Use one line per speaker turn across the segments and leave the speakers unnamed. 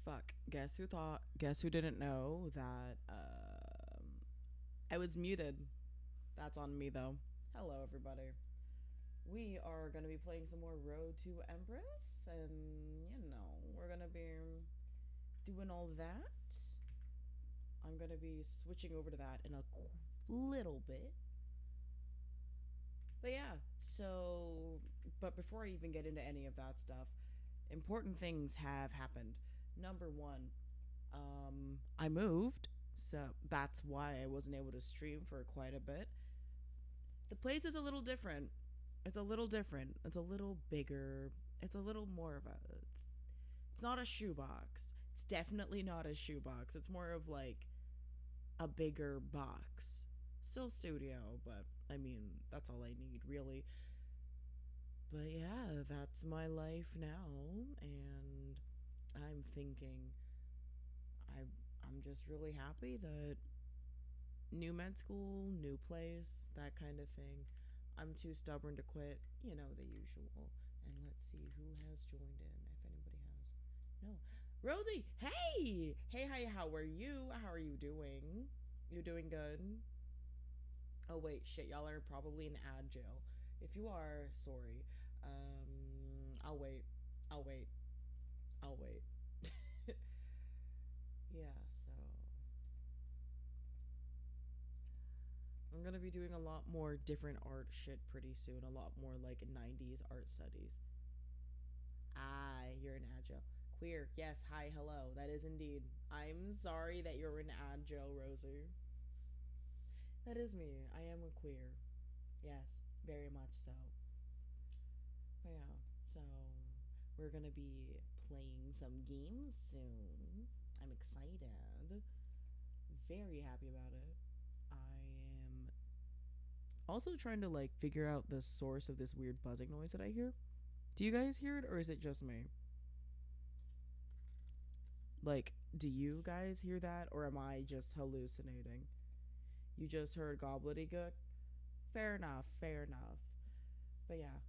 Fuck. Guess who didn't know that I was muted. That's on me though. Hello everybody. We are going to be playing some more Road to Empress and we're going to be doing all that. I'm going to be switching over to that in a little bit. But yeah, but before I even get into any of that stuff, important things have happened. Number one, I moved, so that's why I wasn't able to stream for quite a bit. The place is a little different. It's a little different. It's a little bigger. It's a little more of a. It's not a shoebox. It's definitely not a shoebox. It's more of like a bigger box. Still studio, but I mean, that's all I need, really. But yeah, that's my life now, and I'm thinking I I'm just really happy that new med school, new place, that kind of thing. I'm too stubborn to quit, the usual. And let's see who has joined in, if anybody has. No. Rosie, hey! Hey, hi, how are you? How are you doing? You doing good? Oh, wait, shit, y'all are probably in ad jail. If you are, sorry. I'll wait. I'll wait. I'll wait. Yeah, so I'm gonna be doing a lot more different art shit pretty soon. A lot more like 90s art studies. Ah, you're an agile. Queer. Yes, hi, hello. That is indeed. I'm sorry that you're an agile, Rosie. That is me. I am a queer. Yes, very much so. But yeah, so we're gonna be playing some games soon. I'm excited. Very happy about it. I am also trying to like figure out the source of this weird buzzing noise that I hear. Do you guys hear it or is it just me? Like, do you guys hear that or am I just hallucinating? You just heard gobbledygook? Fair enough, fair enough. But yeah.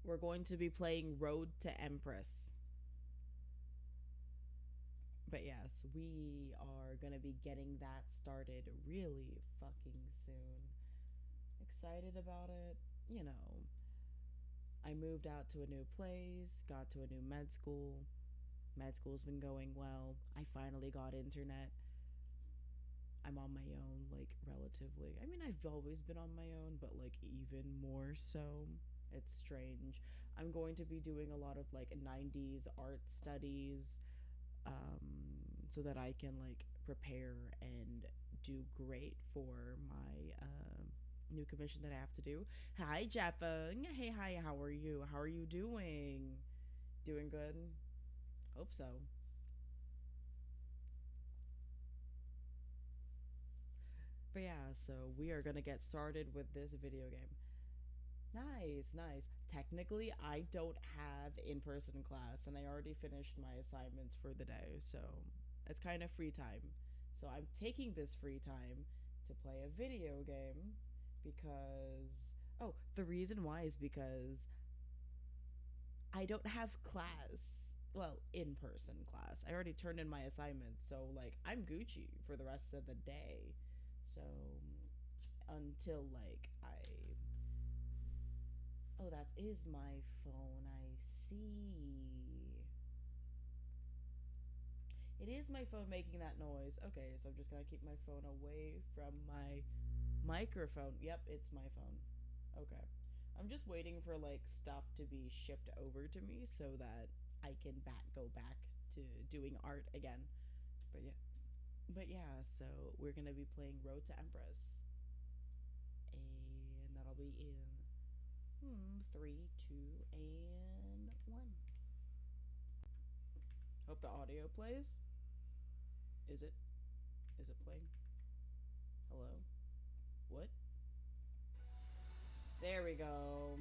We're going to be playing Road to Empress. But yes, we are going to be getting that started really fucking soon. Excited about it. I moved out to a new place, got to a new med school. Med school's been going well. I finally got internet. I'm on my own, like, relatively. I mean, I've always been on my own, but, like, even more so. It's strange. I'm going to be doing a lot of, like, 90s art studies so that I can, like, prepare and do great for my new commission that I have to do. Hi, Jeppa. Hey, hi, how are you? How are you doing? Doing good? Hope so. But yeah, so we are gonna get started with this video game. Nice, nice. Technically, I don't have in-person class, and I already finished my assignments for the day, so it's kind of free time. So I'm taking this free time to play a video game because the reason why is because I don't have class. Well, in-person class. I already turned in my assignment, so like I'm Gucci for the rest of the day. So until like I Oh, that is my phone. I see. It is my phone making that noise. Okay, so I'm just gonna keep my phone away from my microphone. Yep, it's my phone. Okay. I'm just waiting for like stuff to be shipped over to me so that I can go back to doing art again. But yeah. But yeah, so we're gonna be playing Road to Empress. And that'll be in three, two, and one. Hope the audio plays. Is it? Is it playing? Hello? What? There we go.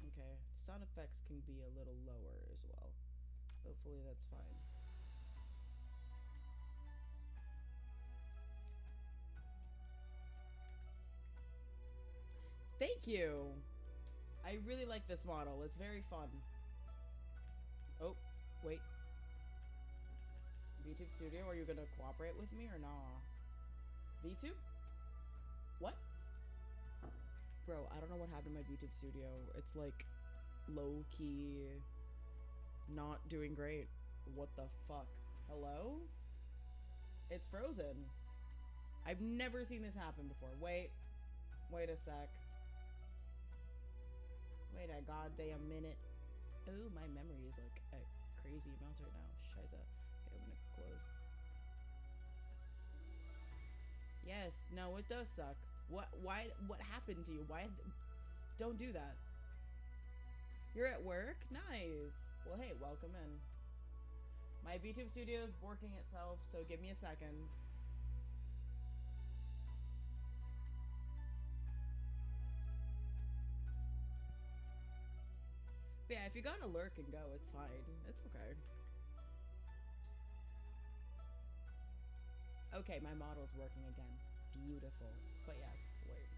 Okay. Sound effects can be a little lower as well. Hopefully that's fine. Thank you! I really like this model. It's very fun. Oh, wait. VTube Studio, are you gonna cooperate with me or nah? VTube? What? Bro, I don't know what happened to my VTube Studio. It's like low-key not doing great. What the fuck? Hello? It's frozen. I've never seen this happen before. Wait a sec. Wait a goddamn minute. Oh, my memory is like at crazy amounts right now. Shiza. Okay, I'm gonna close. Yes, no, it does suck. What happened to you? Why? Don't do that. You're at work? Nice. Well, hey, welcome in. My VTube Studio is working itself, so give me a second. But yeah, if you gotta lurk and go, it's fine. It's okay. Okay, my model's working again. Beautiful. But yes, wait.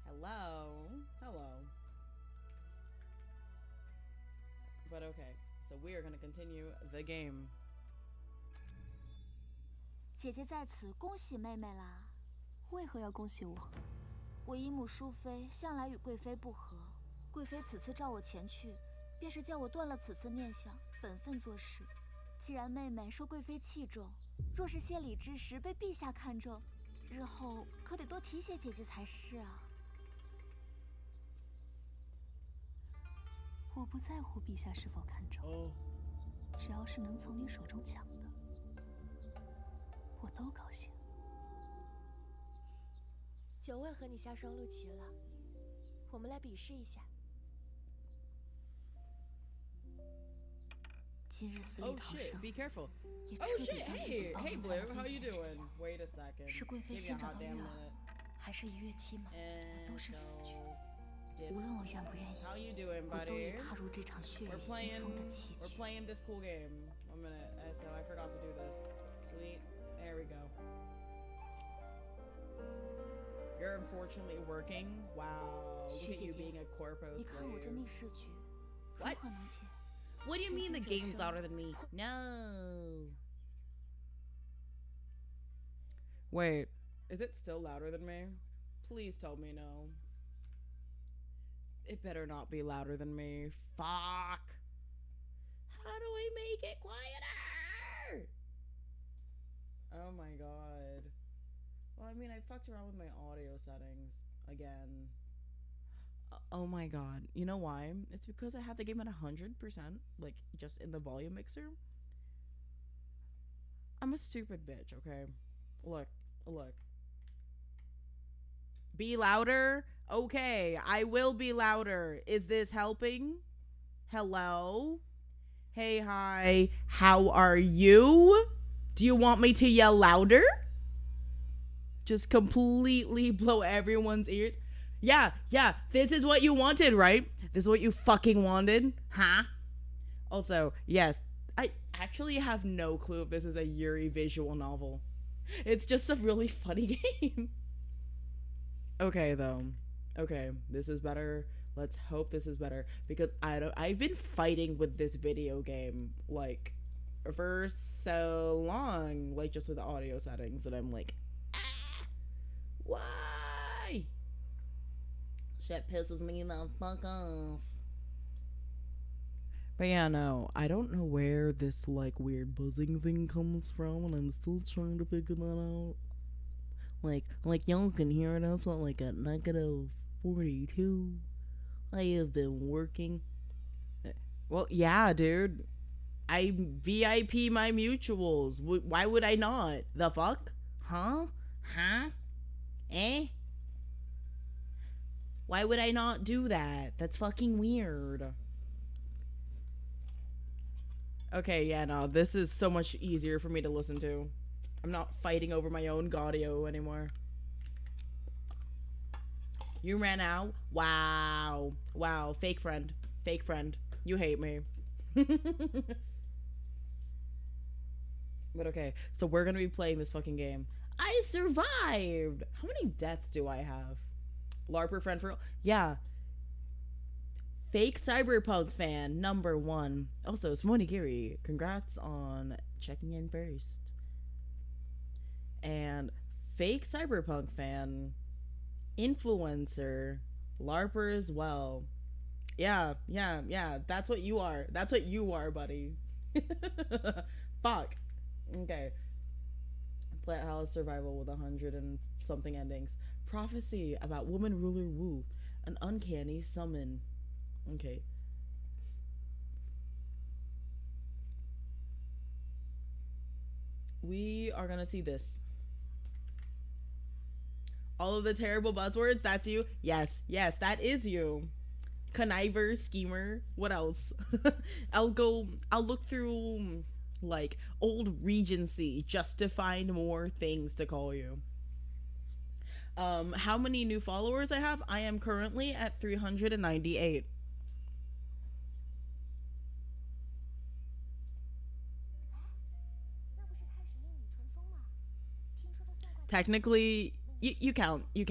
Hello? Hello. But okay, so we are gonna continue the game.
姐姐在此恭喜妹妹啦！为何要恭喜我？我姨母淑妃向来与贵妃不和，贵妃此次召我前去，便是叫我断了此次念想，本分做事。既然妹妹受贵妃器重，若是献礼之时被陛下看中，日后可得多提携姐姐才是啊。我不在乎陛下是否看中，只要是能从你手中抢的，我都高兴。
九位和你下双陆齐了，我们来比试一下。
今日死里逃生，
be careful.
也彻底将自己暴露在了
Blue, how
危
you
险之
doing?
下。
Wait a second.
是贵妃
Give me a
先找
hot
到
damn
月儿，
minute.
还是一月期满，我都是死局。无论我愿不愿意，
How you doing,
我都
buddy?
已踏入这场血雨
We're
腥风的棋
we're
局。
playing this cool game. 1 minute. So I forgot to do this. Sweet. There we go. You're unfortunately working. Wow. Look
徐
at
姐
you
姐，
being a corpo
你看我这
slave.
逆势局，如
What?
何能解？
What do you mean the
时间折
game's
生
louder than me? No. Wait, is it still louder than me? Please tell me no. It better not be louder than me. Fuck. How do I make it quieter? Oh my god. Well, I mean, I fucked around with my audio settings again. Oh my god. You know why? It's because I had the game at 100%, like, just in the volume mixer. I'm a stupid bitch, okay? Look. Be louder? Okay, I will be louder. Is this helping? Hello? Hey, hi. How are you? Do you want me to yell louder? Just completely blow everyone's ears? Yeah, this is what you wanted, right? This is what you fucking wanted? Huh? Also, yes, I actually have no clue if this is a Yuri visual novel. It's just a really funny game. Okay, though. Okay, this is better. Let's hope this is better, because I've been fighting with this video game, like, for so long, like, just with the audio settings, and I'm like, why? Shit pisses me the fuck off. But yeah, no, I don't know where this, like, weird buzzing thing comes from, and I'm still trying to figure that out. Like y'all can hear it also, like, at -42. I have been working. Well, yeah, dude. I VIP my mutuals. Why would I not? The fuck? Huh? Eh? Why would I not do that? That's fucking weird. Okay, yeah, no, this is so much easier for me to listen to. I'm not fighting over my own audio anymore. You ran out? Wow. Wow, fake friend. Fake friend. You hate me. But okay, so we're gonna be playing this fucking game. I survived! How many deaths do I have? LARPer friend for... Yeah. Fake cyberpunk fan number 1. Also, Smonigiri, congrats on checking in first. And fake cyberpunk fan, influencer, larper as well. Yeah. That's what you are. That's what you are, buddy. Fuck. Okay. Plant House survival with 100 and something endings. Prophecy about woman ruler Wu. An uncanny summon. Okay. We are gonna see this. All of the terrible buzzwords, that's you? Yes, that is you. Conniver, schemer, what else? I'll look through like old Regency just to find more things to call you. How many new followers I have? I am currently at 398. Technically, you count. You're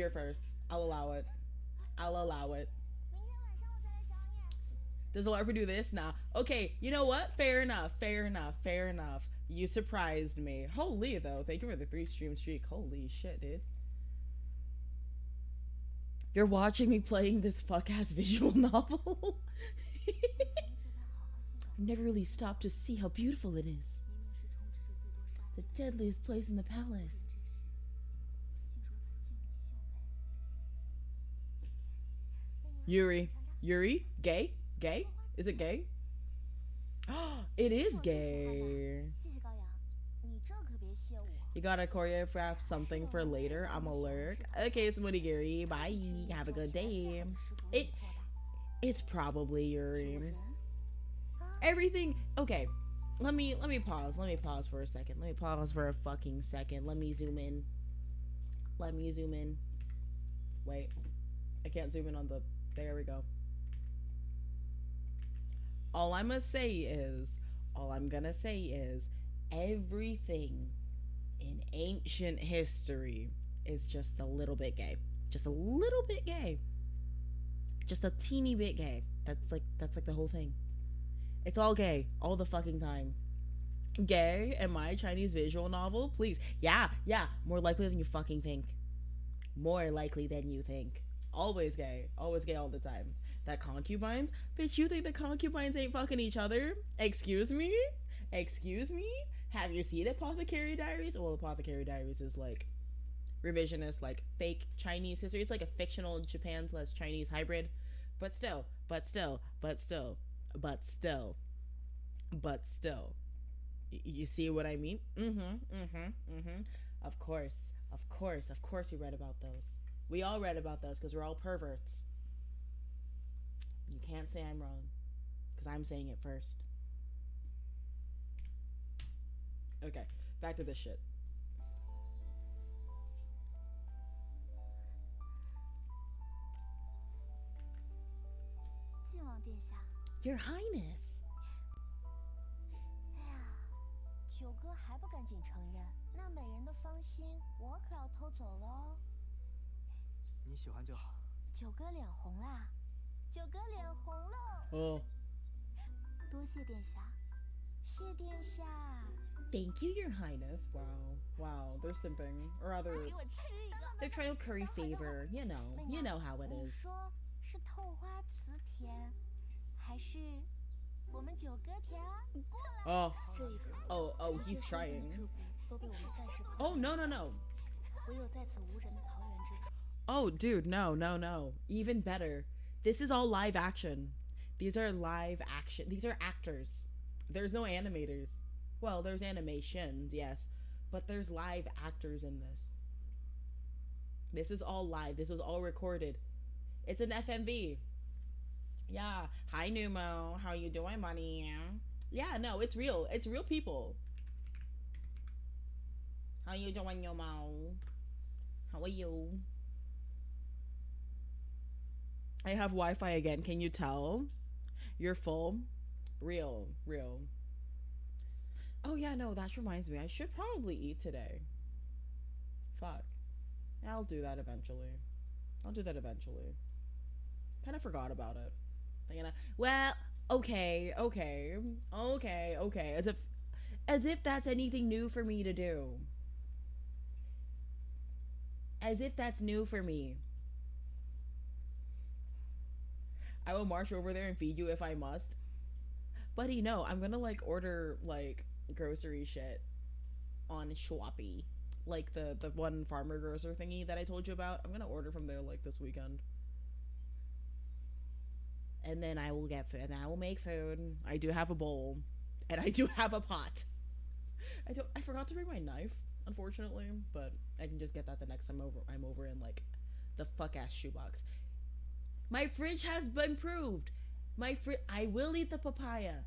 first. I'll allow it. Does a LARPer do this? Nah. Okay, you know what? Fair enough. You surprised me. Holy, though. Thank you for the 3-stream streak. Holy shit, dude. You're watching me playing this fuck-ass visual novel? I never really stopped to see how beautiful it is. The deadliest place in the palace. Yuri? Gay? Is it gay? It is gay. You gotta choreograph something for later. I'm a lurk. Okay, Smonigiri. Bye. Have a good day. It's probably Yuri. Everything. Okay. Let me pause. Let me pause for a second. Let me pause for a fucking second. Let me zoom in. Wait. I can't zoom in on the... There we go. All I'm gonna say is everything in ancient history is just a little bit gay. Just a little bit gay. Just a teeny bit gay. That's like the whole thing. It's all gay all the fucking time. Gay in my Chinese visual novel, please. Yeah, more likely than you fucking think. More likely than you think. Always gay all the time. That concubines? Bitch, you think the concubines ain't fucking each other? Excuse me? Have you seen Apothecary Diaries? Well, Apothecary Diaries is like revisionist, like fake Chinese history. It's like a fictional Japan/Chinese hybrid. But still. You see what I mean? Of course we read about those. We all read about those because we're all perverts. You can't say I'm wrong because I'm saying it first. Okay, back to this shit. Your Highness.
哎呀，九哥还不赶紧承认，那美人的芳心我可要偷走喽。
你喜欢就好。
九哥脸红啦，九哥脸红了。
哦。
多谢殿下，谢殿下。
Thank you, Your Highness. Wow, they're simping, or rather, they're trying to curry favor. You know how it is.
说是透花瓷甜，还是我们九哥甜？过来。
Oh, he's trying. Oh, no.
唯有在此无人的桃源之处。
Oh, dude, no. Even better. This is all live action. These are live action. These are actors. There's no animators. Well, there's animations, yes, but there's live actors in this. This is all live. This was all recorded. It's an FMV. Yeah. Hi, Numo. How you doing, money? Yeah, no, it's real. It's real people. How you doing, Numo? How are you? I have Wi-Fi again. Can you tell? You're full. Real. Oh yeah, no, that reminds me. I should probably eat today. Fuck. I'll do that eventually. Kind of forgot about it. Thinking, well, okay, okay, okay, okay. As if that's anything new for me to do. As if that's new for me. I will march over there and feed you if I must. Buddy, no, I'm gonna like order like grocery shit on Shopee. Like the one farmer grocer thingy that I told you about. I'm gonna order from there like this weekend. And then I will get food and I will make food. I do have a bowl. And I do have a pot. I forgot to bring my knife, unfortunately, but I can just get that the next time I'm over in like the fuck ass shoebox. My fridge has been improved. I will eat the papaya.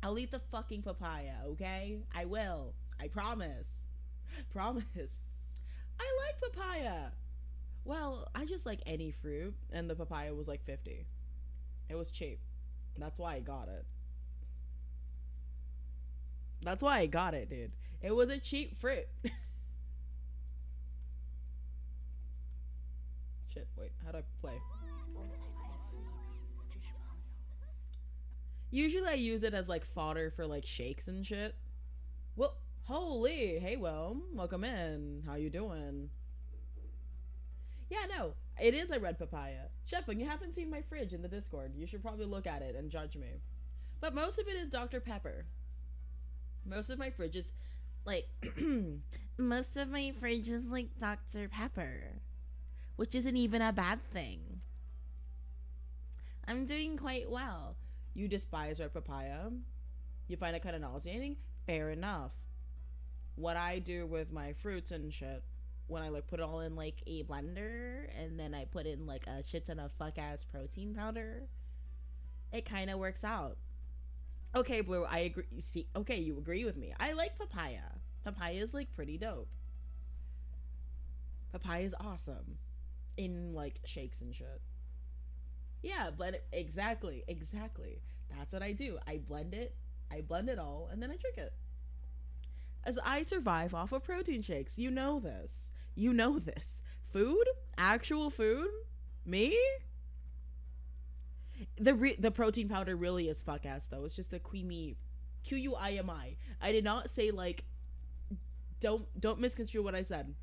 I'll eat the fucking papaya, okay? I will. I promise. Promise. I like papaya. Well, I just like any fruit, and the papaya was like 50. It was cheap. That's why I got it. That's why I got it, dude. It was a cheap fruit. Shit, wait, how do I play? Usually I use it as like fodder for like shakes and shit. Well, holy, hey, welcome in. How you doing? Yeah, no, it is a red papaya. Shepard, you haven't seen my fridge in the Discord. You should probably look at it and judge me. But most of it is Dr. Pepper. Most of my fridge is like most of my fridge is like Dr. Pepper, which isn't even a bad thing. I'm doing quite well. You despise red papaya? You find it kind of nauseating? Fair enough. What I do with my fruits and shit, when I like put it all in like a blender and then I put in like a shit ton of fuck ass protein powder, it kind of works out. Okay, Blue, I agree. See, okay, you agree with me. I like papaya. Papaya is like pretty dope. Papaya is awesome in like shakes and shit. Yeah, blend it. Exactly. That's what I do. I blend it all, and then I drink it. As I survive off of protein shakes. You know this. Food? Actual food? Me? The protein powder really is fuck ass though. It's just a QUIMI. QUIMI. I did not say like don't misconstrue what I said.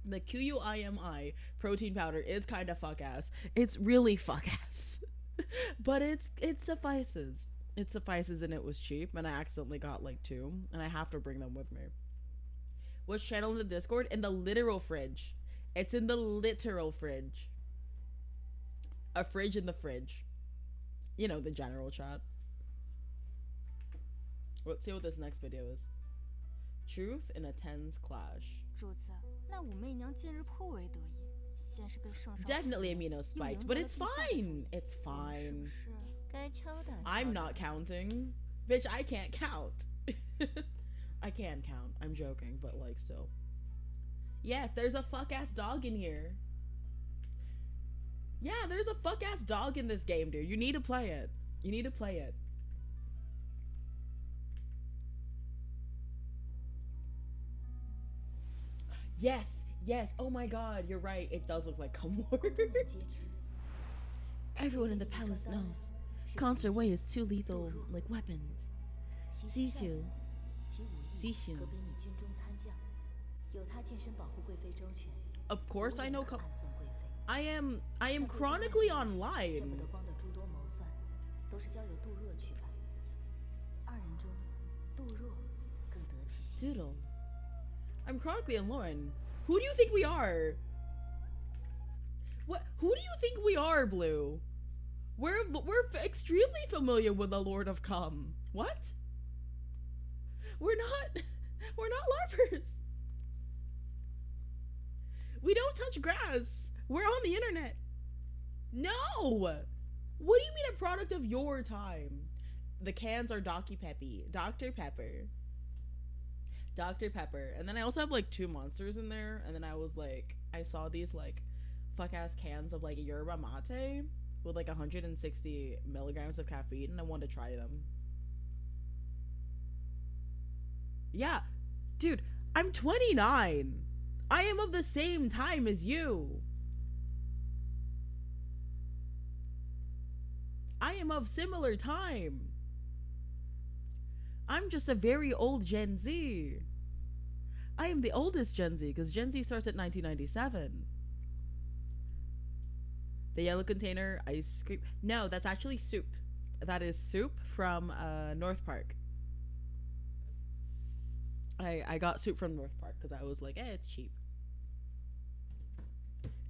The QUIMI protein powder is kind of fuck ass. It's really fuck ass. But it suffices. It suffices, and it was cheap, and I accidentally got like 2, and I have to bring them with me. Which channel in the Discord? In the literal fridge. It's in the literal fridge. A fridge in the fridge. You know, the general chat. Let's see what this next video is. Truth in a tense clash. Definitely amino spiked, but it's fine. It's fine. I'm not counting. Bitch, I can't count. I can count. I'm joking, but like still. Yes, there's a fuck ass dog in here. Yeah, there's a fuck ass dog in this game, dude. You need to play it. Yes. Oh my god, you're right. It does look like Kumwar. Everyone in the palace knows. Concert Way is too lethal, like weapons. Zishu. Of course I know. I am chronically online. Doodle. I'm chronically online. Who do you think we are? What? Who do you think we are, Blue? We're extremely familiar with the Lord of Cum. What? We're not LARPers. We don't touch grass. We're on the internet. No. What do you mean a product of your time? The cans are Dr. Pepper. And then I also have like 2 monsters in there. And then I saw these like fuck ass cans of like yerba mate with like 160 milligrams of caffeine, and I wanted to try them. Yeah, dude, I'm 29. I am of the same time as you. am of similar time. I'm just a very old Gen Z. I am the oldest Gen Z because Gen Z starts at 1997. The yellow container ice cream. No, that's actually soup. That is soup from North Park. I got soup from North Park because I was like, it's cheap.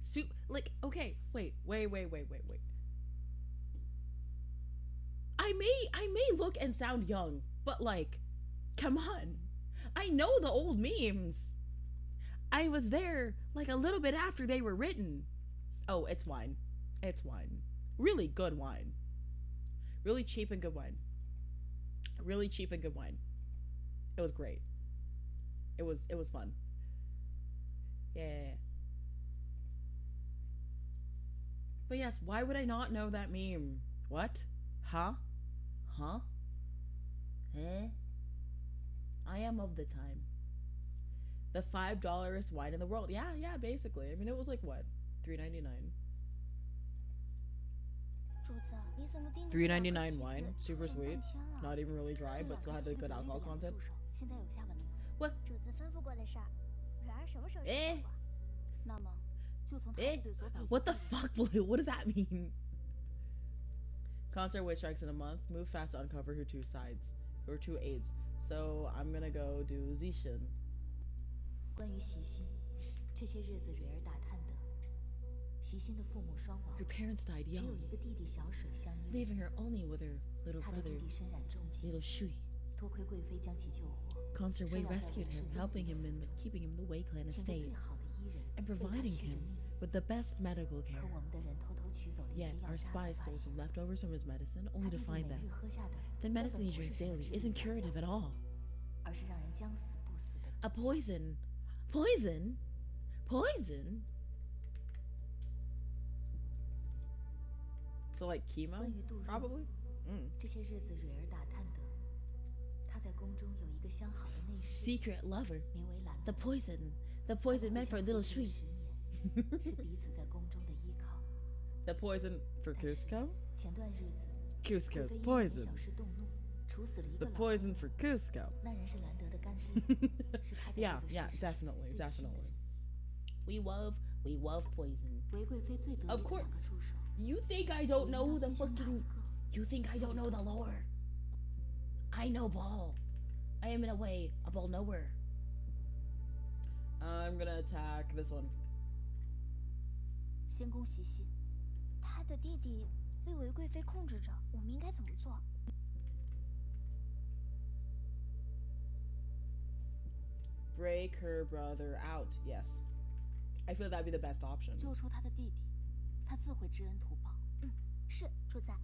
Soup, like, okay, wait. I may look and sound young, but like, come on. I know the old memes. I was there like a little bit after they were written. Oh, it's wine. It's wine. Really good wine. Really cheap and good wine. Really cheap and good wine. It was great. It was fun. Yeah. But yes, why would I not know that meme? What? Huh? Huh? Eh? I am of the time. The $5 wine in the world. Yeah, basically. I mean, it was like what? $3.99. $3.99 wine, super sweet, not even really dry, but still had a good alcohol content. What? Eh? Eh? What the fuck, Blue? What does that mean? Concert Way strikes in a month. Move fast to uncover her two sides. Or two aides. So I'm gonna go do Zishin.
关于习心，这些日子蕊儿打探的，习心的父母双亡，
Her parents died
只有
young,
一个弟弟小水相依，
leaving her only with her little
他的
brother,
弟弟身染重疾，
little Shui.
多亏贵妃将其救活，
Concert Way
收养在
rescued
人世
him,
宗
helping
族
him
的
in
府
keeping him in the Wei clan
请的
estate,
最好的医人，
and
为他
providing
续着
him
命。
with the best medical
可
care.
我们的人偷偷取走了一些
Yet
药
our
渣，才
spies
发
stole
现
some leftovers from his medicine,
他
only
弟
to
弟
find
每
that
日喝下的
the
根本
medicine he
不是
drinks
什么
daily
治
isn't
病
curative at all.
而是让人将死不死的
A poison? Poison? Poison? So like chemo?
关于杜若，
Probably?
这些日子蕊儿打探的，他在宫中有一个相好的内侍，
Secret lover.
名为兰
The
德。
poison. The
他
poison
们
meant for
互
little
相扶
Shui.
持10年，是彼此在宫中的依靠。
The poison for
但是
Cusco?
前段日子，贵
Cusco's
妃因为
poison.
小事动怒，处死了一
The
个老
poison for Cusco.
那人是兰德的干爹，是他在
Yeah,
这个
yeah,
世上
definitely,
最亲的
definitely.
人。
We love poison.
韦贵妃最得
Of
力的
course.
两个助手，
You think I don't
你
know
应
who
当
the
先生哪
fucking...
一个？
You think I don't know the lore? I know ball. I am in a way a ball knower. I'm gonna attack this one.
先攻习心，他的弟弟被韦贵妃控制着，我们应该怎么做？
Break her brother out. Yes. I feel that'd be the best option.
救出他的弟弟，他自会知恩图报。是主宰。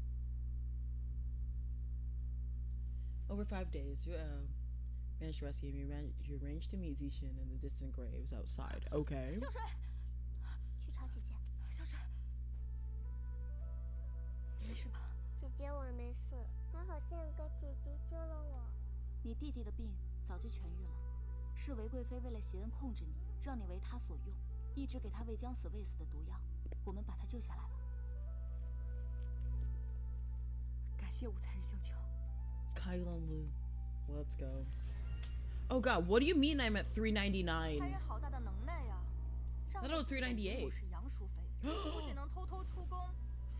Over 5 days, you managed to rescue him. You arranged to meet Zishin in the distant graves outside. Okay.
小水，去查姐姐。小水，没事吧？
姐姐，我没事。还好这样个姐姐救了我。
你弟弟的病早就痊愈了，是韦贵妃为了挟恩控制你，让你为他所用，一直给他喂将死未死的毒药。我们把他救下来了。感谢五才人相求。
Kylon Wu. Let's go. Oh god, what do you mean I'm at 399?
才人好大的能耐呀！
I thought it was 398.
是杨淑妃，不仅能偷偷出宫，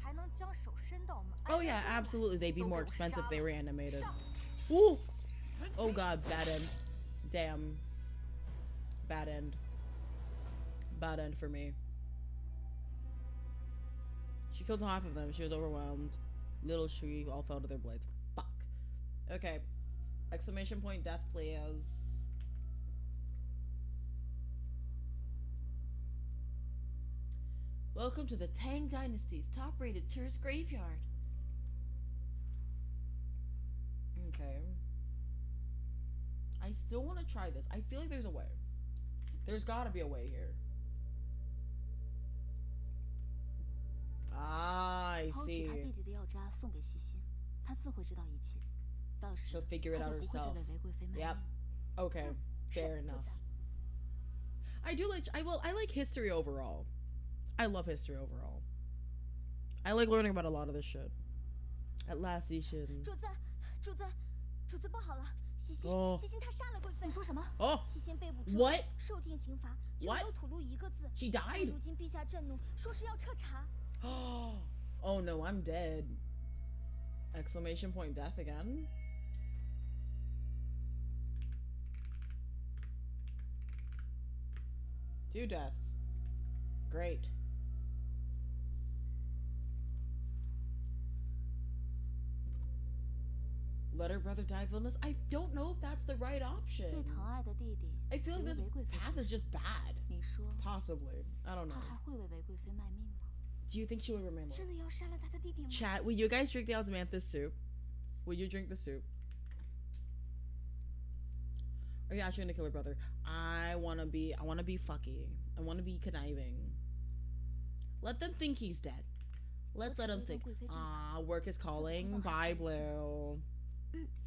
还能将手伸到我们。
Oh yeah, absolutely. They'd be more expensive if they were animated.
上
Ooh. Oh god, bad end. Damn. Bad end. Bad end for me. She killed half of them. She was overwhelmed. Little Shui all fell to their blades. Fuck. Okay. Exclamation point death, please. Welcome to the Tang Dynasty's top-rated tourist graveyard. Okay. I still want to try this. I feel like there's a way. There's gotta be a way here. Ah, I
抛取
see.
他弟弟的药渣送给西心，他自会知道一切。到时
She'll figure it
他
out
就不会再
herself.
为韦贵妃卖
Yep.
命。
Okay. Fair enough. I do like I like history overall. I love history overall. I like learning about a lot of this shit. At last, Ishin.
主子不好了，西辛，
哦
西辛他杀了贵妃。你说什么？
Oh,
西辛被捕之后
what?
受尽刑罚，却
What?
没有吐露一个字。
She died?
如今陛下震怒，说是要彻查。
Oh no, I'm dead. Exclamation point death again? Two deaths. Great. Let her brother die of illness? I don't know if that's the right
最
option.
疼爱的弟弟
I
死
feel
于
like this
韦贵妃
path
之
is
手，
just bad.
你说
Possibly. I don't
他
know.
还会为韦贵妃卖命吗？
Do you think she would remain alive?
真的要杀了他的弟弟吗？
Chat, will you guys drink the osmanthus soup? Will you drink the soup? Are you actually gonna kill her brother? I wanna be fucky. I wanna be conniving. Let them think he's dead. Let's let them think. Ah, work is calling. Bye, Blue.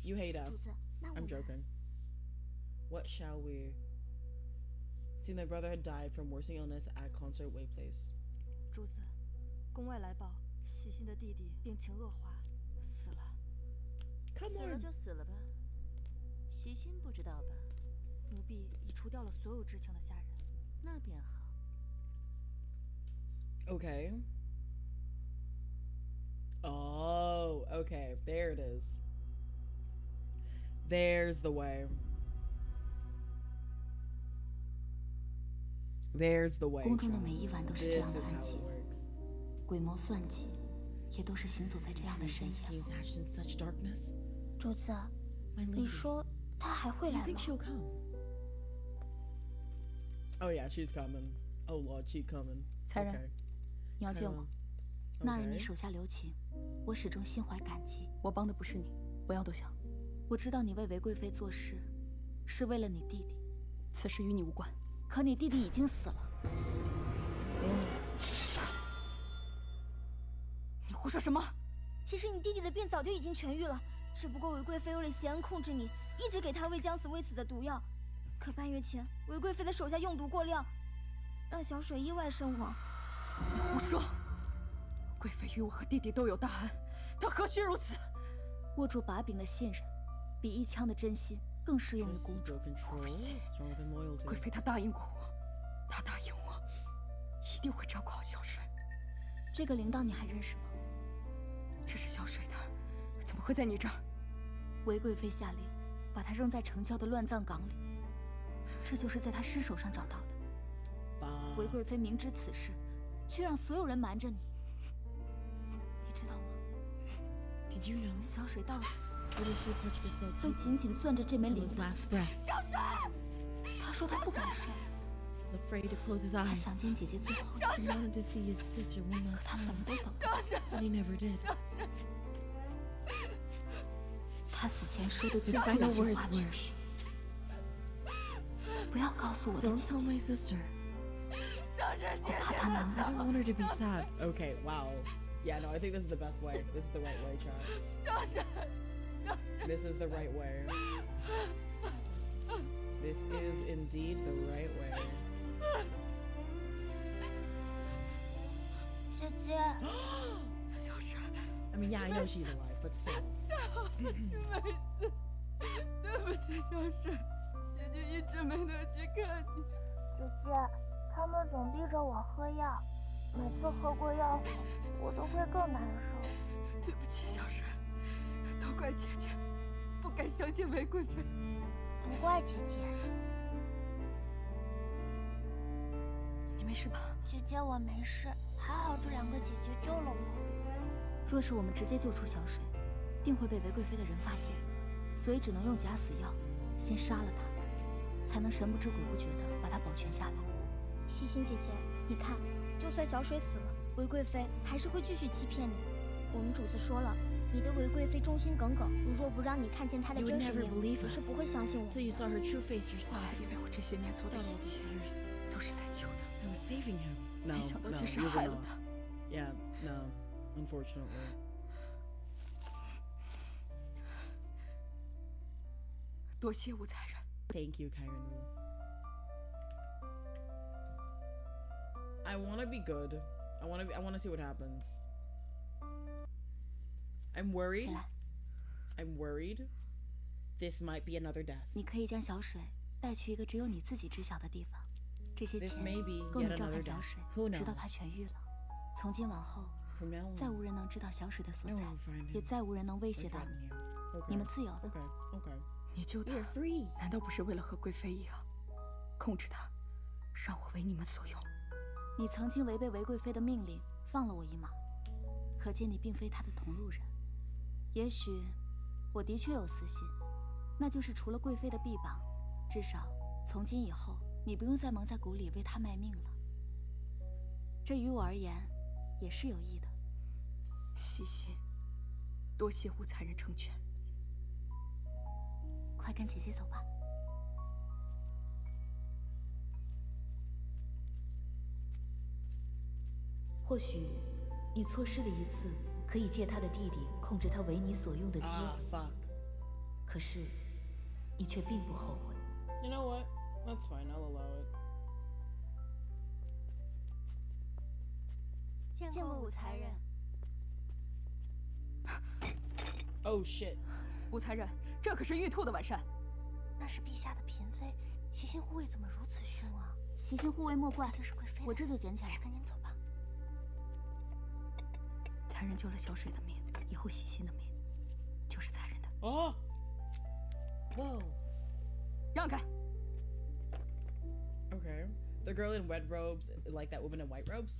You hate
主
us.
子，那我
I'm
们
joking. What shall we? Seeing their brother had died from worsening illness at Concert Way Place.
主子，宫外来报，喜新的弟弟病情恶化，死了。
Come
死了
on.
就死了吧，喜新不知道吧？
奴婢已除掉了所有知情的下人。
那便好。
Okay. Oh, okay. There it is. There's the way. There's the way.
宫中的每一晚都是这
This
样的
is
安
how
静
it，works.
鬼谋算计，也都是行走在这样的深
Treason
夜。
schemes hatched in such darkness.
主子，
My
你
lady,
说他还
do
会
you
来
think
吗？
she'll come? Oh yeah, she's coming. Oh lord, she's coming.
才人
Okay.
你要见我，
Okay.
那日你手下留情，我始终心怀感激。
我帮的不是你，不要多想，
我知道你为韦贵妃做事，是为了你弟弟，
此事与你无关。
可你弟弟已经死了。
你胡说什么？
其实你弟弟的病早就已经痊愈了，只不过韦贵妃为了贤恩控制你，一直给他喂将死未死的毒药。可半月前，韦贵妃的手下用毒过量，让小水意外身亡。
胡说！贵妃与我和弟弟都有大恩，她何须如此？
握住把柄的信任，比一枪的真心更适用于
Trust
公
is
主。
built control, stronger than loyalty.
贵妃她答应过我，她答应我，一定会照顾好小水。
这个铃铛你还认识吗？
这是小水的，怎么会在你这儿？
韦贵妃下令把她扔在城郊的乱葬岗里，这就是在她尸首上找到的。韦贵妃明知此事，却让所有人瞒着你，你知道吗？
Did you know?
小水到死
Little she clutched the spell
都
tight
紧紧攥着这枚
till
铃
his
铛。
last breath.
他说他不敢睡，
Was afraid to close his
他
eyes.
想见姐姐最后一
He
面，
wanted to see his sister one last
他怎
time,
么都等不到。
but he never did.
他死前说的最
His
后一
final
句
words
话
were,
就是：“不要告诉我的
"Don't
姐
tell
姐，
my sister.
我怕她难
I
过。
don't want her to be sad." Okay, wow. Yeah, no, I think this is the best way. This is the right way, chat. This is the right way. This is indeed the right way.
姐姐，
小水，
I mean, yeah, I know she's alive, but still.
对不起，小水，姐姐一直没能去看你。
姐姐，他们总逼着我喝药，每次喝过药后，我都会更难受。
对不起，小水，都怪姐姐，不该相信韦贵妃。
不怪姐姐，
你没事吧？
姐姐我没事，还好这两个姐姐救了我。
若是我们直接救出小水，定会被韦贵妃的人发现，所以只能用假死药先杀了她，才能神不知鬼不觉地把她保全下来。西心姐姐，你看，就算小水死了，韦贵妃还是会继续欺骗你。我们主子说了，你对韦贵妃忠心耿耿，如若不让你看见她的
You would
真实
never
面目，
believe
你是
us
不会相信我。
Till you saw her true face
我
yourself.
还以为我这些年做的
All
一
these
切
years,
都是在救她，
I was saving him. No,
没想到
no,
竟是
you were
害了
not.
她。
Yeah, no, unfortunately.
多谢吴才人。
Thank you, Kyron. I want to be good. I want to see what happens. I'm worried.
起来，
I'm worried. This might be another death.
你可以将小水带去一个只有你自己知晓的地方。这些
This
钱
may be
够你
yet
照
another
看小
death.
水，
Who
直到它
knows?
痊愈了。从今往后，
From now on,
再无人能知道小水的所
no
在
one will find him.
也再无人能威胁
Or
到
threaten
你。
you. Okay.
你们自由了。
Okay. Okay.
你救他
We are free.
难道不是为了和贵妃一样，控制他，让我为你们所用？
你曾经违背韦贵妃的命令，放了我一马，可见你并非她的同路人。也许我的确有私心，那就是除了贵妃的臂膀，至少从今以后，你不用再蒙在鼓里为她卖命了。这于我而言，也是有益的。
西西，多谢无才人成全。
快跟姐姐走吧。
或许你错失了一次可以借他的弟弟控制他为你所用的机
Ah,
会，
fuck.
可是你却并不后悔。
You know what? That's fine. I'll allow it.
见过武才人。
Oh shit.
无才人，这可是玉兔的晚膳。
那是陛下的嫔妃，习心护卫怎么如此凶啊？
习心护卫莫怪，
这是贵妃的，
我这就捡起来
还。是赶紧走吧。
才人救了小水的命，以后喜心的命就是才人的。
Oh. Whoa.
让开！
Okay. The girl in red robes, like that woman in white robes.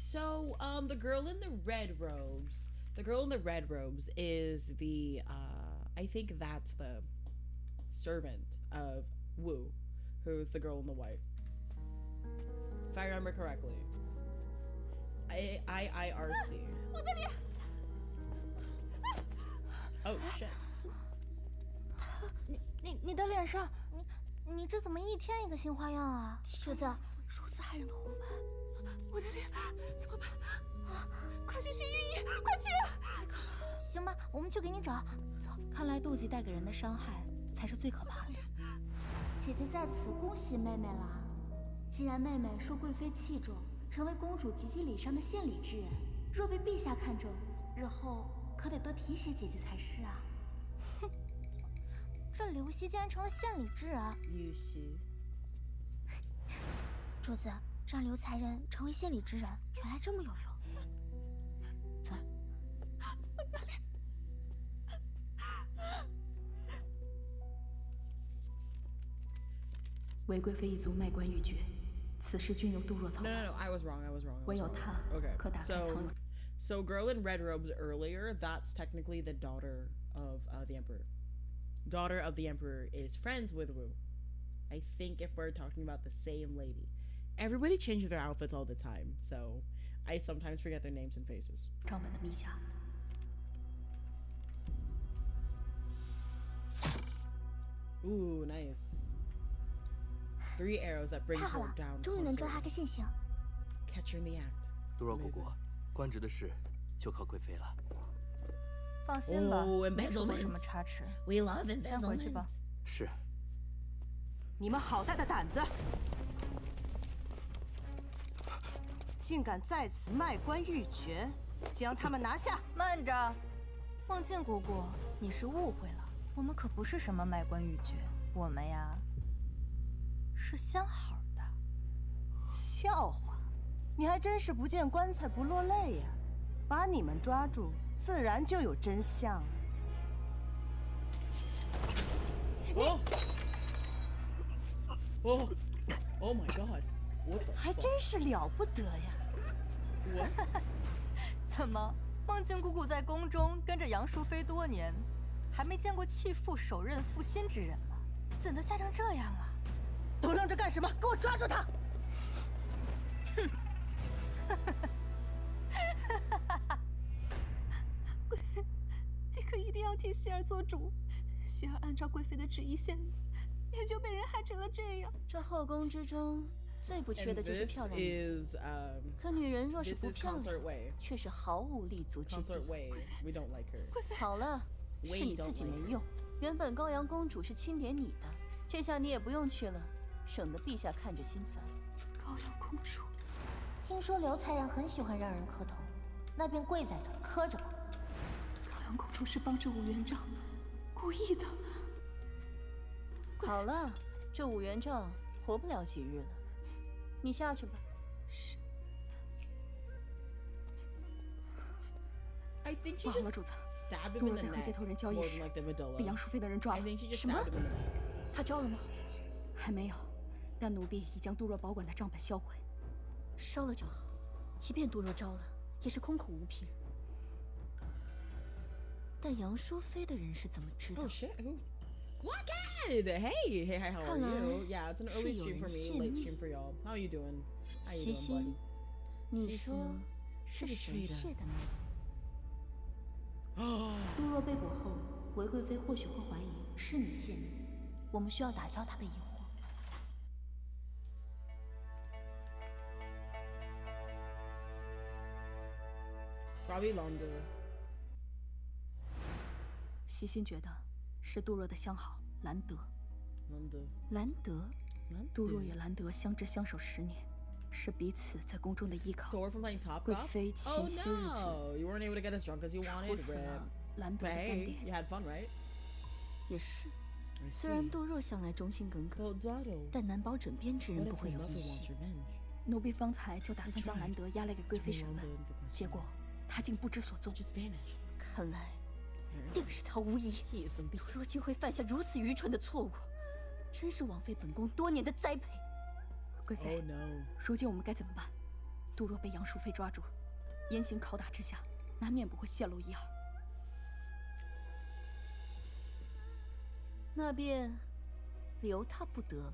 So, the girl in the red robes. The girl in the red robes is the, I think that's the servant of Wu, who's the girl in the white. If I remember correctly. IRC. Oh, shit.
你的脸上，你这怎么一天一个新花样啊？主子，
如此骇人的红斑，我的脸怎么办？啊！快去洗浴衣，快去！
行吧，我们去给你找。
走，看来妒忌带给人的伤害才是最可怕的。姐姐在此恭喜妹妹啦！既然妹妹受贵妃器重，成为公主及笄礼上的献礼之人，若被陛下看中，日后可得得提携姐姐才是啊！
这刘熙竟然成了献礼之人。
You see.
主子，让刘才人成为献礼之人，原来这么有用。
走。
韦贵妃一族卖官鬻爵，此事均由杜若草
No,
办。
no, no. I was wrong. I was wrong. I
唯
was
有
wrong.
她
Okay.
可打开苍
So,
有。
so girl in red robes earlier, that's technically the daughter of the emperor. Daughter of the emperor is friends with Wu. I think if we're talking about the same lady. Everybody changes their outfits all the time, so I sometimes forget their names and faces.
账本的密匣，
Ooh, nice. 3 arrows that bring
太好
her
了，
down.
终于能抓他
consort.
个现行。
Catcher in the act.
杜若姑姑，官职的事就靠贵妃了。
放心吧，
Oh,
没出过
embezzlement.
什么差池。
We love
先回去
embezzlement.
吧。
是，
你们好大的胆子，竟敢在此卖官鬻爵，将他们拿下！
慢着，梦境姑姑，你是误会了，我们可不是什么卖官鬻爵，我们呀是相好的。
笑话，你还真是不见棺材不落泪呀！把你们抓住，自然就有真相了。
Oh. Oh. Oh my god. What the
还
fuck?
真是了不得呀！
What?
怎么，梦境姑姑在宫中跟着杨淑妃多年，还没见过弃妇手刃负心之人吗？怎的吓成这样啊？
都愣着干什么？给我抓住他！
贵妃，你可一定要替希儿做主。希儿按照贵妃的旨意献礼，也就被人害成了这样。
这后宫之中最不缺
And
的就是
this
漂亮女人，
is
可女人若是
this
不
is
漂
Consort
亮，
Wei.
却是毫无立足之
Consort
地。
Wei. We don't like her.
好了，是你自己没用。原本高阳公主是钦点你的，这下你也不用去了，省得陛下看着心烦。
高阳公主，
听说刘才人很喜欢让人磕头，那便跪在这儿磕着吧。
杨公主是帮着武元璋，故意的。
好了，这武元璋活不了几日了，你下去吧。
是。
I think she
不好了，
just
主子，
stabbed him
杜
in
若
the
在和
neck
接头人交易
more
时
than like the medulla.
被杨淑妃的人抓
I
了。
think she just
什么
stabbed him in the neck.
他招了吗？还没有，但奴婢已将杜若保管的账本销毁。
烧了就好，即便杜若招了，也是空口无凭。但杨淑妃的人是怎么知道
Oh shit! Who? Blockhead! Hey, hey, how are
看来
you? Yeah, it's an early
是有
stream
人
for me,
泄
late
密。
stream for y'all. How you doing? How you
西
doing,
西
buddy?，
你说是
She
谁
betrayed
泄
us.
的密？
Oh,
杜若被捕后，韦贵妃或许会怀疑是你泄密，我们需要打消她的疑惑。
probably Londa.
西心觉得是杜若的相好兰德。
Londa.
兰德，杜若与兰德相知相守10年，是彼此在宫中的依靠。
Sword from playing Top
贵
Golf?
妃
Oh
前些日子
no! You weren't able to get as drunk as you
处
wanted,
死
Rip.
了兰德
But
的干
hey,
爹。
you had fun, right?
也是，
I
虽然
see.
杜若向来忠心耿耿，
Well, Dotto,
但难保枕边之人
what
不
if
会
her
有
lover
异
wants
心。
revenge?
奴婢方才就打算将兰德押来给贵妃审
Londa
问，
for
结果他竟不知所踪。
just vanished.
看来定是他无疑。
He is the
杜若竟会犯下如此愚蠢的错误，真是枉费本宫多年的栽培。
贵
Oh
妃，
no.
如今我们该怎么办？杜若被杨淑妃抓住，严刑拷打之下，难免不会泄露一二。
那便留他不得了。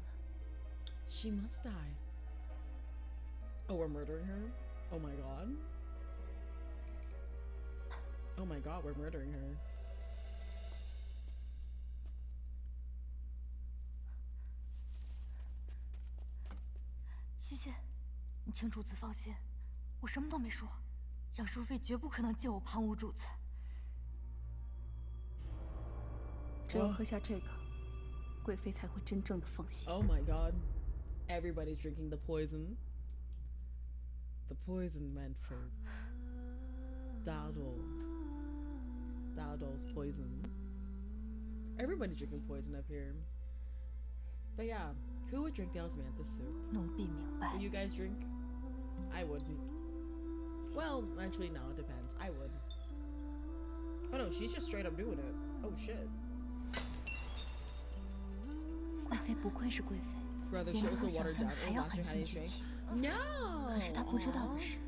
She must die. Oh, we're murdering her? Oh my god. Oh my god, we're murdering her.
西西，你请主子放心，我什么都没说，杨淑妃绝不可能借我旁无主子。
只有喝下这个，贵妃才会真正的放心。
Oh my god. Everybody's drinking the poison. The poison meant for Dowdle. Dowdle's poison. Everybody's drinking poison up here. But yeah, who would drink the osmanthus soup?
奴婢明白
Will。you guys drink? I wouldn't. Well, actually, no, it depends. I would. Oh no, she's just straight up doing it. Oh shit.
贵妃不愧是贵妃，
Brother,
比
she
能
also
够想
watered
象
down
的还
old
要
master
寒
honey
心举
drink.
起。
No!
可是她不知道的是，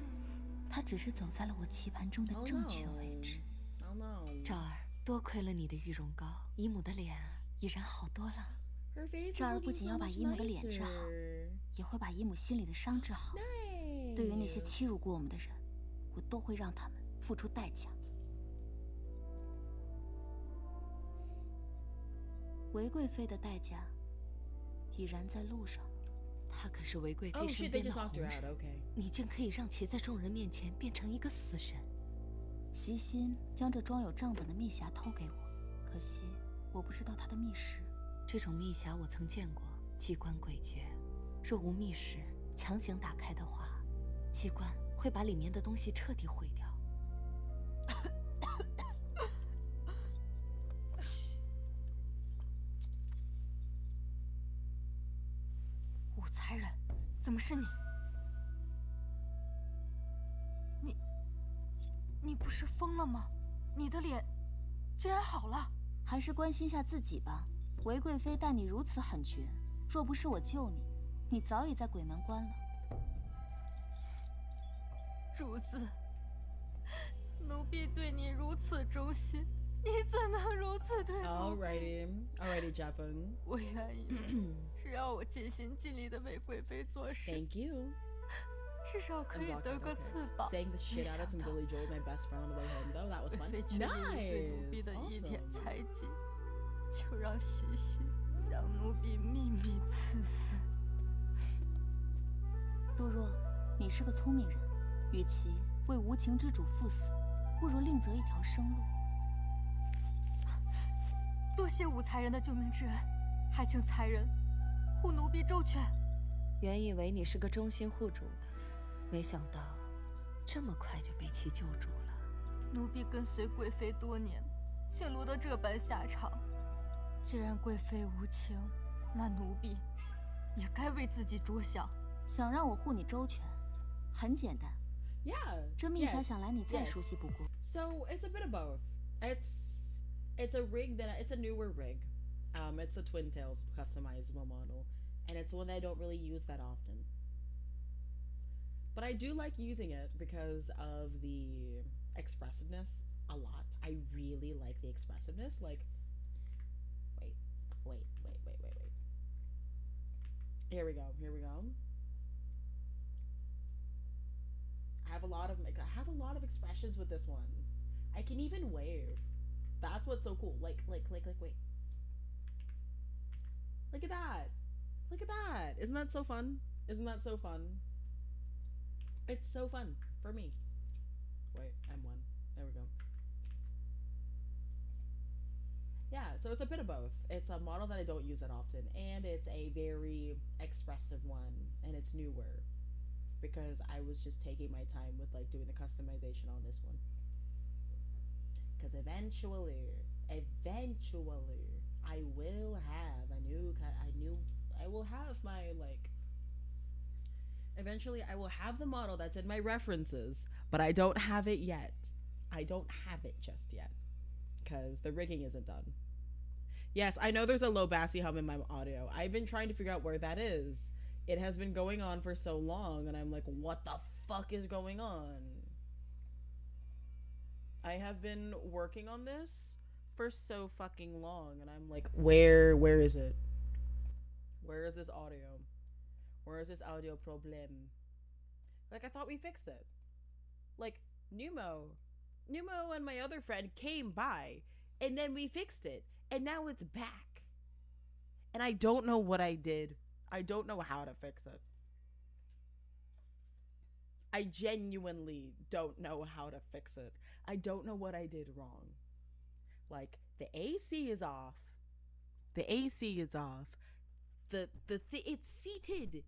她只是走在了我棋盘中的
Oh
正确位置。
no. Oh no.
昭儿，多亏了你的玉容膏，姨母的脸已然好多了。
Her face is
这儿
looking
不仅
so
要把
much
姨母的脸治好，
nicer.
也会把姨母心里的伤治好。对于那些
Nice.
欺辱过我们的人，我都会让他们付出代价。韦贵妃的代价已然在路上。
她可是韦贵
Oh
妃身
shit, they
边的
just
红
knocked her
人，
out. Okay.
你竟可以让其在众人面前变成一个死人。
席心将这装有账本的密匣偷给我，可惜我不知道他的密室。
这种密匣我曾见过，机关诡谲，若无密室，强行打开的话，机关会把里面的东西彻底毁掉。
武才人，怎么是你？你不是疯了吗？你的脸竟然好了！
还是关心下自己吧。韦贵妃待你如此狠绝，若不是我救你，你早已在鬼门关了。
主子，奴婢对你如此忠心，你怎能如此对我？
Alrighty, Japang.
我愿意，只要我尽心尽力的为贵妃做事，
Thank you.
至少可以
Unblock
得
it,
个
okay.
翅膀。
Saying the shit out of some Billy Joel, my best friend on the way home, though. That was
贵
fun.
妃却对奴婢
Nice.
的一点
Awesome.
猜忌，就让西西将奴婢秘密赐死。
杜若，你是个聪明人，与其为无情之主赴死，不如另择一条生路。
多谢武才人的救命之恩，还请才人护奴婢周全。
原以为你是个忠心护主的，没想到这么快就被其救主了。
奴婢跟随贵妃多年，竟落得这般下场。既然贵妃无情，那奴婢也该为自己着想。
想让我护你周全，很简单。
Yeah.
这么一想想来，你再熟悉不过。
So it's a bit of both. It's a rig it's a newer rig. It's the Twin Tails customizable model, and it's one that I don't really use that often. But I do like using it because of the expressiveness a lot. I really like the expressiveness. Like, wait. Here we go. I have a lot of expressions with this one. I can even wave. That's what's so cool. Like, wait. Look at that. Isn't that so fun? It's so fun for me. Wait, M1. There we go. Yeah, so it's a bit of both. It's a model that I don't use that often, and it's a very expressive one, and it's newer because I was just taking my time with like doing the customization on this one. Because eventually, I will have eventually I will have the model that's in my references, but I don't have it yet. I don't have it just yet because the rigging isn't done. Yes, I know there's a low bassy hum in my audio. I've been trying to figure out where that is. It has been going on for so long, and I'm like, what the fuck is going on? I have been working on this for so fucking long, and I'm like, where is it? Where is this audio? Where is this audio problem? Like, I thought we fixed it. Like, Numo and my other friend came by, and then we fixed it, and now it's back. And I don't know what I did. I don't know how to fix it. I genuinely don't know how to fix it. I don't know what I did wrong. Like, the AC is off. It's seated.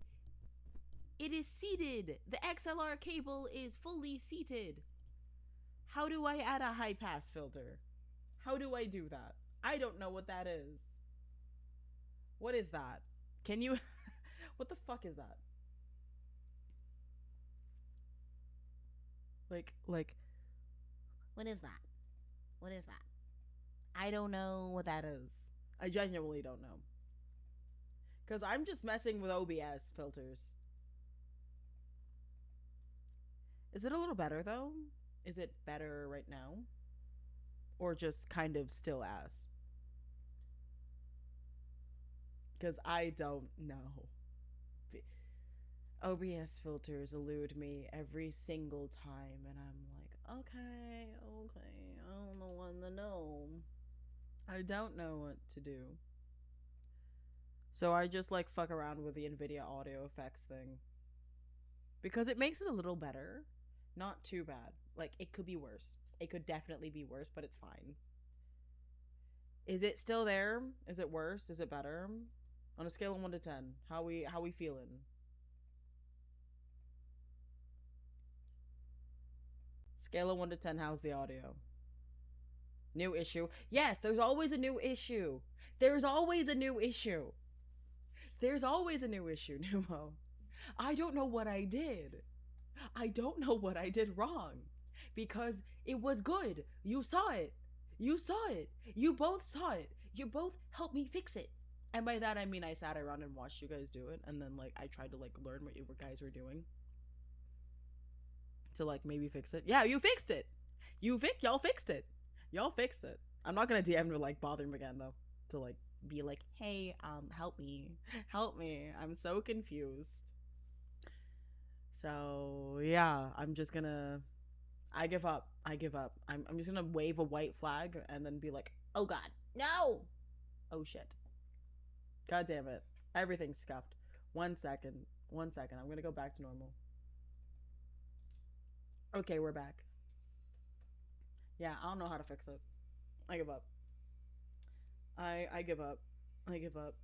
It is seated. The XLR cable is fully seated. How do I add a high pass filter? How do I do that? I don't know what that is. What is that? Can you... What the fuck is that? Like, what is that? I don't know what that is. I genuinely don't know. Because I'm just messing with OBS filters. Is it a little better, though? Is it better right now? Or just kind of still ass? Because I don't know. OBS filters elude me every single time, and I'm like, okay, I don't know what to know. I don't know what to do. So I just like fuck around with the NVIDIA audio effects thing. Because it makes it a little better. Not too bad. Like, it could be worse. It could definitely be worse, but it's fine. Is it still there? Is it worse? Is it better? On a scale of 1 to 10, how we feeling? Scale of 1 to 10, how's the audio? New issue. Yes, there's always a new issue. There's always a new issue. There's always a new issue, Numo. I don't know what I did. I don't know what I did wrong. Because it was good. You saw it. You saw it. You both saw it. You both helped me fix it. And by that I mean I sat around and watched you guys do it, and then like I tried to like learn what you guys were doing to like maybe fix it. Yeah, you fixed it. Y'all fixed it. Y'all fixed it. I'm not gonna DM to like bother him again though. To like be like, hey, help me. I'm so confused. So yeah, I'm just gonna I give up. I'm just gonna wave a white flag and then be like, oh god, no! Oh shit. God damn it. Everything's scuffed. 1 second. I'm gonna go back to normal. Okay, we're back. Yeah, I don't know how to fix it. I give up. I give up.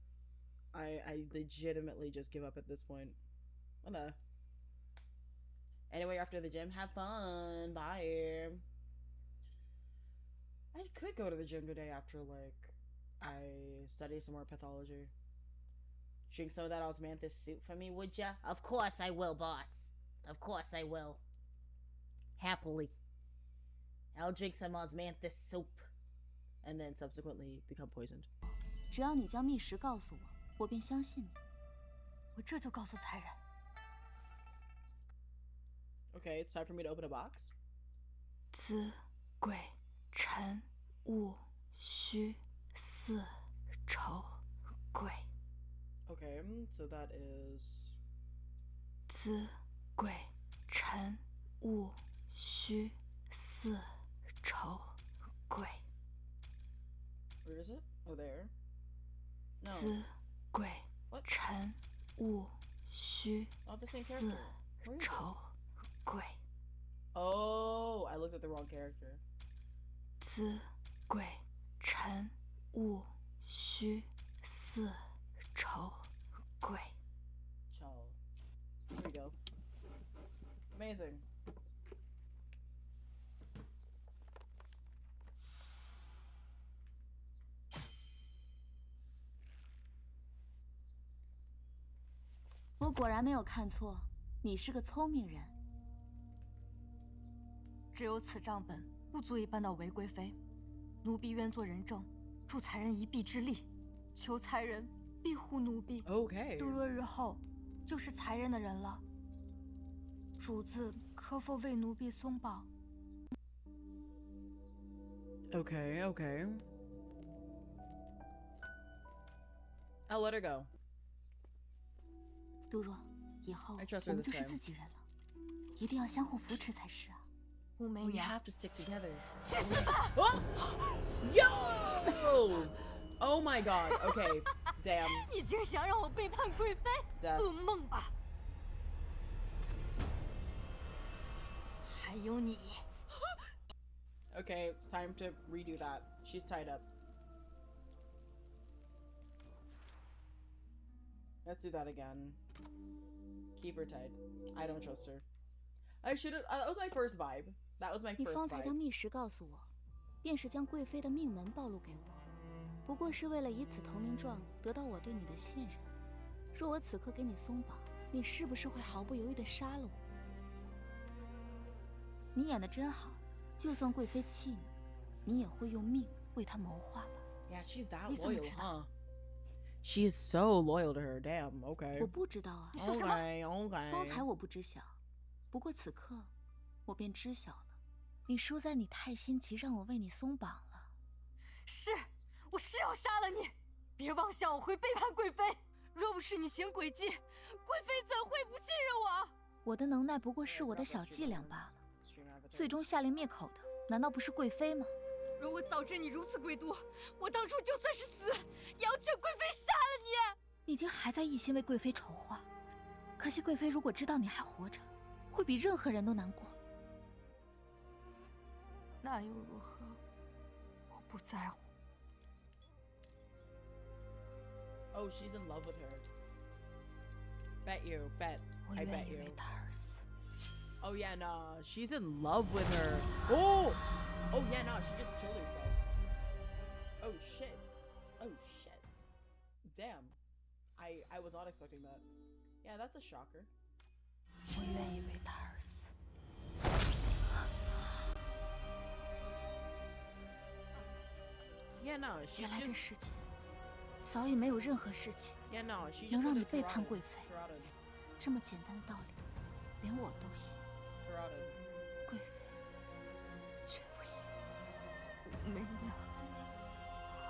I legitimately just give up at this point. Anyway, after the gym, have fun. Bye. I could go to the gym today after, like, I study some more pathology. Drink some of that osmanthus soup for me, would ya? Of course I will, boss. Of course I will. Happily. I'll drink some osmanthus soup. And then subsequently become poisoned.
只要你将密实告诉我，我便相信你。
我这就告诉才人。
Okay, it's time for me to open a box.
子贵辰戊戌巳丑癸。
Okay, so that is
子贵辰戊戌巳丑癸。
Where is it? Oh, there. No.
子贵
What?
辰戊戌
Oh, the same
巳
character. Where is it?
丑癸。
Oh, I looked at the wrong character.
子贵辰戊戌巳丑癸。
Cho. Here we go. Amazing.
“我果然没有看错，你是个聪明人。”
只有此账本不足以扳倒韦贵妃，奴婢愿做人证，助才人一臂之力，求才人庇护奴婢。
Okay.
杜若日后就是才人的人了。主子可否为奴婢松绑？
Okay, okay. I'll let her go.
杜若，以后
I trust her
我们
this
就是
time.
自己人了，一定要相互扶持才是啊！
武媚
We
娘，
have to stick together.
去死吧！
Oh! Yo! Oh my god. Okay. Damn.
你竟想让我背叛贵妃？
Death.
做梦吧！还有你，
Okay, it's time to redo that. She's tied up. Let's do that again. Keep her tied. I don't trust her. I should've. That was my first vibe. That was my
你
first
方才将
vibe.
密实告诉我，便是将贵妃的命门暴露给我，不过是为了以此投名状得到我对你的信任。若我此刻给你松绑，你是不是会毫不犹豫地杀了我？你演得真好，就算贵妃气你，你也会用命为她谋划吧？
Yeah, she's that
你怎么
loyal,
知道？
huh? She's so loyal to her. Damn. Okay.
我不知道啊。
Okay. Okay.
方才我不知晓，不过此刻我便知晓了。你输在你太心急，让我为你松绑了。
是，我是要杀了你！别妄想我会背叛贵妃。若不是你行诡计，贵妃怎会不信任我？
我的能耐不过是我的小伎俩罢了。最终下令灭口的，难道不是贵妃吗？
若我早知你如此贵毒，我当初就算是死，也要劝贵妃杀了你。
你竟还在一心为贵妃筹划，可惜贵妃如果知道你还活着，会比任何人都难过。
那又如何？我不在乎。
Oh, she's in love with her. Bet you. Bet.
我
I
愿
bet
意
you.
为她而死。
Oh yeah, nah. She's in love with her. Oh! Oh yeah, nah. She just killed herself. Oh shit. Oh shit. Damn. I was not expecting that. Yeah, that's a shocker.
我愿意为她而死。
Yeah, no. She's
原来这
just.
世界早已没有任何事情
Yeah, no. She
能
just
让
wanted
你背叛
carotid.
贵妃。
Carotid.
这么简单的道理，连我都信，
Carotid.
贵妃却不信。
武媚娘，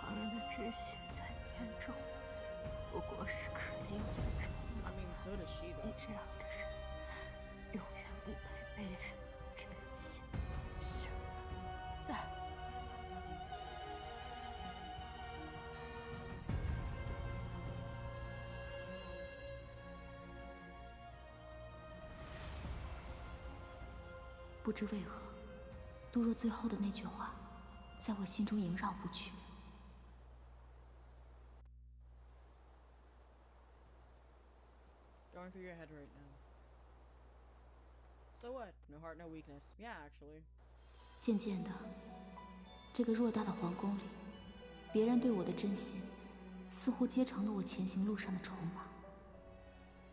旁人的知血在你眼中不过是可怜无知。
I mean, so does she
你
though.
这样的人，永远不配被人真心相待。
不知为何，杜若最后的那句话，在我心中萦绕不去。
It's going through your head right now. So what? No heart, no weakness. Yeah, actually.
渐渐的，
这个偌大的皇宫里，别人对我的真心，似乎结成了我前行路上的筹码。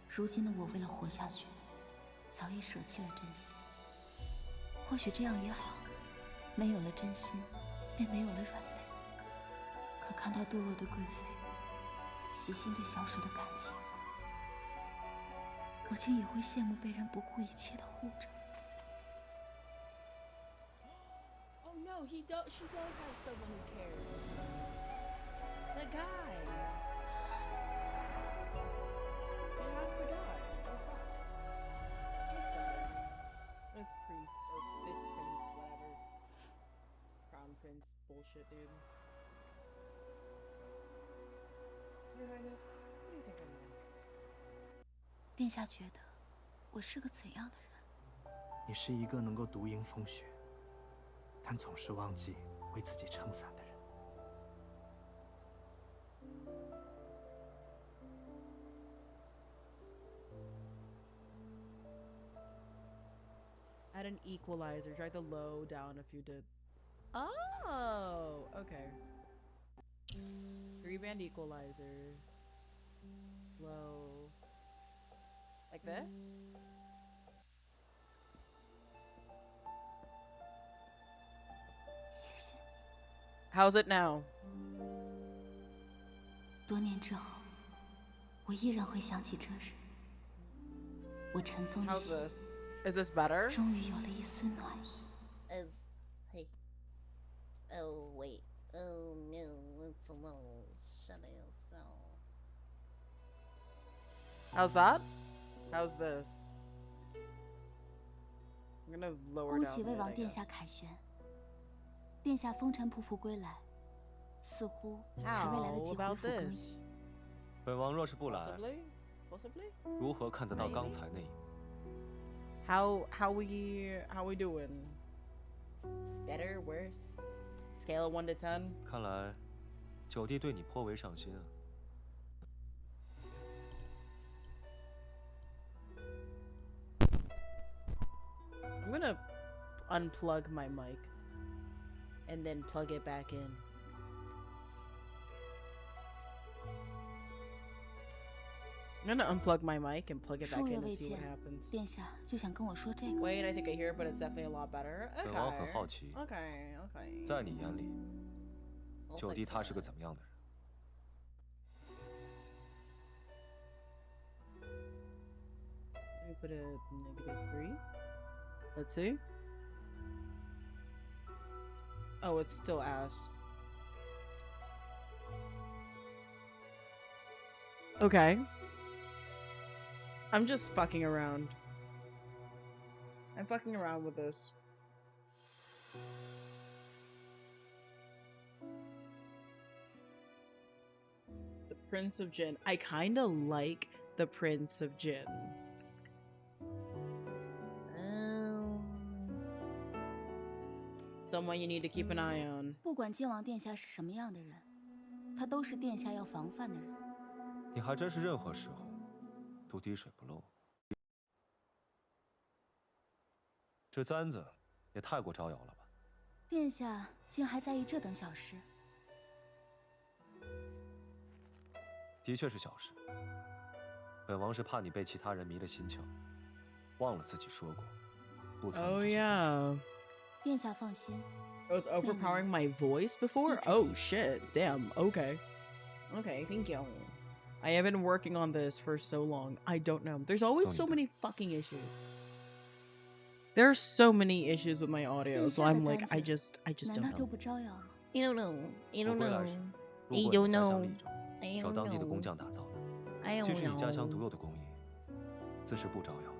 如今的我，为了活下去，早已舍弃了真心。或许这样也好，没有了真心，便没有了软肋。可看到杜若对贵妃，喜新对小水的感情，我竟也会羡慕被人不顾一切的护着。
Oh no, she does have someone who cares. The guy. He has the guy. Oh fuck. This guy. This priest or this prince, whatever. Crown prince bullshit, dude. Your Highness, what do you think I'm like?
殿下觉得我是个怎样的人？
你是一个能够独迎风雪，但总是忘记为自己撑伞的人。
Add an equalizer. Drag the low down if you did. Oh, okay. 3-band equalizer. Low. Like this? How's it now?
多年之后，我依然会想起这日。我尘封的
How's
心
this? Is this better?
终于有了一丝暖意。
Hey. Oh wait. Oh no, it's a little shitty. So.
How's that? How's this? I'm gonna lower
恭
down
喜
the
魏
mid,
王
I
殿
guess.
下凯旋，殿下风尘仆仆归来，似乎还未来得
How
及恢
about
复更
this?
衣。
本王若是不来，
Possibly? Possibly?
如何看得到刚才那一幕？
How we doing? Better, worse? Scale of 1 to 10?
看来，九弟对你颇为上心啊。
I'm gonna unplug my mic and then plug it back in. I'm gonna unplug my mic and plug it back
数月
in and
未
see
见
what happens.
殿下就想跟我说这个。
Wait, I think I hear it, but it's definitely a lot better.
本王很
Okay.
好奇，
Okay, okay.
在你眼里，九弟他是个怎么样的人？
Let me put a -3. Let's see. Oh, it's still ass. Okay. I'm just fucking around. I'm fucking around with this. The Prince of Jinn. I kinda like the Prince of Jinn. Someone you need to keep an eye on.
不管靖王殿下是什么样的人，他都是殿下要防范的人。
你还真是任何时候都滴水不漏。这簪子也太过招摇了吧？
殿下竟还在意这等小事？
的确是小事。本王是怕你被其他人迷了心窍，忘了自己说过，不曾。
Oh yeah.
殿下放心。
It was overpowering my voice before? Oh shit. Damn. Okay. Okay, thank you. I have been working on this for so long. I don't know. There's always so many fucking issues. There are so many issues with my audio, so I'm like, I just
难
don't
道就
know.
不招摇吗？
You don't know. You don't
我归来
know.
时，
You
路过
don't
你家乡
know.
利州，
I don't
找当地的工
know.
匠打造的，
I
既
don't
是你家乡独
know.
有的工艺，自是不招摇的。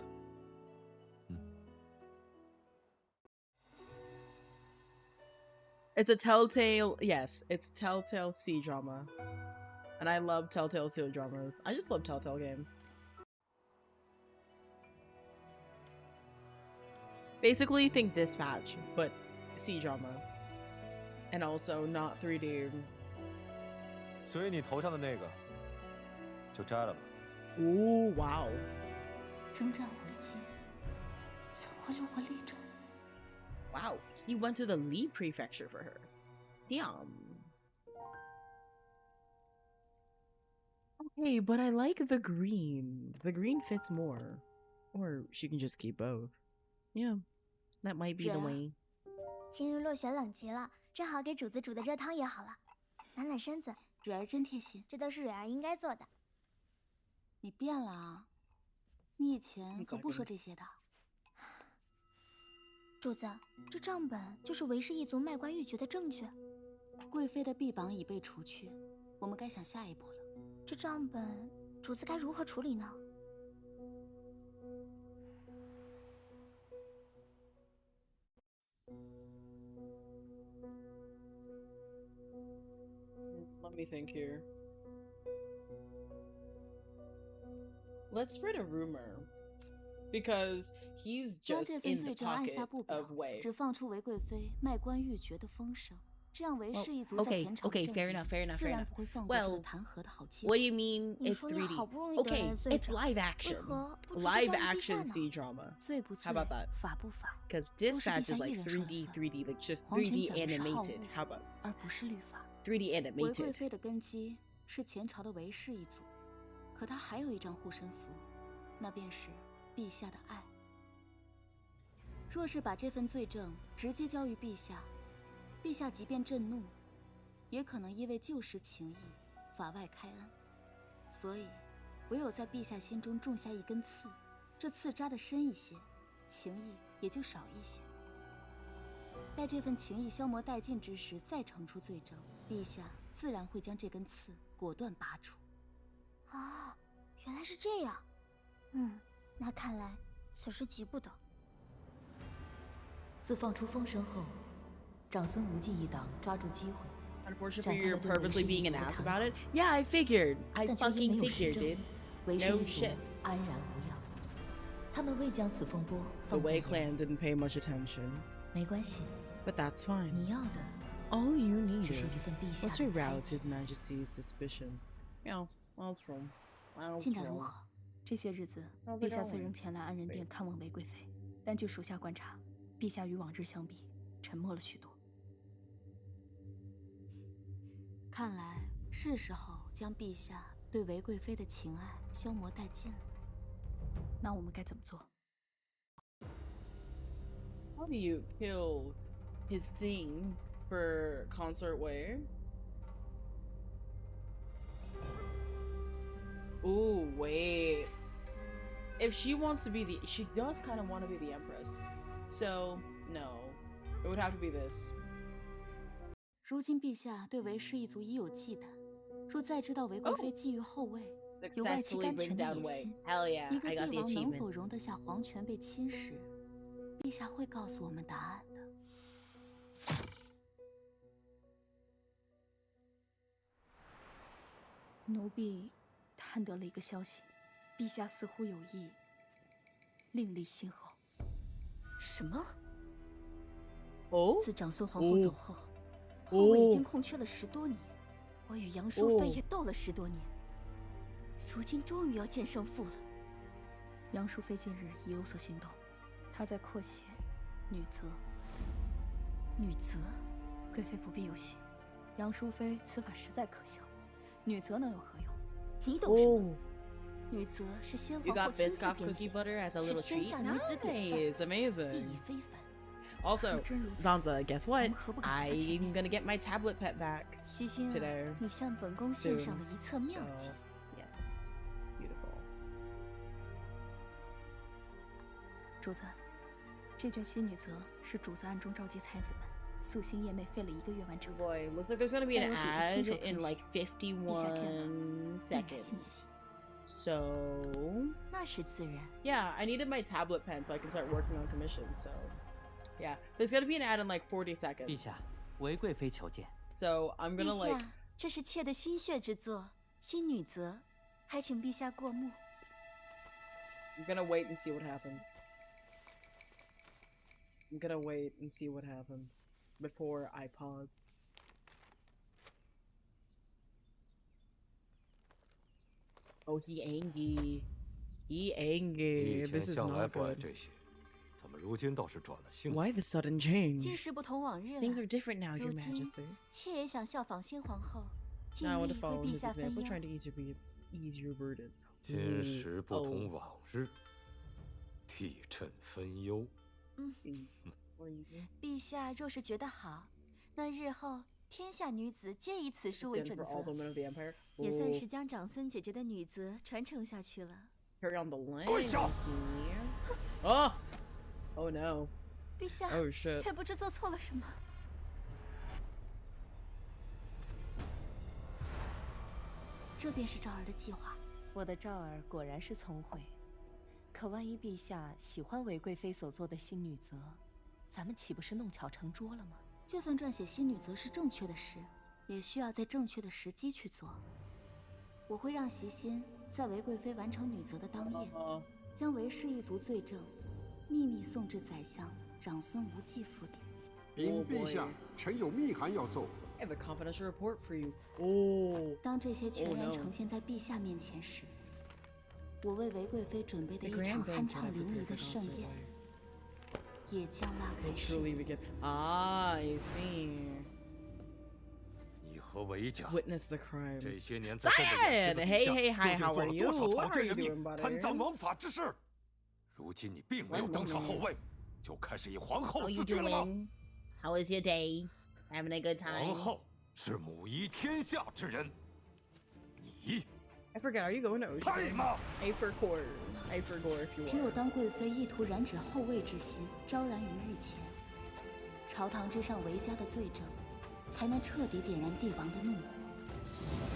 It's a Telltale, yes, it's Telltale C drama. And I love Telltale C dramas. I just love Telltale games. Basically, think Dispatch, but C drama. And also not 3D.
所以你头上的那个，就摘了吧。
Ooh, wow.
征战回击，怎会路过利州？
Wow, he went to the Li prefecture for her. Damn. Okay, but I like the green. The green fits more. Or she can just keep both. Yeah, that might be the way.
今日落雪冷极了，正好给主子煮的热汤也好了，暖暖身子。
蕊儿真贴心，
这都是蕊儿应该做的。
你变了啊！你以前可不说这些的。
主子，这账本就是韦氏一族卖官鬻爵的证据。
贵妃的臂膀已被除去，我们该想下一步了。
这账本，主子该如何处理呢？
Let me think here. Let's spread a rumor. Because he's just in the pocket of Wei.
只放出韦贵妃卖官鬻爵的风声，这样韦氏一族在前朝的
fair enough, fair enough,
自
fair
然
enough.
不会放过这个弹劾的好机
What
会。
do you mean it's 3D? Okay, it's live action. Live action C drama.
罪不罪
How about that?
法不法
Because Dispatch is like 3D, like just 3D animated. How about
而不是律法。
3D
韦贵
animated?
妃的根基是前朝的韦氏一族，可她还有一张护身符，那便是陛下的爱。若是把这份罪证直接交于陛下，陛下即便震怒，也可能因为旧时情谊，法外开恩。所以，唯有在陛下心中种下一根刺，这刺扎得深一些，情谊也就少一些。待这份情谊消磨殆尽之时，再呈出罪证，陛下自然会将这根刺果断拔除。
啊，原来是这样。那看来此事急不得。
自放出风声后，长孙无忌一党抓住机会。
Unfortunately, you're purposely being an ass about it. Yeah, I figured. I fucking figured, dude. No shit.
安然无恙。他们未将此风波
The
放在
Wei
眼
clan didn't pay much attention.
没关系，
But that's fine.
你要的
All you need
只是一份陛下
was to
的猜
rouse
忌。
His Majesty's suspicion. Yeah, well, it's true. Well,
进
it's
展如
true.
何？
这些日子，
How's
陛
it
下虽
going?
仍前来安仁殿看望韦贵妃，但据属下观察，陛下与往日相比，沉默了许多。
看来是时候将陛下对韦贵妃的情爱消磨殆尽了。
那我们该怎么做？
How do you kill his thing for Consort Wei? Ooh, wait. If she wants to be she does kind of want to be the Empress. So, no. It would have to be this.
如今陛下对韦氏一族已有忌惮，若再知道韦贵妃觊觎后位，有外戚
Successfully
干
bring
权的
down
野
Wei.
心，
Hell yeah,
一个
I got
帝
the
王能否
achievement.
容得下皇权被侵蚀？陛下会告诉我们答案的。
奴婢探得了一个消息，陛下似乎有意另立新后。
什么？
哦，
自长孙皇后走后，后位已经空缺了10多年，我与杨淑妃也斗了10多年，如今终于要见胜负了。
杨淑妃近日已有所行动，她在扩写女则。
女则，
贵妃不必忧心，杨淑妃此法实在可笑，女则能有何用？
你懂什么？女则是先
You
皇后
got
亲自
Biscoff
编写
cookie butter as a
是
little
天
treat?
下女子典
Nice,
范，
amazing.
意义非凡。
Also,
真如此
Zanza, guess what?
我们何不赶在她前
I'm
面？
gonna get my tablet pet back
西心
today.
啊，你向本宫献上
soon.
了一册妙计
So,。yes, beautiful.
主子，这卷新女则是主子暗中召集才子们，夙兴夜寐，费了1个月完成的。
Boy, looks like there's gonna be an
再由主子亲
ad
手
in
誊写，
like
陛下见了，
51
令人欣喜。
seconds. So,
那是自然。
yeah, I needed my tablet pen so I can start working on commissions. So, yeah, there's gonna be an ad in like 40 seconds.
陛下，韦贵妃求见。
So I'm gonna
陛
like.
下，这是妾的心血之作，新女则，还请陛下过目。
I'm gonna wait and see what happens. I'm gonna wait and see what happens before I pause. Oh, he angry. He angry. This is not good.
怎么如今倒是转了性子？
Why the sudden
今
change?
时不同往日了。
Things are different now,
如
Your
今
Majesty.
妾也想效仿新皇后，尽
Now I want
力
to
为
follow
陛
his
下分
example,
忧。
trying to ease your burdens.
今时不同
Oh.
往日，替朕分忧。
陛下若是觉得好，那日后天下女子皆以此书为
Send
准
for all the
则，
women of the empire.
也算
Oh.
是将长孙姐姐的女则传承下去了。
Carry on the line.
跪下！
Oh! Oh no.
陛下
Oh shit.
也不知做错了什么。这便是赵儿的计划。
我的赵儿果然是聪慧，可万一陛下喜欢韦贵妃所做的新女则，咱们岂不是弄巧成拙了吗？
就算撰写新女则是正确的事，也需要在正确的时机去做。我会让席心在韦贵妃完成女则的当夜，将韦氏一族罪证秘密送至宰相长孙无忌府邸。
禀陛下，臣有密函要奏。
I have a confidential report for you. Oh.
当这些全然
Oh, no.
呈现在陛下面前时，我为韦贵妃准备的
The
一场
grand
酣
banquet
畅
I
淋漓
prepared
的
for
盛
God's
宴
sake.
也将拉
Will
开序
truly
幕。
begin. Ah, I see.
你和韦家
Witness the crimes.
这些年在朕的
Zion!
眼皮子
Hey,
底
hey,
下
hi,
究竟
how
做
are
了
you?
多少
What
草
are
菅
you
人命、
doing, buddy?
贪赃枉法之事？如今你并没有登上后位，就开始以皇后
How
自
you
居了吗？
doing? How was your day? Having a good time?
皇后是母仪天下之人，你
I forget, are you going to
配
Ocean?
吗？
I forgot. I forgot if you
只有
are.
当贵妃意图染指后位之心昭然于御前，朝堂之上韦家的罪证，才能彻底点燃帝王的怒火，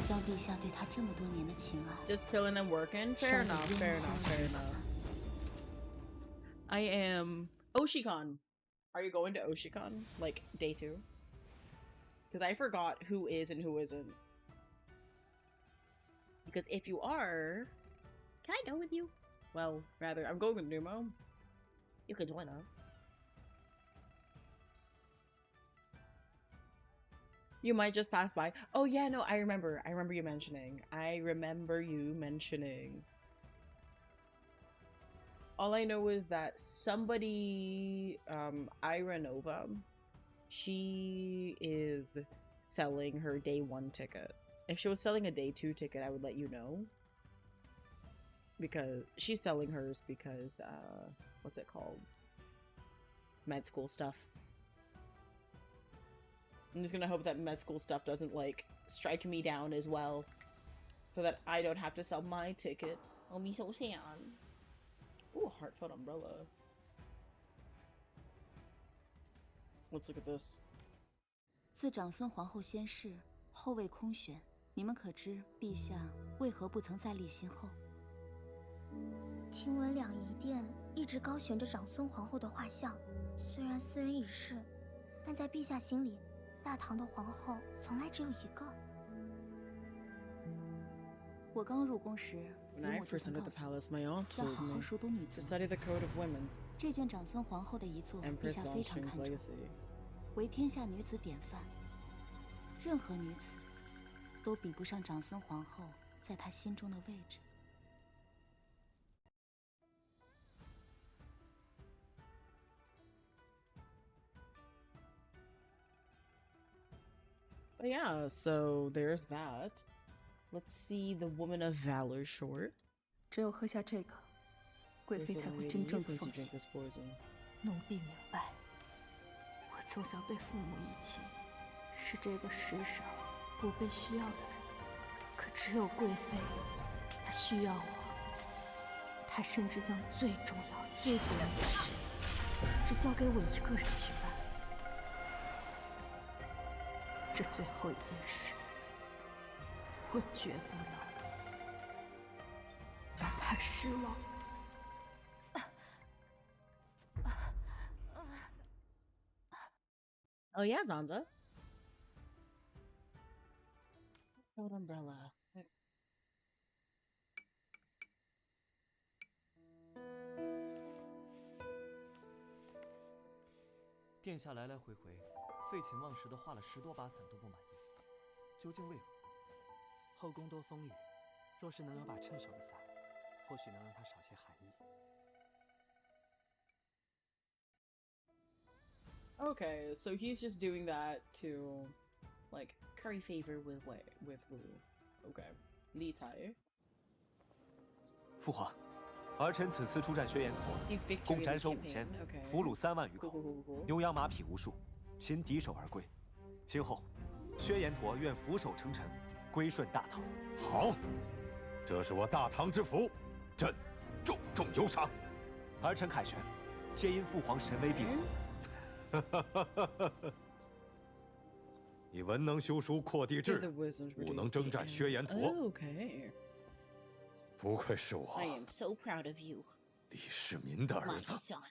将陛下对他这么多年的情爱
Just chilling and working?
烧
Fair
得
enough,
烟
fair
消
enough, fair
云
enough.
散。
I am Oshikon. Are you going to Oshikon? Like, day 2? Because I forgot who is and who isn't. Because if you are... Can I go with you? Well, rather, I'm going with Numo.
You could join us.
You might just pass by. Oh yeah, no, I remember. I remember you mentioning. All I know is that somebody, Ira Nova, she is selling her day 1 ticket. If she was selling a day 2 ticket, I would let you know. Because she's selling hers because, what's it called? Med school stuff. I'm just gonna hope that med school stuff doesn't, like, strike me down as well. So that I don't have to sell my ticket.
Oh, me so sad.
Ooh, heartfelt umbrella. Let's look at this.
自长孙皇后先逝，后位空悬，你们可知陛下为何不曾再立新后？
听闻两仪殿一直高悬着长孙皇后的画像，虽然私人已逝，但在陛下心里，大唐的皇后从来只有一个。
我刚入宫时，
When
姨
I
母就
first
曾
entered
告
the
诉我，
palace, my aunt
要
told
好好
me
熟读女
to
则。
study the code of women.
这件长孙皇后的遗作，陛
Empress
下非常
Longstream's
看重，
legacy.
为天下女子典范。任何女子都比不上长孙皇后在她心中的位置。
But yeah, so there's that. Let's see the Woman of Valor short.
只有喝下这个，贵妃
There's
才
a
会
lady
真正
is
的
going to
放
drink
心。
this poison.
奴婢明白，我从小被父母遗弃，是这个世上不被需要的人。可只有贵妃，她需要我。她甚至将最重要、最重要的事，只交给我一个人去办。这最后一件事，我绝不能让她失望。
Oh yeah, Zanza. Gold umbrella.
殿下来来回回，废寝忘食的画了10多把伞都不满意，究竟为何？
后宫多风雨，若是能有把趁手的伞，或许能让它少些寒意。
Okay, so he's just doing that to, like, curry favor with Wu. Okay, 理解。
父皇，儿臣此次出战轩辕陀，共斩首5000，俘虏3万余口，牛羊马匹无数，擒敌手而归。今后，轩辕陀愿俯首称臣，归顺大唐。
好，这是我大唐之福，朕重重有赏。
儿臣凯旋，皆因父皇神威庇护。
你文能修书扩地志，武能征战轩辕陀。不愧是我
I am so proud of you,
李世民的儿
my
子。
son.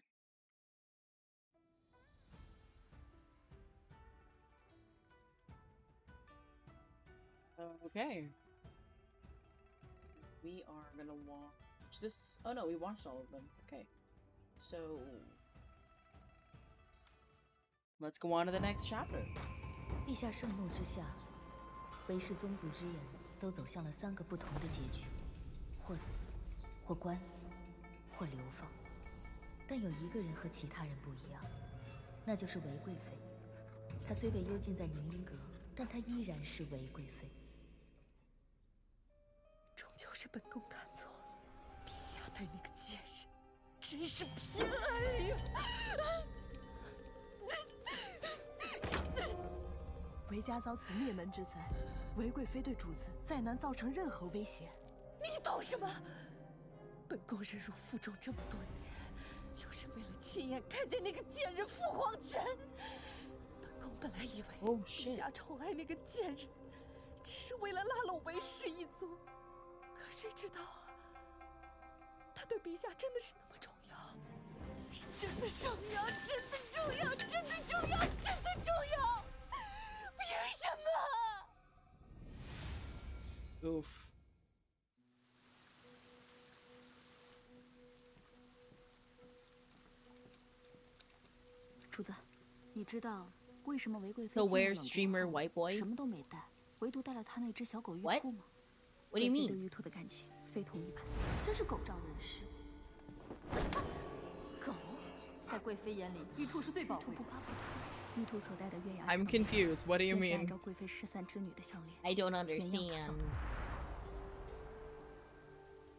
Okay. We are gonna watch this. Oh no, we watched all of them. Okay. So let's go on to the next chapter.
陛下盛怒之下，韦氏宗族之人都走向了3个不同的结局，或死，或关，或流放。但有一个人和其他人不一样，那就是韦贵妃。她虽被幽禁在凝音阁，但她依然是韦贵妃。
终究是本宫看错了，陛下对那个贱人真是偏爱呀！
韦家遭此灭门之灾，韦贵妃对主子再难造成任何威胁。
你懂什么？本宫忍辱负重这么多年，就是为了亲眼看见那个贱人父皇权。本宫本来以为陛下宠爱那个贱人，只是为了拉拢韦氏一族，可谁知道啊，他对陛下真的是那么重要，是真的重要，真的重要，真的重要，真的重要。凭什么
Oof.
主子，你知道为什么韦贵妃
So
进了
where's
冷
streamer
宫后
white boy?
什么都没带，唯独带了他那只小狗玉
What?
兔吗？
What do you
贵妃
mean?
对玉兔的感情非同一般，
真是狗仗人势。
狗，在贵妃眼里，玉兔是最宝贵的。玉兔所戴的月牙
I'm confused. What do you
便是按
mean?
照贵妃失散之女的项链。
I don't
原样打造
understand.
的。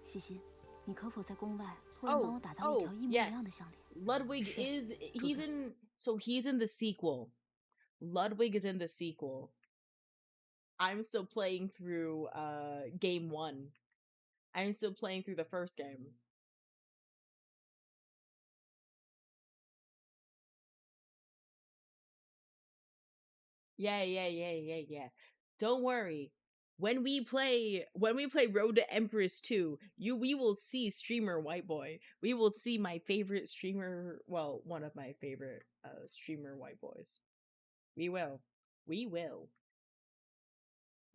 西西，你可否在宫外突然帮我打造一条一模一样的项链？
Ludwig is he's in the sequel. Ludwig is in the sequel. I'm still playing through game 1. I'm still playing through the first game. Yeah. Don't worry. When we play Road to Empress 2, we will see streamer White Boy. We will see my favorite streamer, well, one of my favorite streamer White Boys. We will.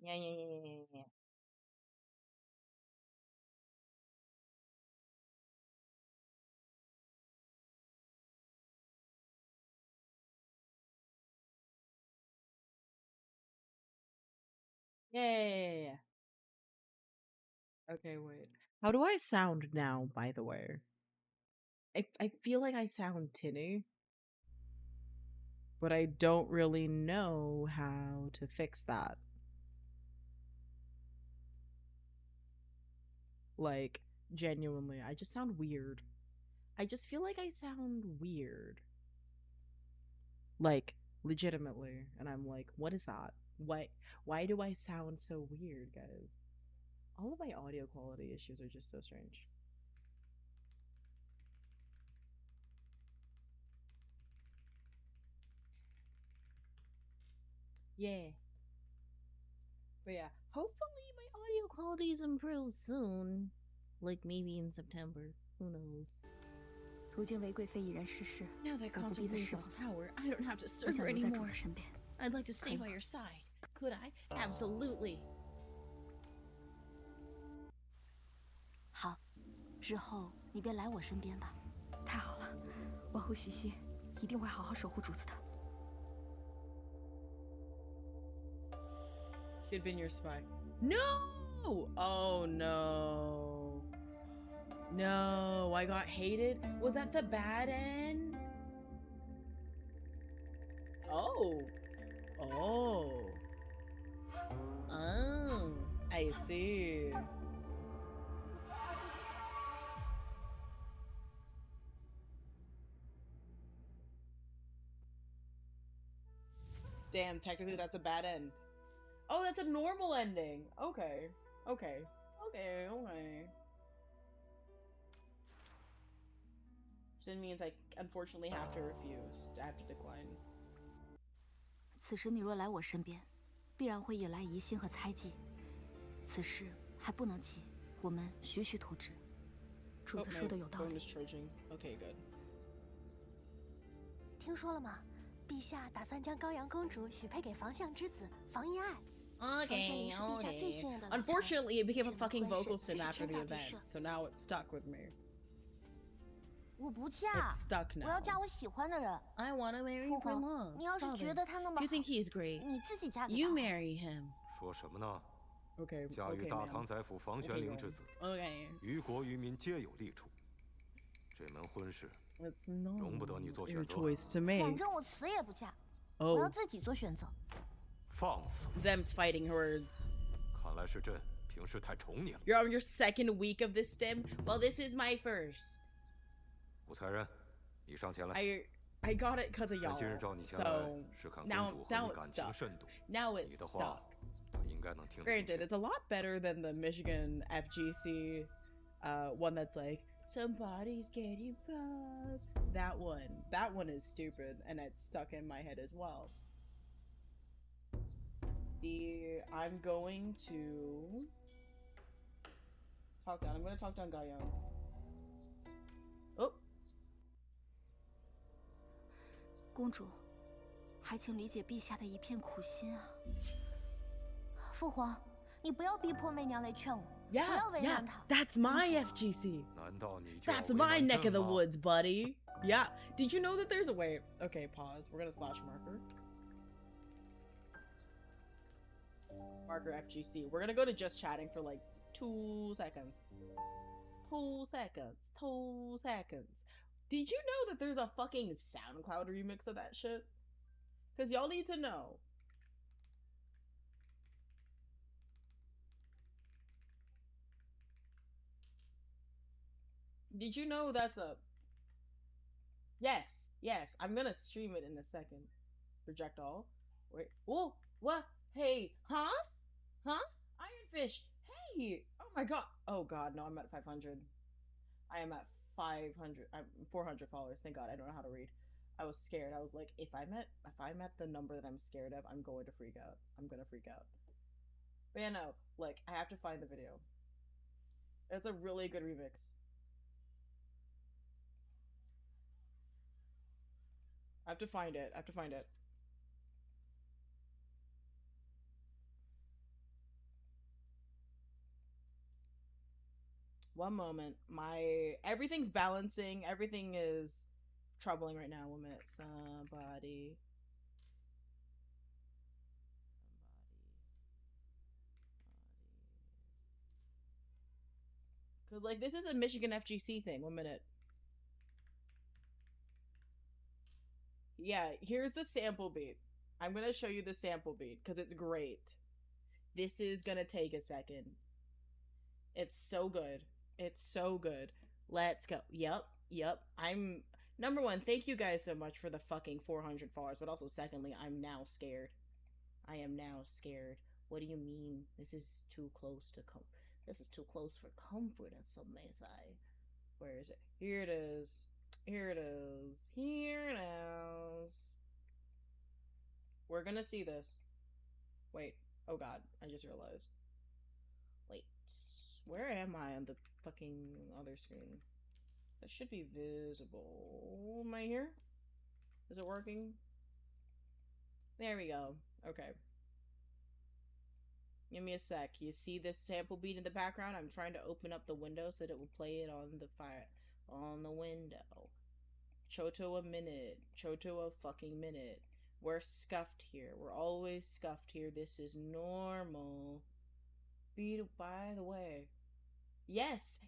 Yeah. Yeah. Okay, wait. How do I sound now, by the way? I feel like I sound tinny. But I don't really know how to fix that. Like, genuinely, I just sound weird. I just feel like I sound weird. Like, legitimately. And I'm like, what is that? Why do I sound so weird, guys? All of my audio quality issues are just so strange. Yeah. But yeah, hopefully my audio qualities improve soon. Like maybe in September. Who knows?
如今韦贵妃已然逝世，
Now that
我不必再
Constantine
侍
has
奉，
power, I don't have to
我
serve
想
her
留在主
anymore.
子身边。
I'd like to stay by your side. Could I? Absolutely.
好，日后你便来我身边吧。
太好了，王后西西一定会好好守护主子的。
She had been your spy. No! Oh no. No, I got hated. Was that the bad end?
Oh. Oh. Oh. I see. Damn, technically that's a bad end. Oh, that's a normal ending. Okay. Okay. Okay, okay. So it means I unfortunately have to refuse. I have to decline.
此时你若来我身边，必然会引来疑心和猜忌。此事还不能急，我们徐徐图之。
主子说的有道理。
Okay, good.
听说了吗？陛下打算将高阳公主许配给房相之子房遗爱。
Okay. Unfortunately, it became a fucking vocal sim after the event, so now it's stuck with me.
我不嫁，
It's stuck now.
我要嫁我喜欢的人。
I want to marry
父
my
皇，
mom.
你要是觉得他那么
You
好，
think he's great?
你自己嫁给他。
You marry him.
说什么呢？
Okay.
嫁与大唐宰府房玄龄之子，
Okay.
于国于民皆有利处。这门婚事，容不得你做选择。
反正我死也不嫁，
Oh.
我要自己做选择。
放肆
Them's fighting words.
看来是朕平时太宠你了。
You're on your second week of this stim? Well, this is my first.
武才人，你上前来。
I got it because of y'all.
今日召你前来，是看公主和你感情深度。
Now
你
it's
的
stuck.
话，她应该能听得进去。
Granted, it's a lot better than the Michigan FGC one that's like, somebody's getting fucked. That one is stupid, and it's stuck in my head as well. I'm going to talk down. I'm going to talk down Gaillon. Oh.
公主，还请理解陛下的一片苦心啊。
父皇，你不要逼迫媚娘来劝我，不
Yeah,
要为
yeah,
难她。
that's my FGC.
难道你就要
That's
为
my
难
neck of
朕
the
吗？
woods, buddy. Yeah. Did you know that there's a way? Okay, pause. We're gonna slash marker. Marker FGC. We're gonna go to just chatting for like 2 seconds. 2 seconds. 2 seconds. Did you know that there's a fucking SoundCloud remix of that shit? Because y'all need to know. Did you know that's a... Yes, yes. I'm gonna stream it in a second. Reject all. Wait. Oh, what? Hey, huh? Huh? Ironfish. Hey. Oh my god. Oh god, no, I'm at 500. I am at 500. I'm 400 followers. Thank god. I don't know how to read. I was scared. I was like, if I'm at the number that I'm scared of, I'm going to freak out. I'm gonna freak out. But yeah, no. Like, I have to find the video. It's a really good remix. I have to find it. I have to find it. One moment. Everything's balancing. Everything is troubling right now. 1 minute. Somebody. Because, like, this is a Michigan FGC thing. 1 minute. Yeah, here's the sample beat. I'm going to show you the sample beat because it's great. This is going to take a second. It's so good. It's so good. Let's go. Yep. I'm... Number one, thank you guys so much for the fucking 400 followers, but also secondly, I'm now scared. I am now scared. What do you mean? This is too close to This is too close for comfort, as some may say. Where is it? Here it is. Here it is. Here it is. We're gonna see this. Wait. Oh god. I just realized. Wait. Where am I on the fucking other screen? That should be visible. Am I here? Is it working? There we go. Okay. Give me a sec. You see this sample beat in the background? I'm trying to open up the window so that it will play it on the fire. On the window. Choto a minute. Choto a fucking minute. We're scuffed here. We're always scuffed here. This is normal. By the way. Yes,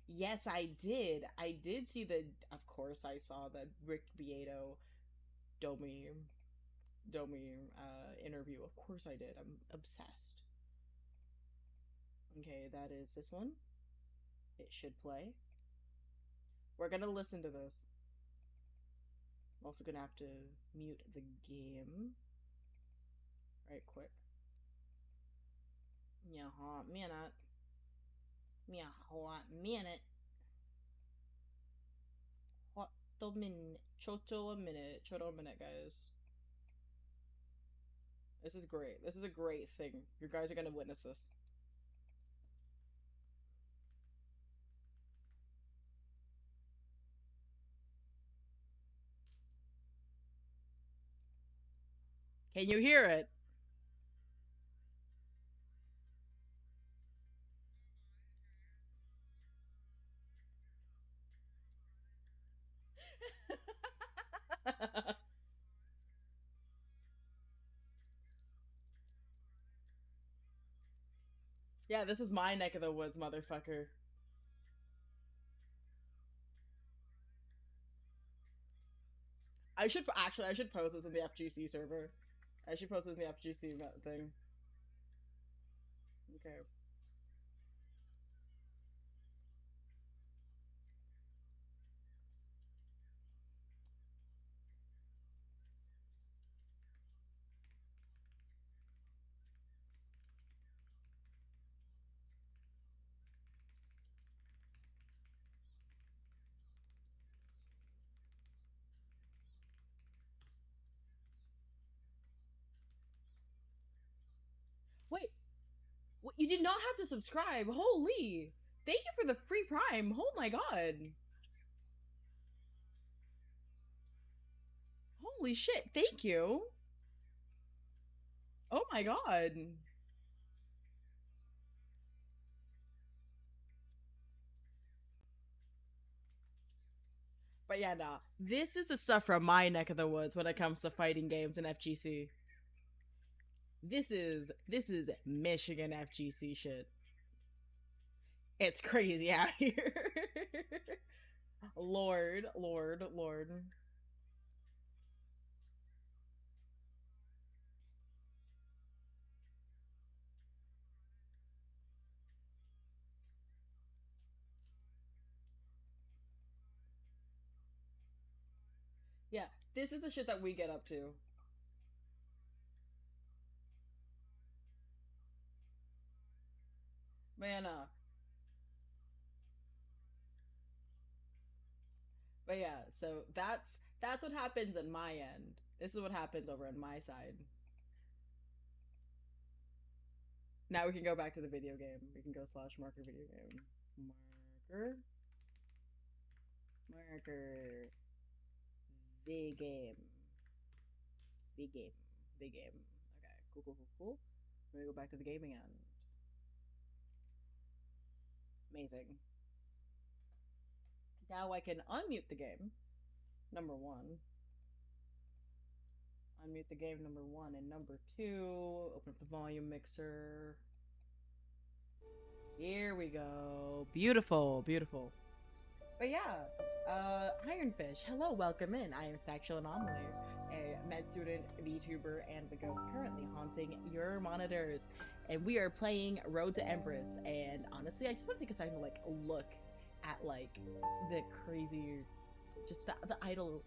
I did. I did see the... Of course I saw the Rick Beato Domi Domi interview. Of course I did. I'm obsessed. Okay, that is this one. It should play. We're gonna listen to this. I'm also gonna have to mute the game. Right quick. Yeah, hot minute. Yeah, hot minute. Hot a minute. Choto a minute. Choto a minute, guys. This is great. This is a great thing. You guys are gonna witness this. Can you hear it? Yeah, this is my neck of the woods, motherfucker. I should post this in the FGC server. I should post this in the FGC thing. Okay. Wait, you did not have to subscribe. Holy! Thank you for the free Prime. Oh my god. Holy shit, thank you. Oh my god. But yeah, nah. This is the stuff from my neck of the woods when it comes to fighting games in FGC. This is Michigan FGC shit. It's crazy out here. Lord. Yeah, this is the shit that we get up to. Man, but yeah, so that's what happens on my end. This is what happens over on my side. Now we can go back to the video game. We can go /marker video game. Marker. The game. Okay, cool. We're gonna go back to the gaming end. Amazing. Now I can unmute the game. Number one. Unmute the game, number one. And number two, open up the volume mixer. Here we go. Beautiful. But yeah, Ironfish, hello, welcome in. I am Spectral Anomaly, a med student, VTuber, and the ghost currently haunting your monitors. And we are playing Road to Empress. And honestly, I just want to take a second to like look at like the crazy, just the idle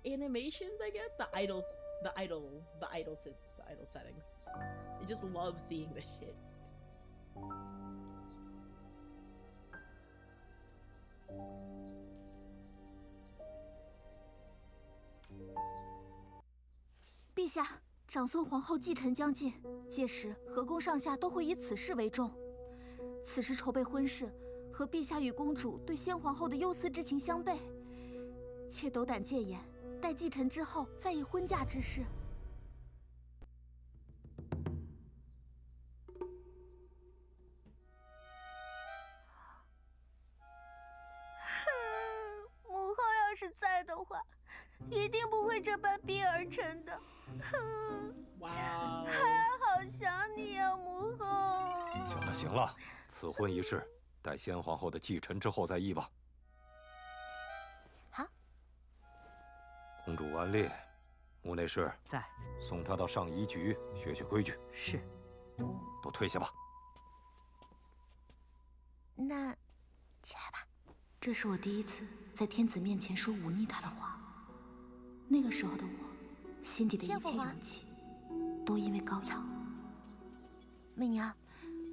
animations, I guess, the idle settings. I just love seeing this shit.
陛下，长孙皇后继承将近，届时河宫上下都会以此事为重。此时筹备婚事，和陛下与公主对先皇后的忧思之情相悖，妾斗胆戒言，待继承之后再议婚嫁之事。母后要是在的话，一定不会这般逼而成的。
哇！
孩儿好想你呀，母后。
行了，此婚一事，待先皇后的继承之后再议吧。
好。
公主安烈，穆内侍
在，
送他到上仪局学学规矩。
是。
都退下吧。
那，起来吧。
这是我第一次在天子面前说忤逆他的话。那个时候的我，心底的一切勇气，都因为高阳。
媚娘，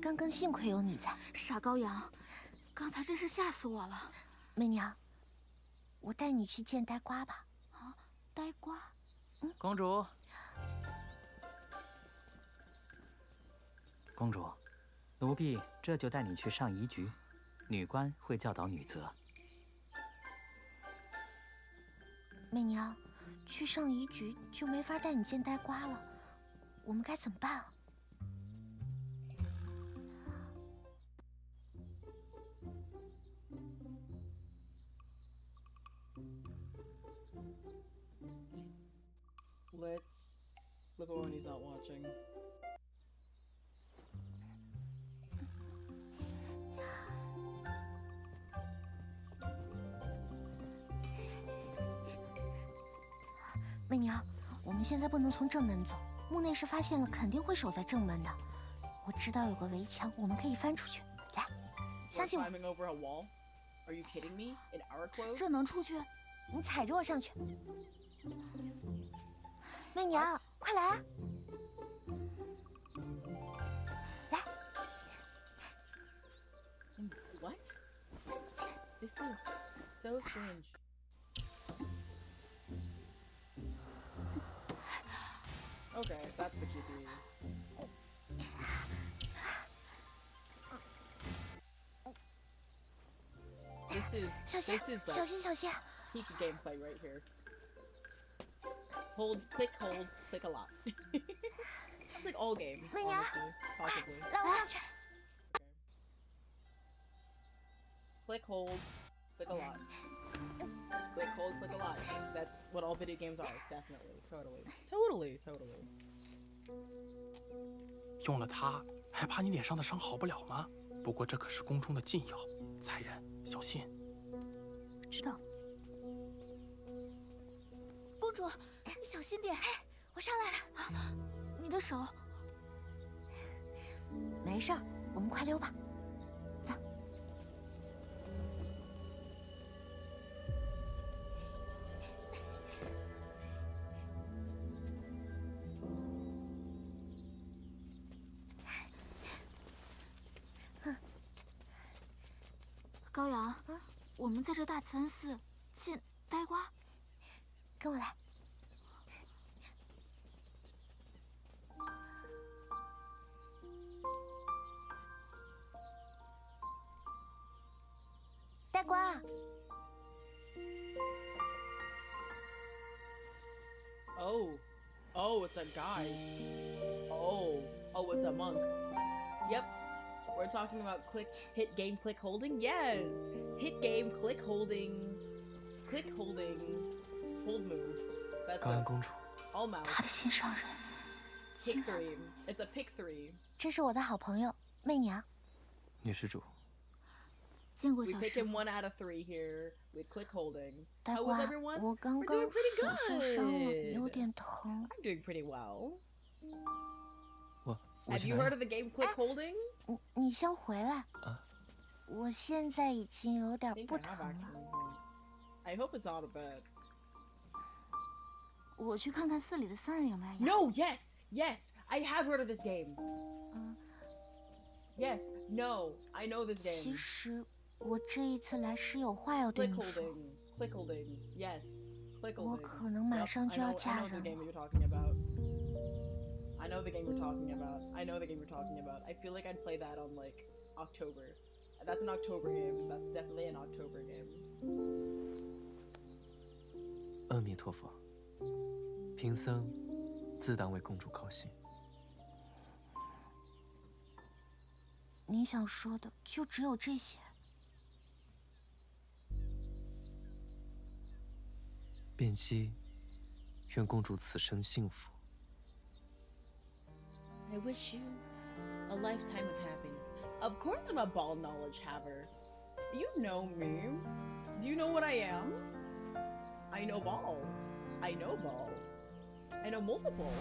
刚刚幸亏有你在。
傻高阳，刚才真是吓死我了。
媚娘，我带你去见呆瓜吧。
啊，呆瓜。
公主。公主，奴婢这就带你去上仪局，女官会教导女则。
媚娘，去上仪局就没法带你见呆瓜了，我们该怎么办啊？Let's
look when he's not watching.
媚娘，我们现在不能从正门走，穆内侍发现了肯定会守在正门的。我知道有个围墙，我们可以翻出去。来，相信我。
Are you kidding me? In our clothes?
这能出去？
你踩着我上去。媚娘，快来啊！来。
What? This is so strange. Okay, that's the key to you. This is the
小心小心
peak gameplay right here. Hold, click, click a lot. It's like all games, honestly, possibly.
让我上去。
Click, hold, click a lot. Click, hold, click a lot. That's what all video games are, definitely, totally.
用了它，还怕你脸上的伤好不了吗？不过这可是宫中的禁药，残忍，小心。
知道。公主，小心点！
我上来了。
你的手。
没事，我们快溜吧。走。
高阳，我们在这大慈恩寺见呆瓜，
跟我来。呆瓜。
Oh, it's a guy. Oh, it's a monk. Yep. We're talking about hit game, click holding? Yes! Hit game, click holding, hold move. That's
高阳公主
all mouse.
他的心上人。
Pick 3. It's a pick 3.
这是我的好朋友媚娘。
女施主。
见过
We
小
pick
师
him
傅。
1 out of 3 here with click holding.
呆
How was
瓜，
everyone?
我刚
We're
刚
doing pretty
手受伤了，
good.
有点疼。
I'm doing pretty well.
我
Have
去
you
哪
heard
里
of the game click holding?
你先回来。
啊。
我现在已经有点
I think
不
I have
疼了。
actually. I hope it's not a bad.
我去看看寺里的僧人有没有药。
No, yes, I have heard of this game. Yes, no, I know this
其
game.
实我这一次来是有话要对
Click
你说。
holding, yes, click holding.
我可能马上就要嫁
I know
人
the game
了。
you're talking about. I know the game you're talking about. I feel like I'd play that on like October. That's an October game. That's definitely an October game.
阿弥陀佛，贫僧自当为公主高兴。
您想说的就只有这些？
便希愿公主此生幸福。
I wish you a lifetime of happiness. Of course I'm a ball knowledge haver. You know me. Do you know what I am? I know ball.
I know multiple.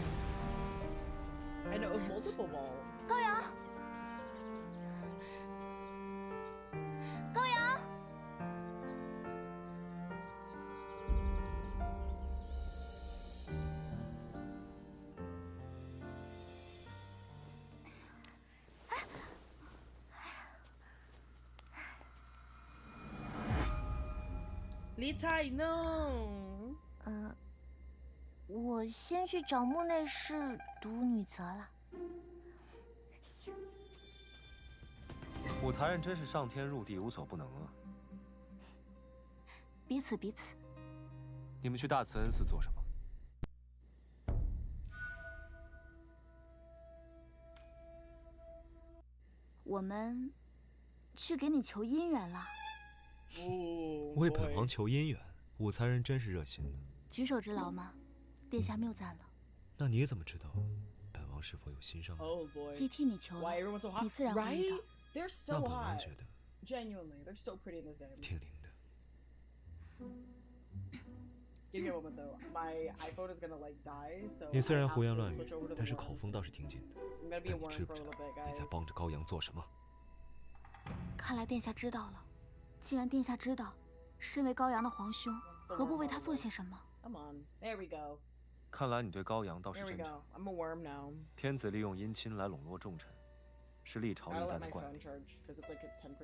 I know of multiple ball.
高阳，高阳，
李彩 ，no。
我先去找木内侍读女则了。
武才人真是上天入地无所不能啊！
彼此彼此。
你们去大慈恩寺做什么？
我们去给你求姻缘了。
为本王求姻缘，武才人真是热心的。
举手之劳吗？殿下谬赞了。
那你怎么知道本王是否有心上人？
既替你求了，你自然会遇到。
那本王觉得
Genuinely, they're so pretty in this game.
挺灵的。
Give me a moment though. My iPhone is gonna like die, so
你虽然胡言
I have
乱
to
语
switch over to，
但是
the
口
worm.
风倒是挺紧的。
I'm gonna be
但
a
你
worm
知
for
不
a
知
little
道
bit,
你在
guys.
帮着高阳做什么？
看来殿下知道了。既然殿下知道，身为高阳的皇兄，何不为他做些什么？
Come on, there we go.
看来你对高阳倒是
There we
真诚。
go. I'm a worm now.
天子利用姻亲来笼络重臣，是历朝
Gotta
历
let
代的
my
惯
phone
例。
charge because it's like at 10%.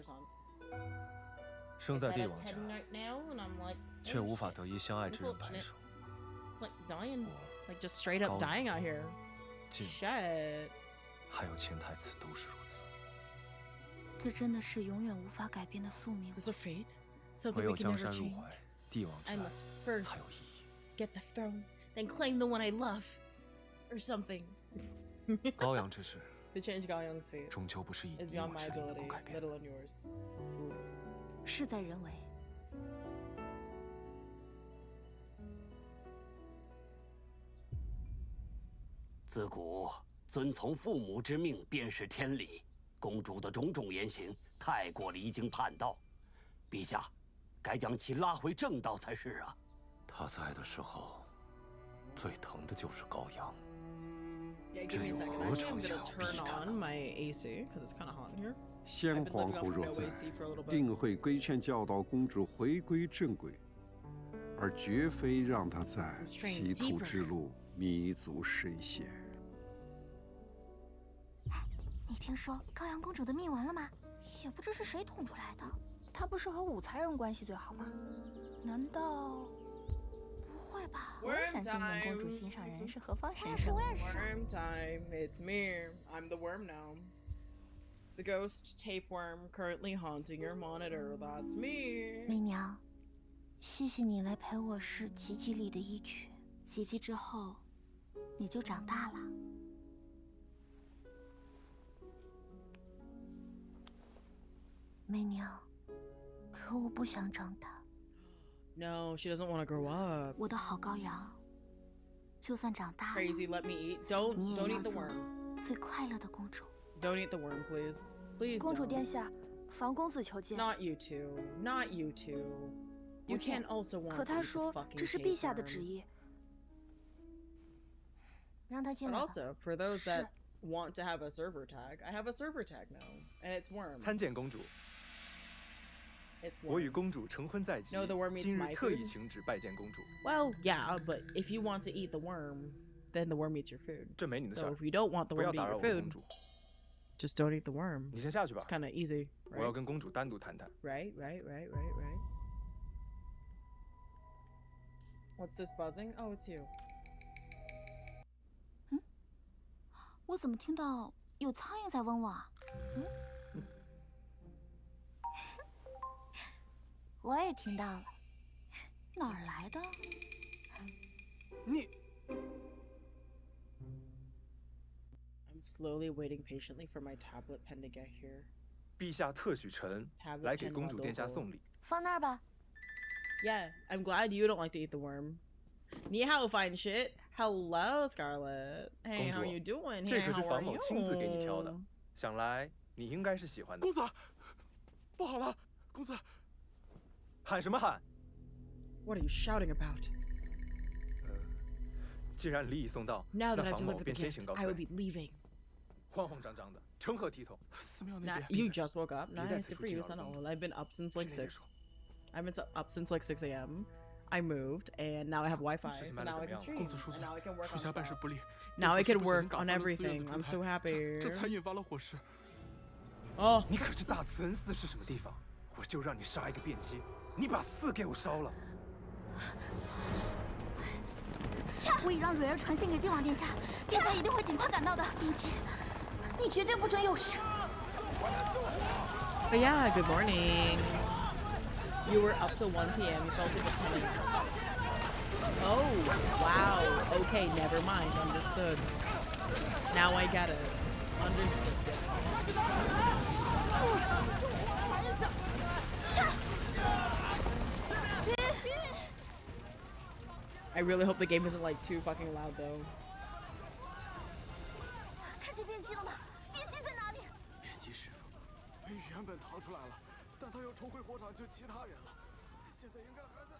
生
It's
在
at
帝
a
王家，
10 right now, and I'm like,
却
oh
无法
shit.
得一相爱之人白首。
It's like dying, like just straight up dying out here.
晋
Shit.
还有前太子都是如此。
这真的是永远无法改变的宿命。
Is this a fate? Something
唯
we
有
can
江
never
山入
change.
怀，帝王之
I
爱
must
才
first
有意义。
get the throne, then claim the one I love, or something.
高阳之事，
To change Gao Yang's fate
终究不是以
is
你
beyond
我
my
之力能
ability,
够改变
let
的。
alone yours.
事在人为。
自古遵从父母之命便是天理，公主的种种言行太过离经叛道，陛下该将其拉回正道才是啊。
他在的时候，最疼的就是高阳。
Yeah, give me a second. Actually, I'm gonna turn on my AC because it's kind of hot in here.
先皇后若在，定会规劝教导公主回归正轨，而绝非让她在歧途之路迷足深陷。
你听说高阳公主的秘闻了吗？也不知是谁捅出来的。她不是和武才人关系最好吗？难道？不会吧？
我也想见见公主心上人是何方神圣。
我也是。
Worm time. It's me. I'm the worm now. The ghost tapeworm currently haunting your monitor. That's me.
媚娘，谢谢你来陪我试吉吉里的一曲。
及笄之后，你就长大了。
媚娘，可我不想长大。
No, she doesn't want to grow up.
我的好羔羊，就算长大了，
Crazy, let me eat. Don't
你也
eat
要
the
做
worm.
最快乐的公主。
Don't eat the worm, please. Please.
公主
don't.
殿下，房公子求见。
Not you two. Not you two. You can't also want
可
to
他
eat the
说
fucking
这是陛下的
tapeworm.
旨意。
让他进
But
来吧。
also, for those that want to have a server tag, I have a server tag now, and it's worm.
参见公主。
It's
我
worm.
与公主成婚在即，
No, the worm eats
今
my
日特意
food.
请旨拜见公主。
Well, yeah, but if you want to eat the worm, then the worm eats your food.
这没你的事
So
儿
if。you don't want the
不
worm
要
to
打
eat
扰
your
我的公
food,
主。
just don't eat the worm.
你先下去吧
It's。kind of easy,
我要
right?
跟公主单独谈谈。
Right. What's this buzzing? Oh, it's you.
我怎么听到有苍蝇在嗡嗡啊？
我也听到了。
哪儿来的？
你。
I'm slowly waiting patiently for my tablet pen to get here.
陛下特许臣
Tablet
来给
pen
公主殿下
Wadoho.
送礼。
放那儿吧。
Yeah, I'm glad you don't like to eat the worm. 你好 fine shit. Hello, Scarlet. Hey,
公
how
主
you doing?
这
Hey,
可是
how
房
are
某亲自给你挑的
you?，
想来你应该是喜欢的。
公子，不好了，公子！
喊什么喊？
What are you shouting about?
既然礼已送到，
Now that
那
I've
房某
delivered the
便先
gift,
行告
I will
退。
be leaving.
慌慌张张的，成何体统？寺庙那
Nah,
边，
you just woke up.
别再
Nice,
此
good
处
for
惊
you,
扰
son.
了公主。
I've been up since like
去那边
6.
说。
I've been up since like 6 a.m. I moved, and now I have Wi-Fi,
事情
so
卖得
now
怎
I
么
can
样
stream,
公子恕
and
罪，
now I can work
属
on
下办事
stuff.
不力。
Now I
都
can
是不小心
work
打
on
翻了寺院
everything.
的
I'm
烛
so
台，
happy.
这才引发了火势。
哦，
你可知大慈恩寺是什么地方？我就让你杀一个便机，你把寺给我烧了。
我已让蕊儿传信给靖王殿下，殿下一定会尽快赶到的。冰姬，你绝对不准有事。
But yeah, good morning. You were up till 1 p.m. You fell asleep at 10 a.m. Oh, wow. Okay, never mind. Understood. Now I get it. Understood. I really hope the game isn't like too fucking loud though.
看见便姬了吗？便姬在哪里？
便姬师傅，原本逃出来了，但他又重回火场救其他人了。现在应该还在。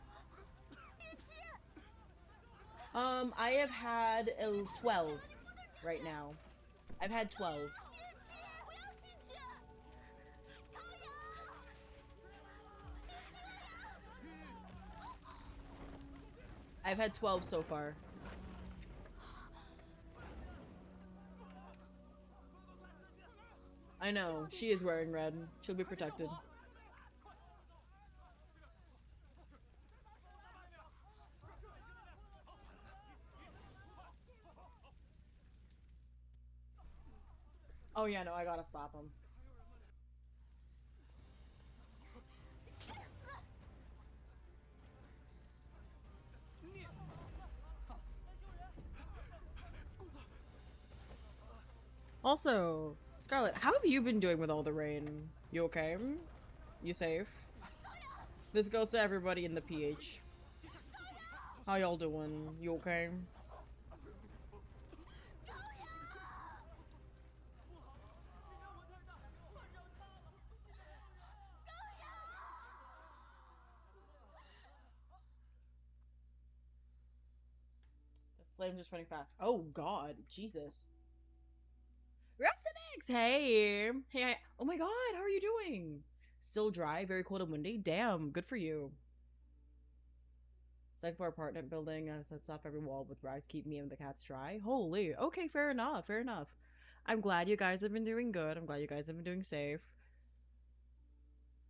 便姬。
I have had 12 right now. I've had 12. I've had 12 so far. I know, she is wearing red. She'll be protected. Oh yeah, no, I gotta stop him. Also, Scarlet, how have you been doing with all the rain? You okay? You safe? This goes to everybody in the PH. How y'all doing? You okay? The flames are spreading fast. Oh god, Jesus. Rustinix, hey! Hey, oh my god, how are you doing? Still dry, very cold and windy? Damn, good for you. Second floor apartment building, sets off every wall with rags, keep me and the cats dry. Holy, okay, fair enough, fair enough. I'm glad you guys have been doing good. I'm glad you guys have been doing safe.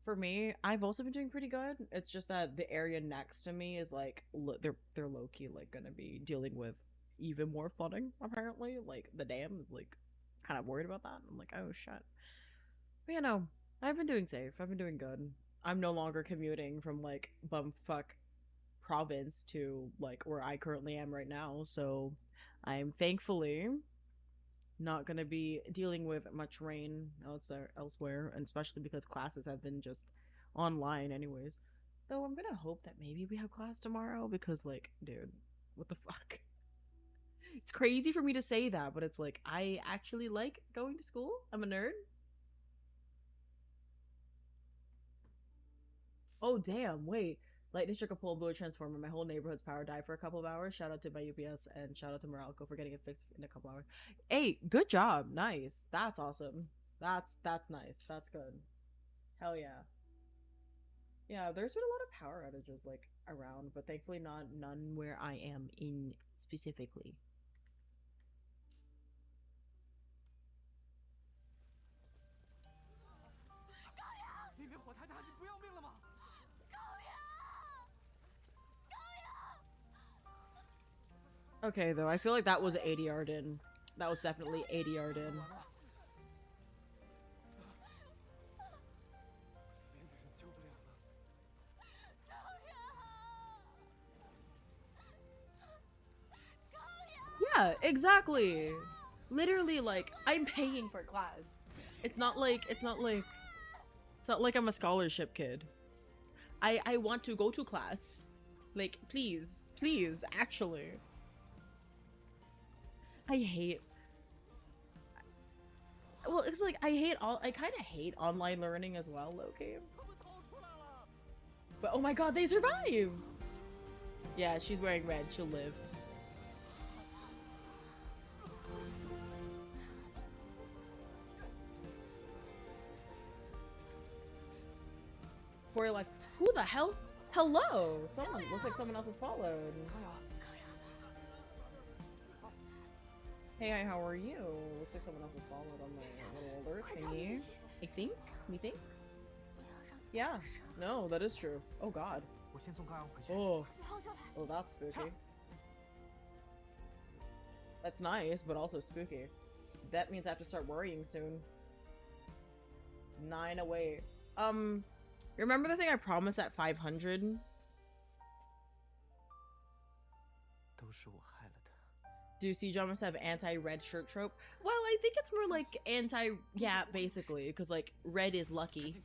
For me, I've also been doing pretty good. It's just that the area next to me is like, they're low-key like gonna be dealing with even more flooding, apparently. Like, the dam is like kind of worried about that. I'm like, oh shit. But you know, I've been doing safe. I've been doing good. I'm no longer commuting from like bumfuck province to like where I currently am right now, so I'm thankfully not gonna be dealing with much rain elsewhere, and especially because classes have been just online anyways. Though I'm gonna hope that maybe we have class tomorrow, because like, dude, what the fuck? It's crazy for me to say that, but it's like, I actually like going to school. I'm a nerd. Oh damn, wait. Lightning struck a pole, blew a transformer. My whole neighborhood's power died for a couple of hours. Shout out to my UPS and shout out to Moralco for getting it fixed in a couple hours. Hey, good job. Nice. That's awesome. That's nice. That's good. Hell yeah. Yeah, there's been a lot of power outages like around, but thankfully none where I am in specifically. Okay, though, I feel like that was ADR'd in. That was definitely ADR'd in. Yeah, exactly. Literally, like, I'm paying for class. It's not like I'm a scholarship kid. I want to go to class. Like, please, actually. Well, it's like, I kind of hate online learning as well, okay? But oh my god, they survived! Yeah, she's wearing red, she'll live. For your life. Who the hell? Hello! Someone looks like someone else has followed. Hey, hi, how are you? Looks like someone else has followed on my little alert thingy. I think? Methinks? Yeah. No, that is true. Oh god. Oh. Oh, that's spooky. That's nice, but also spooky. That means I have to start worrying soon. 9 away. Remember the thing I promised at 500? Do Siege must have anti-red shirt trope? Well, I think it's more like yeah, basically, because like red is lucky.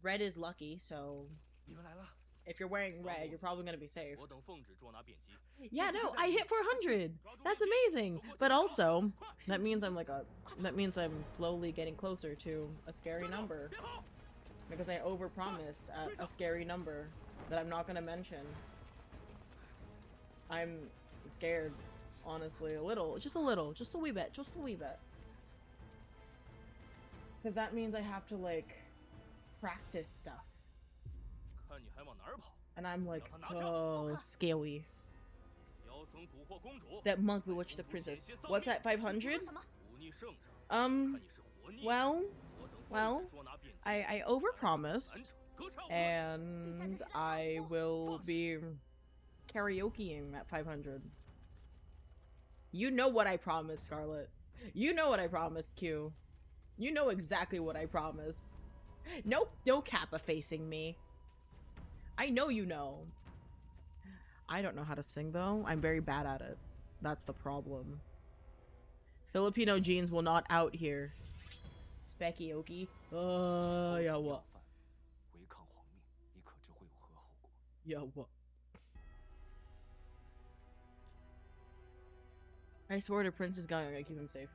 Red is lucky, so if you're wearing red, you're probably gonna be safe. Yeah, no, I hit 400. That's amazing. But also, that means I'm slowly getting closer to a scary number. Because I overpromised a scary number that I'm not gonna mention. I'm scared, honestly, a little, just a wee bit, just a wee bit. Because that means I have to like practice stuff. And I'm like, oh, scary. That monk bewitched the princess. What's at 500? Well, I overpromised, and I will be karaokeing at 500. You know what I promised, Scarlet. You know what I promised, Q. You know exactly what I promised. Nope, no Kappa facing me. I know you know. I don't know how to sing, though. I'm very bad at it. That's the problem. Filipino genes will not out here. Specky-okie. Yeah, what? Yeah, what? I swear to Princess Gaia, I keep him safe.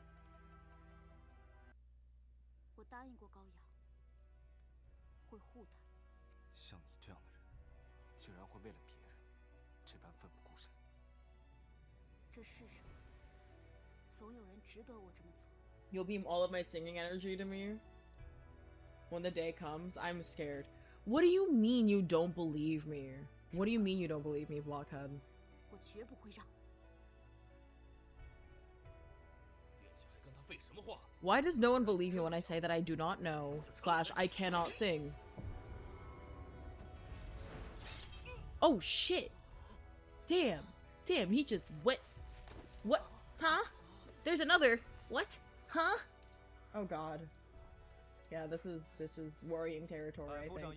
You'll beam all of my singing energy to me when the day comes. I'm scared. What do you mean you don't believe me? What do you mean you don't believe me, Blockhead? Why does no one believe me when I say that I do not know / I cannot sing? Oh shit! Damn! Damn, he just went. What? Huh? There's another. What? Huh? Oh god. Yeah, this is worrying territory, I think.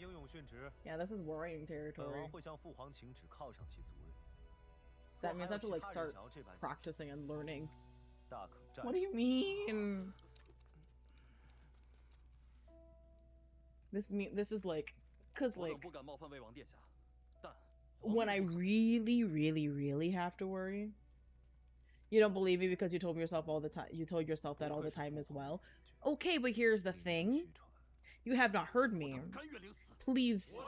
Yeah, this is worrying territory. That means I have to like start practicing and learning. What do you mean? This is like, cause like when I really have to worry. You don't believe me because you told yourself all the time. You told yourself that all the time as well. Okay, but here's the thing. You have not heard me. Please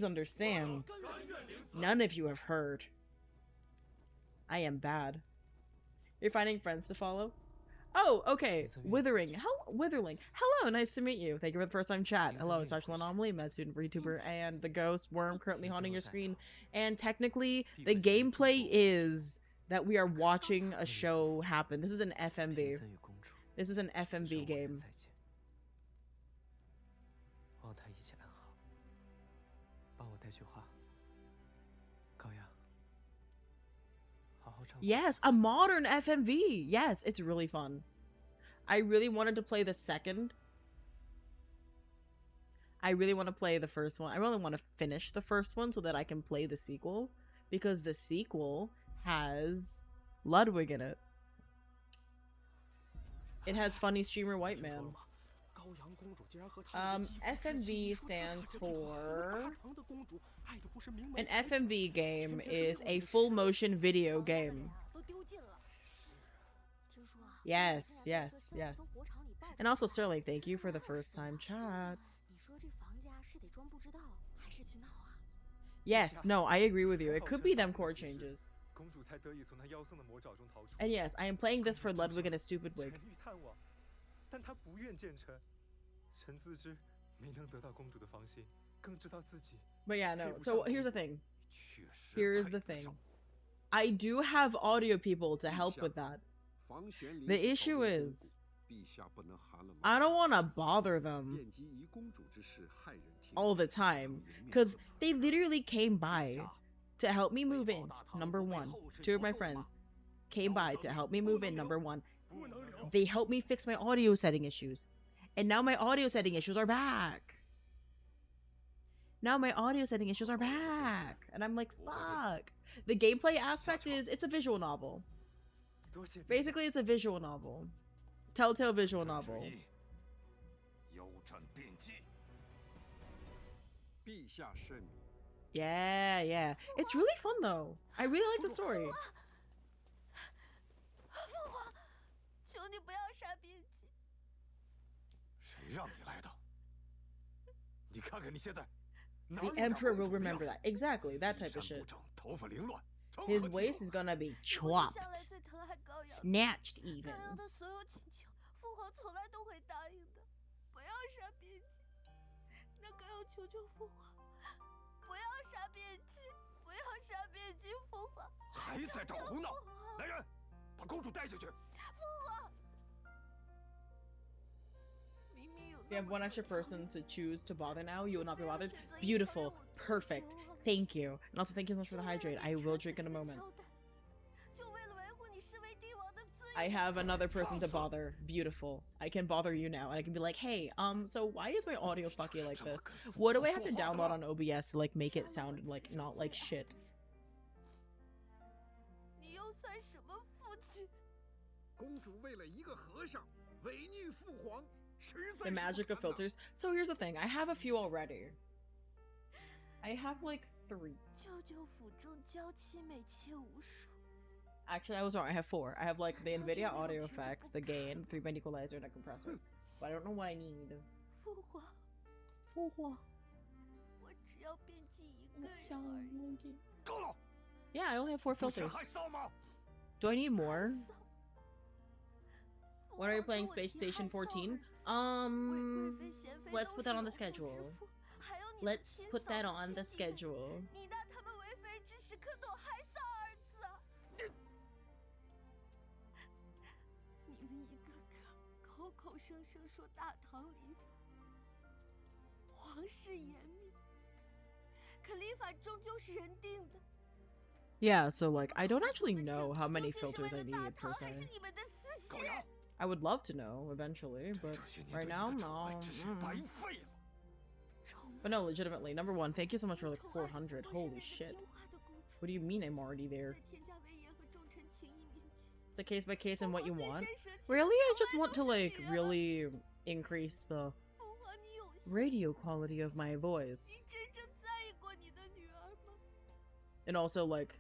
understand. None of you have heard. I am bad. You're finding friends to follow? Oh, okay. Withering. Witherling. Hello, nice to meet you. Thank you for the first time chat. Hello, it's Archel Anomaly, med student, VTuber, and the ghost worm currently haunting your screen. And technically, the gameplay is that we are watching a show happen. This is an FMV. This is an FMV game. Yes, a modern FMV. Yes, it's really fun. I really wanted to play the second. I really want to play the first one. I really want to finish the first one so that I can play the sequel. Because the sequel has Ludwig in it. It has funny streamer white man. FMV stands for... An FMV game is a full motion video game. Yes, yes, yes. And also, Sterling, thank you for the first time chat. Yes, no, I agree with you. It could be them core changes. And yes, I am playing this for Ludwig and a stupid wig. But yeah, no. So here's the thing. Here's the thing. I do have audio people to help with that. The issue is, I don't want to bother them all the time, because they literally came by to help me move in, number one. Two of my friends came by to help me move in, number one. They helped me fix my audio setting issues. And now my audio setting issues are back. Now my audio setting issues are back. And I'm like, fuck. The gameplay aspect is, it's a visual novel. Basically, it's a visual novel. Telltale visual novel. Yeah, yeah. It's really fun though. I really like the story.
父皇，求你不要杀边姬。
谁让你来的？你看看你现在。
The Emperor will remember that. Exactly, that type of shit. His waist is gonna be chopped. Snatched even. If you have one extra person to choose to bother now, you will not be bothered. Beautiful. Perfect. Thank you. And also thank you so much for the hydrate. I will drink in a moment. I have another person to bother. Beautiful. I can bother you now. And I can be like, hey, so why is my audio fucky like this? What do I have to download on OBS to like make it sound like not like shit? The magic of filters. So here's the thing. I have a few already. I have like 3. Actually, I was wrong. I have 4. I have like the NVIDIA audio effects, the gain, 3-band equalizer, and a compressor. But I don't know what I need. Yeah, I only have 4 filters. Do I need more? When are you playing Space Station 14? Let's put that on the schedule. Let's put that on the schedule. Yeah, so like, I don't actually know how many filters I need per se. I would love to know eventually, but right now, no. But no, legitimately, number one, thank you so much for like 400. Holy shit. What do you mean I'm already there? It's a case by case and what you want. Really, I just want to like really increase the radio quality of my voice. And also like,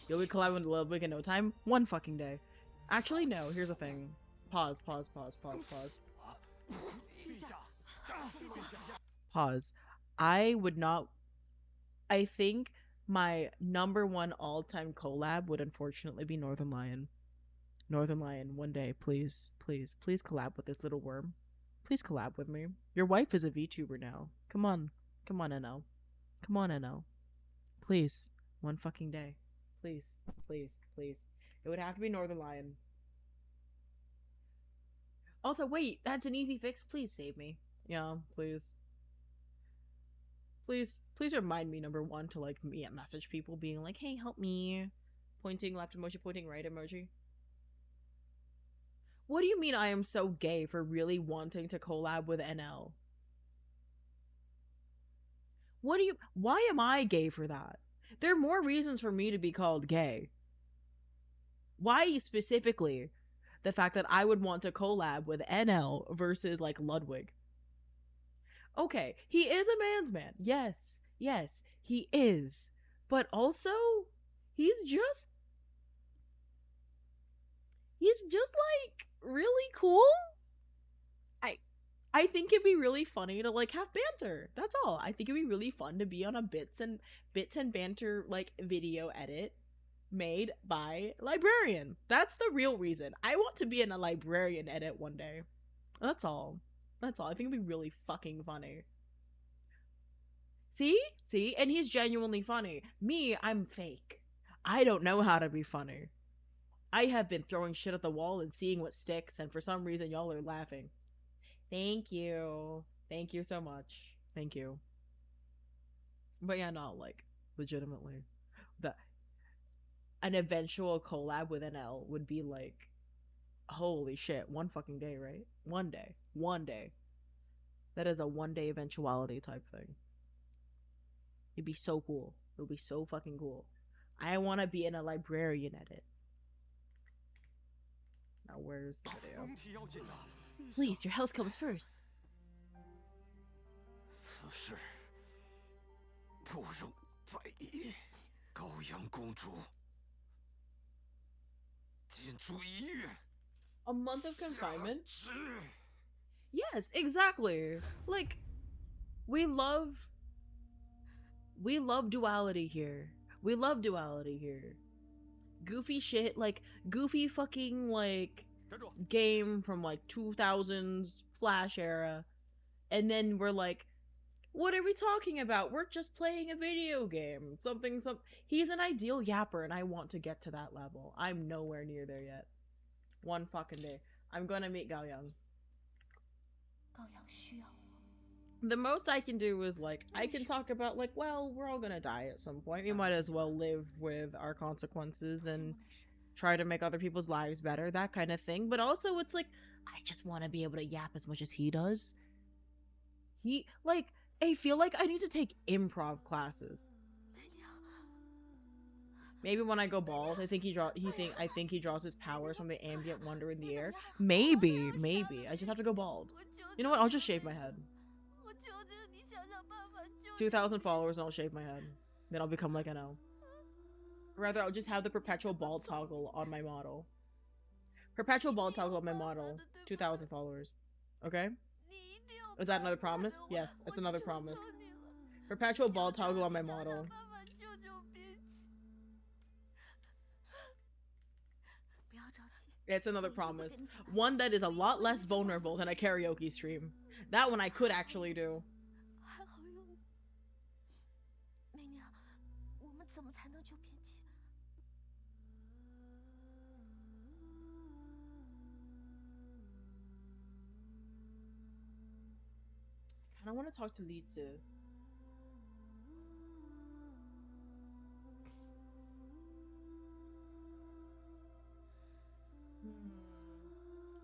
you'll be collabing with Little Big in no time? One fucking day. Actually, no, here's the thing. Pause. Pause. I would not... I think my number 1 all-time collab would unfortunately be Northern Lion. Northern Lion, one day, please. Please collab with this little worm. Please collab with me. Your wife is a VTuber now. Come on. Come on, NL. Come on, NL. Please. One fucking day. Please. It would have to be Northern Lion. Also, wait, that's an easy fix. Please save me. Yeah, please. Please remind me, number 1, to like message people being like, hey, help me. Pointing left emoji, pointing right emoji. What do you mean I am so gay for really wanting to collab with NL? Why am I gay for that? There are more reasons for me to be called gay. Why specifically the fact that I would want to collab with NL versus like Ludwig? Okay, he is a man's man. Yes, he is. But also, he's just like really cool. I think it'd be really funny to like have banter. That's all. I think it'd be really fun to be on a bits and banter like video edit made by Librarian. That's the real reason. I want to be in a Librarian edit one day. That's all. That's all. I think it'd be really fucking funny. See? And he's genuinely funny. Me, I'm fake. I don't know how to be funny. I have been throwing shit at the wall and seeing what sticks, and for some reason y'all are laughing. Thank you. Thank you so much. Thank you. But yeah, no, like, legitimately. An eventual collab with NL would be like, holy shit, one fucking day, right? One day. That is a one-day eventuality type thing. It'd be so cool. It would be so fucking cool. I want to be in a librarian edit. Now, where's the video? Please, your health comes first.
此事不容再议，高阳公主禁足1月。
A month of confinement? Yes, exactly. Like, we love duality here. Goofy shit, like, goofy fucking, like, game from, like, 2000s Flash era. And then we're like, what are we talking about? We're just playing a video game. He's an ideal yapper, and I want to get to that level. I'm nowhere near there yet. One fucking day. I'm gonna meet Gao Yang. The most I can do is, like, I can talk about, like, well, we're all gonna die at some point. We might as well live with our consequences and try to make other people's lives better, that kind of thing. But also, it's like, I just want to be able to yap as much as he does. I feel like I need to take improv classes. Maybe when I go bald, I think he draws his powers from the ambient wonder in the air. Maybe. I just have to go bald. You know what? I'll just shave my head. 2,000 followers and I'll shave my head. Then I'll become like NL. Rather, I'll just have the perpetual bald toggle on my model. 2,000 followers. Okay? Is that another promise? Yes, it's another promise. Perpetual bald toggle on my model. It's another promise. One that is a lot less vulnerable than a karaoke stream. That one I could actually do. I want to talk to Li Zi.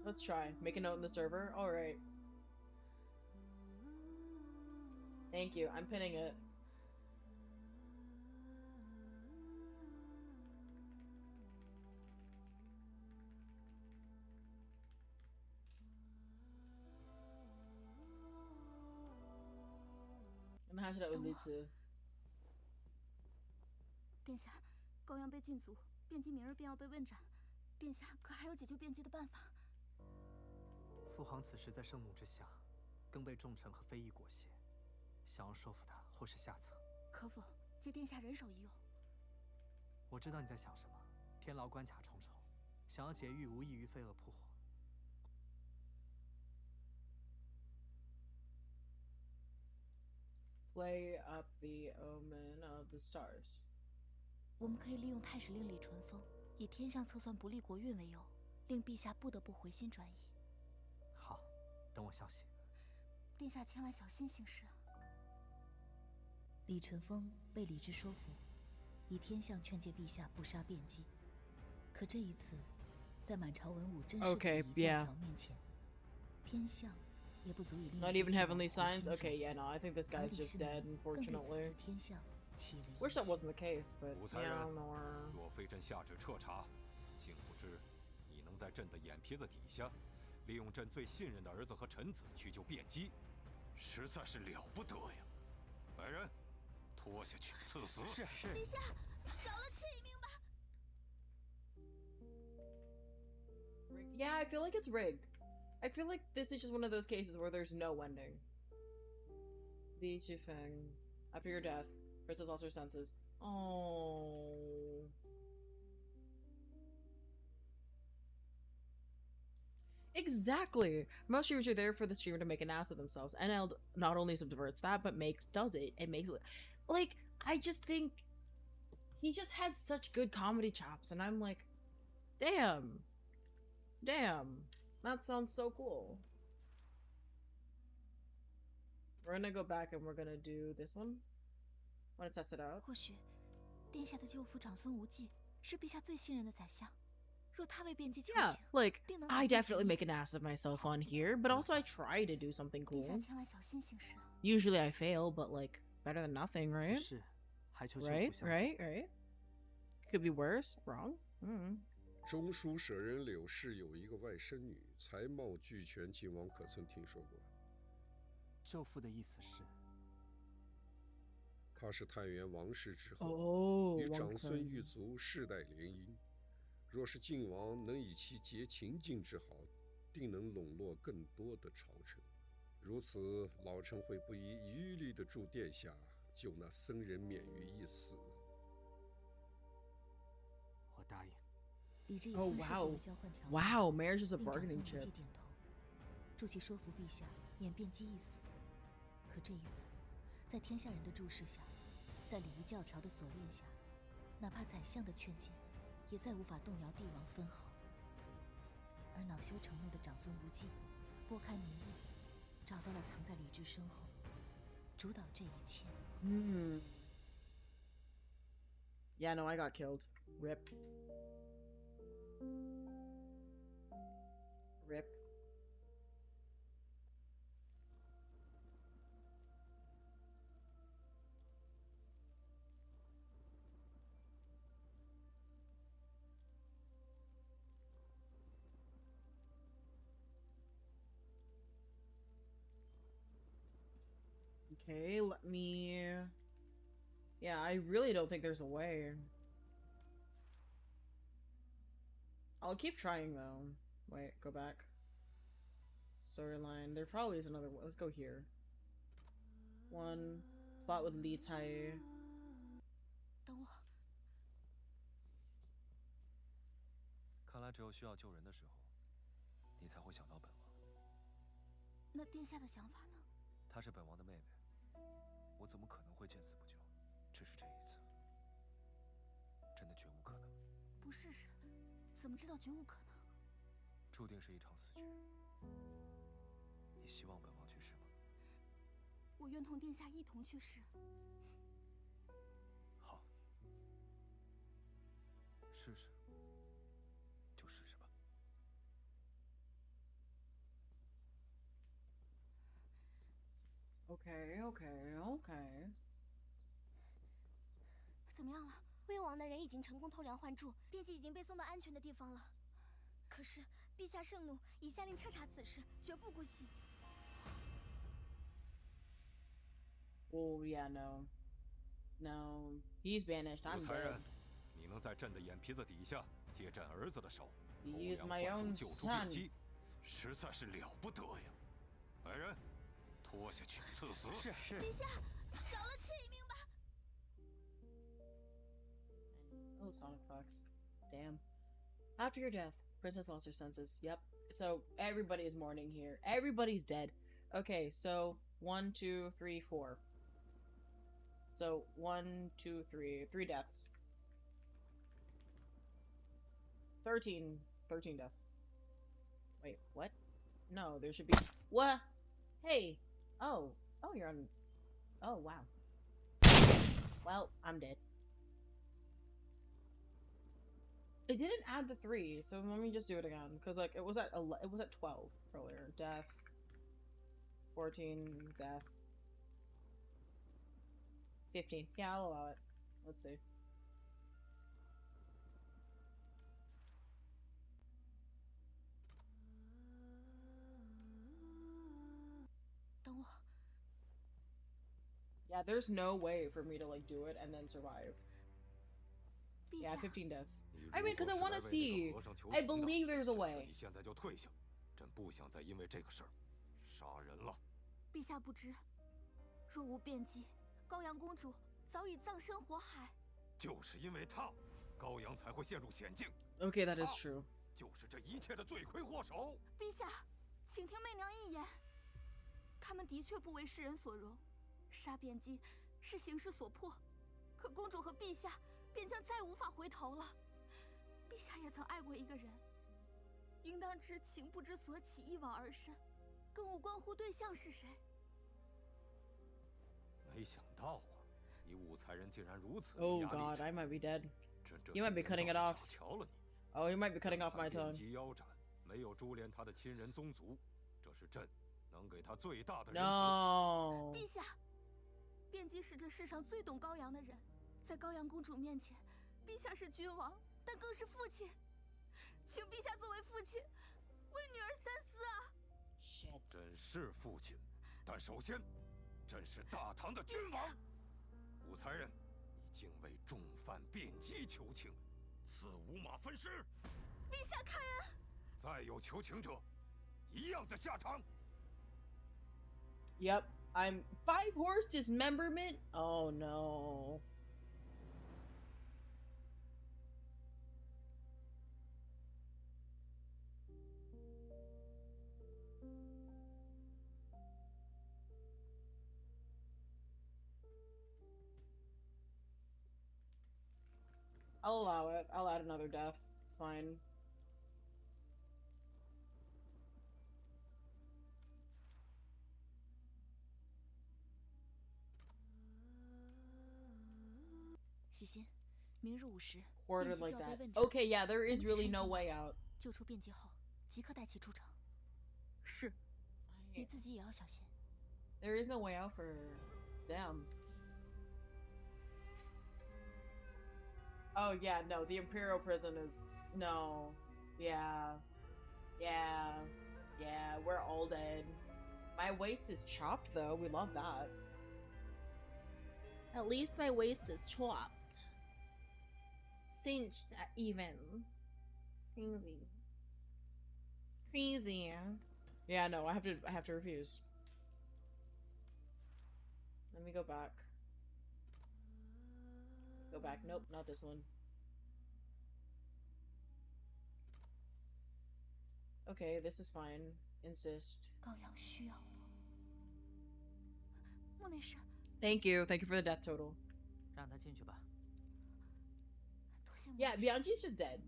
Let's try. Make a note in the server. Alright. Thank you. I'm pinning it. And how should I Li Zi?
殿下，高阳被禁足，辩机明日便要被问斩。殿下可还有解救辩机的办法？
父皇此时在圣怒之下，更被重臣和非议裹挟，想要说服他，或是下策。
可否借殿下人手一用？
我知道你在想什么，天牢关卡重重，想要解狱无异于飞蛾扑火。
Play up the omen of the stars.
我们可以利用太史令李淳风，以天象测算不利国运为由，令陛下不得不回心转意。
好，等我消息。
殿下千万小心行事啊！
李淳风被李治说服，以天象劝诫陛下不杀卞姬。可这一次，在满朝文武真实的一剑条面前，天象。
Not even heavenly signs? Okay, yeah, no, I think this guy's just dead, unfortunately. Wish that wasn't the case, but yeah, no.
若非朕下旨彻查，竟不知你能在朕的眼皮子底下，利用朕最信任的儿子和臣子去救卞姬，实在是了不得呀！来人，拖下去赐死。
是。
陛下，饶了妾一命吧。
Yeah, I feel like it's rigged. I feel like this is just one of those cases where there's no ending. Li Shifeng. After your death, Princess lost her senses. Oh. Exactly. Most streamers are there for the streamer to make an ass of themselves. NL not only subverts that, but does it. It makes it like I just think he just has such good comedy chops, and I'm like, damn, that sounds so cool. We're gonna go back and we're gonna do this one. Want to test it out?
或许，殿下的舅父长孙无忌是陛下最信任的宰相。若他为变姬求情，
Yeah, like
定能
I
改变
definitely
局面
make an ass of myself on here, but also I try to do something
陛下
cool.
千万小心行事。
Usually I fail, but like better than nothing, right?
此事还求舅父
Right,
相助。
right. Could be worse, wrong.
中书舍人柳氏有一个外甥女，才貌俱全，晋王可曾听说过？
舅父的意思是，
她是太原王氏之后，
哦
与长
王
孙
肯
玉族世代联姻。若是晋王能以其结秦晋之好，定能笼络更多的朝臣。如此，老臣会不遗余力地助殿下救那僧人免于一死。
我答应。
李治以
Oh
婚事作
wow,
为交换条件
wow, marriage is a
令长孙
bargaining
无忌
chip.
点头，助其说服陛下免变姬一死。可这一次，在天下人的注视下，在礼仪教条的锁链下，哪怕宰相的劝谏，也再无法动摇帝王分毫。而恼羞成怒的长孙无忌，拨开迷雾，找到了藏在李治身后，主导这一切。
Yeah, no, I got killed. Rip. Rip. Okay, let me... Yeah, I really don't think there's a way. I'll keep trying, though. Wait, go back. Storyline. There probably is another one. Let's go here. One. Plot with Li Tai.
等我。
看来只有需要救人的时候，你才会想到本王。
那殿下的想法呢？
她是本王的妹妹，我怎么可能会见死不救？只是这一次，真的绝无可能。
不试试，怎么知道绝无可能？
注定是一场死局。你希望本王去试吗？
我愿同殿下一同去试。
好，试试，就试试吧。
Okay.
怎么样了？魏王的人已经成功偷梁换柱，便姬已经被送到安全的地方了。可是陛下盛怒，已下令彻查此事，绝不姑息。
Oh yeah, no. He's banished. I'm
武才
dead.
人，你能在朕的眼皮子底下接朕儿子的手，
He is
偷
my
梁换
own
柱救出变
son.
姬，实在是了不得呀！来人，拖下去赐死。
是。
陛下，饶了妾一命吧。
Oh, Sonic Fox. Damn. After your death, Princess lost her senses. Yep. So everybody is mourning here. Everybody's dead. Okay, so 1, 2, 3, 4. So 1, 2, 3. 3 deaths. 13 deaths. Wait, what? No, there should be... What? Hey! Oh, you're on... Oh, wow. Well, I'm dead. It didn't add the 3, so let me just do it again, because like it was at 12 earlier. Death, 14, death, 15. Yeah, I'll allow it. Let's see. Yeah, there's no way for me to like do it and then survive. Yeah, 15 deaths. I mean, because I want to see. I believe there's a way.
你现在就退下，朕不想再因为这个事儿杀人了。
陛下不知，若无变姬，高阳公主早已葬身火海。
就是因为他，高阳才会陷入险境。
Okay, that is true.
就是这一切的罪魁祸首。
陛下，请听媚娘一言。他们的确不为世人所容，杀卞姬是形势所迫。可公主和陛下便将再无法回头了。陛下也曾爱过一个人，应当知情不知所起，一往而深，更无关乎对象是谁。
没想到啊，你武才人竟然如此。
Oh God, I might be dead. You might be cutting it off. Oh, you might be cutting off my tongue.
卞姬腰斩，没有株连他的亲人宗族，这是朕能给他最大的仁慈。
No.
陛下，卞姬是这世上最懂高阳的人，在高阳公主面前，陛下是君王，但更是父亲。请陛下作为父亲，为女儿三思啊！
朕是父亲，但首先，朕是大唐的君王。武才人，你竟为重犯卞姬求情，赐五马分尸。
陛下开恩！
再有求情者，一样的下场。
Yep, I'm 5 horse dismemberment. Oh no. I'll allow it. I'll add another death. It's fine. Quartered like that. Okay, yeah, there is really no way out.
救出卞姬后，即刻带其出城。是，你自己也要小心。
There is no way out for them. Oh yeah, no, the Imperial prison is no. Yeah. Yeah, we're all dead. My waist is chopped though, we love that. At least my waist is chopped. Cinched even. Crazy. Yeah, no, I have to refuse. Let me go back. Go back. Nope, not this one. Okay, this is fine. Insist. Thank you for the death total.
让他进去吧。
Yeah, Bianchi's just dead.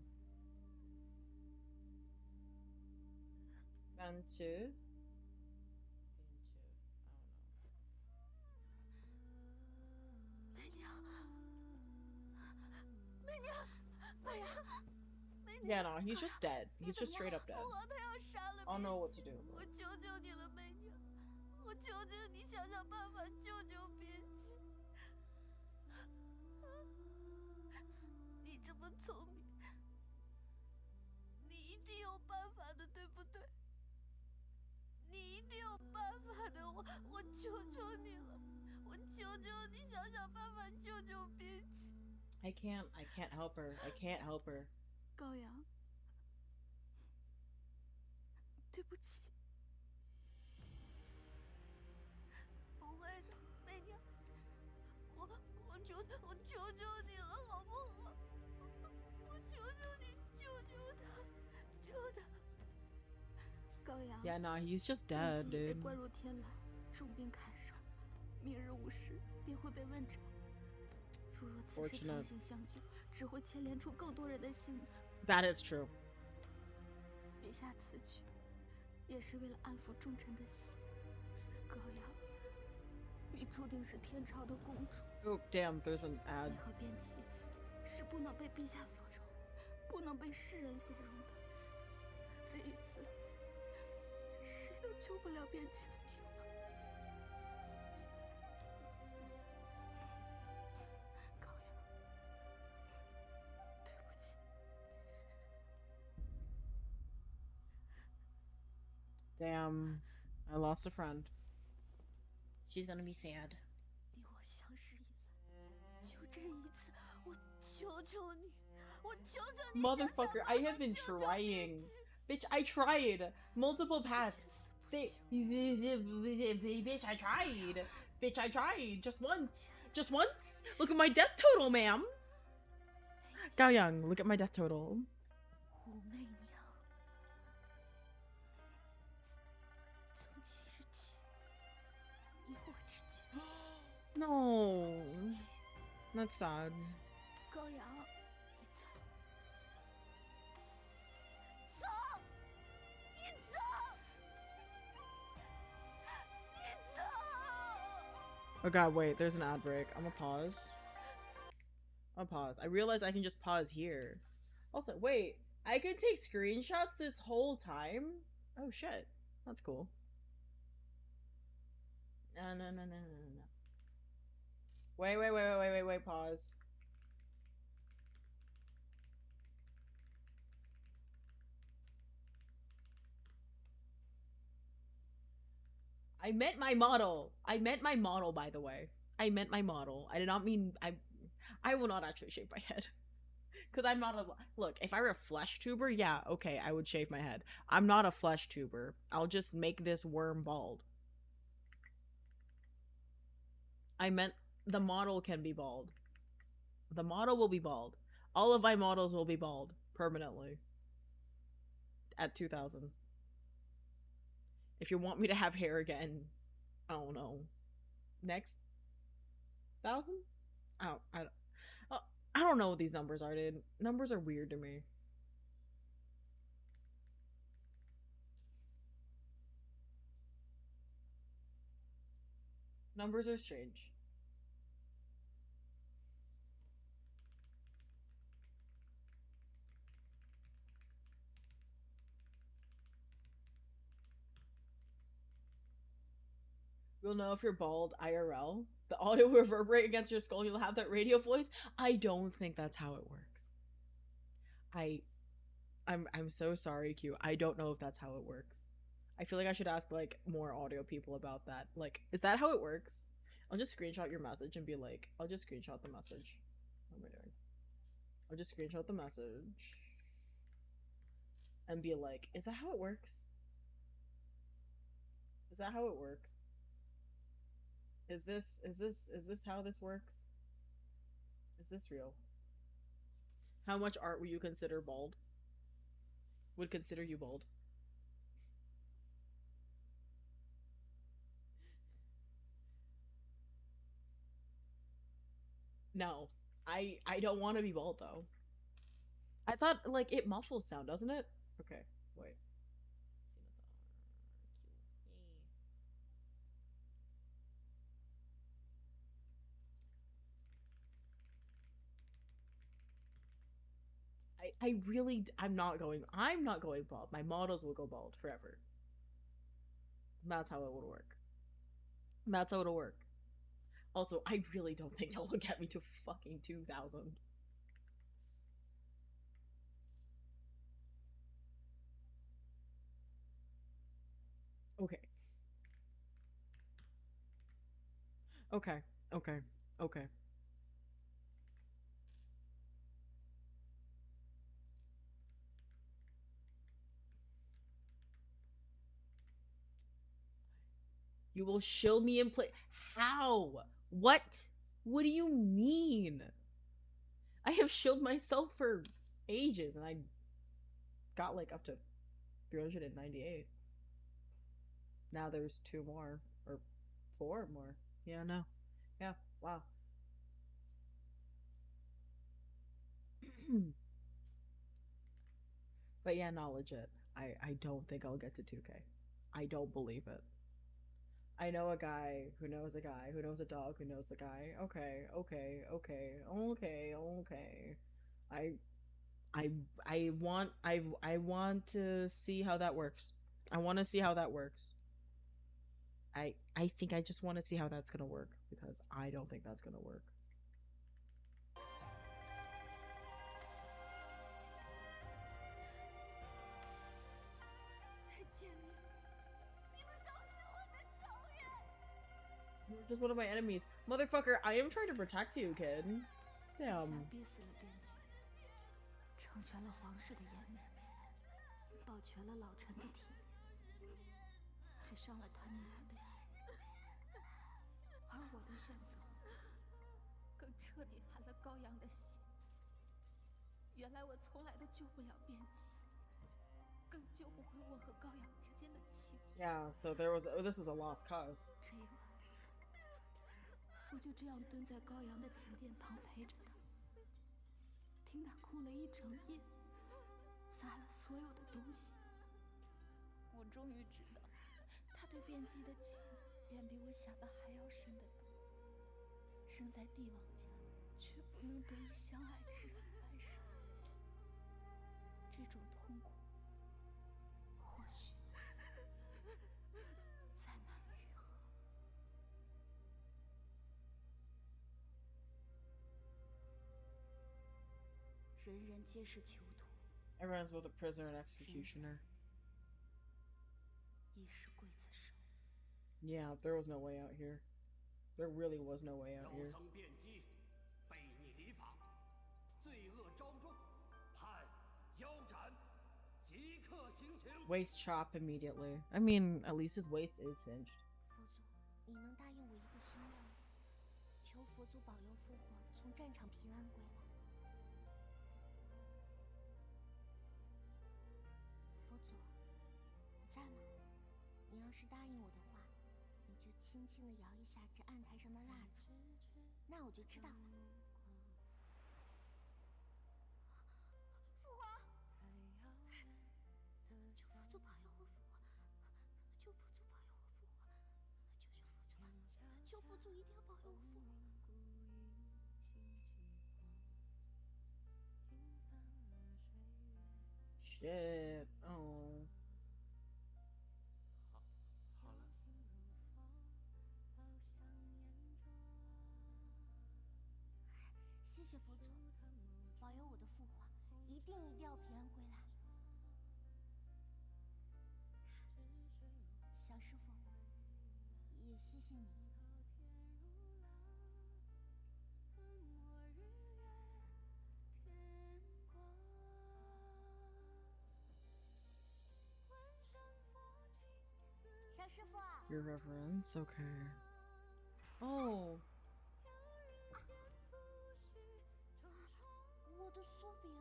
Bianchi. Yeah, no, he's just dead. He's just straight up dead. I don't know what to do.
我求求你了，媚娘，我求求你想想办法救救卞姬。你这么聪明，你一定有办法的，对不对？你一定有办法的，我求求你了，我求求你想想办法救救卞姬。
I can't help her. I can't help her.
高阳，对不起。不会的，媚娘，我求求你了，好不好？我求求你救他，救他。高阳。
Yeah, nah, he's just dead,
被
dude.
关入天牢，重病砍伤，明日午时便会被问斩。如若此时强行相救，只会牵连出更多人的性命。
That is true.
陛下此举，也是为了安抚众臣的心。高阳，你注定是天朝的公主。
Oh damn, there's an ad.
你和卞姬是不能被陛下所容，不能被世人所容的。这一次，谁都救不了卞姬的命了。高阳，对不起。
Damn, I lost a friend. She's gonna be sad.
你我相识以来，就这一次，我求求你，我求求你。
Motherfucker, I have been trying. Bitch, I tried. Multiple paths. Bitch, I tried. Bitch, I tried. Just once. Just once. Look at my death total, ma'am. Gao Yang, look at my death total.
武媚娘，
No. That's sad.
高阳，你走，走，你走，你走。
Oh god, wait, there's an ad break. I'm gonna pause. I'll pause. I realize I can just pause here. Also, wait, I can take screenshots this whole time? Oh shit. That's cool. No. Wait, pause. I meant my model. I meant my model, by the way. I meant my model. I did not mean I will not actually shave my head. Because I'm not a look, if I were a flesh tuber, yeah, okay, I would shave my head. I'm not a flesh tuber. I'll just make this worm bald. I meant the model can be bald. The model will be bald. All of my models will be bald permanently. At 2000. If you want me to have hair again, I don't know. Next 1000? I don't know what these numbers are, dude. Numbers are weird to me. Numbers are strange. You'll know if you're bald IRL. The audio will reverberate against your skull and you'll have that radio voice. I don't think that's how it works. I'm so sorry, Q. I don't know if that's how it works. I feel like I should ask like more audio people about that. Like, is that how it works? I'll just screenshot your message and be like, I'll just screenshot the message. What am I doing? I'll just screenshot the message and be like, is that how it works? Is that how it works? Is this how this works? Is this real? How much art would you consider bald? Would consider you bald? No. I don't want to be bald though. I thought like it muffles sound, doesn't it? Okay, wait. I'm not going bald. My models will go bald forever. That's how it would work. That's how it'll work. Also, I really don't think they'll get me to fucking 2000. Okay. Okay. You will shield me in place. How? What? What do you mean? I have shielded myself for ages and I got like up to 398. Now there's 2 more or 4 more. Yeah, no. Yeah, wow. But yeah, not legit. I don't think I'll get to 2K. I don't believe it. I know a guy who knows a guy who knows a dog who knows a guy. Okay. I want to see how that works. I want to see how that works. I think I just want to see how that's gonna work because I don't think that's gonna work. You're just one of my enemies. Motherfucker, I am trying to protect you, kid. Damn.
成全了皇室的颜面，保全了老臣的体面，却伤了他女儿的心。而我的选择，更彻底寒了高阳的心。原来我从来都救不了边际，更救不回我和高阳之间的情谊。
Yeah, so there was this is a lost cause.
这一晚，
我就这样蹲在高阳的寝殿旁陪着他，听他哭了一整夜，砸了所有的东西。我终于知道，他对辩机的情远比我想的还要深得多。生在帝王家，却不能得以相爱之人来生，这种痛苦，或许再难愈合。人人皆是囚徒。
Everyone's both a prisoner and executioner.
亦是刽子手。
Yeah, there was no way out here. There really was no way out here. Waist chop immediately. I mean, at least his waist is singed.
佛祖，你能答应我一个心愿吗？求佛祖保佑父皇从战场平安归来。佛祖，你在吗？你要是答应我的话，你就轻轻地摇一下这案台上的蜡烛，那我就知道了。父皇，求佛祖保佑我父皇，求佛祖保佑我父皇，求佛祖，求佛祖一定要保佑我父皇。
Shit. Oh.
好了。
谢谢佛祖，保佑我的父皇一定要平安归来。小师傅，也谢谢你。 小师傅。
Your reverence, okay. Oh.
我的酥饼。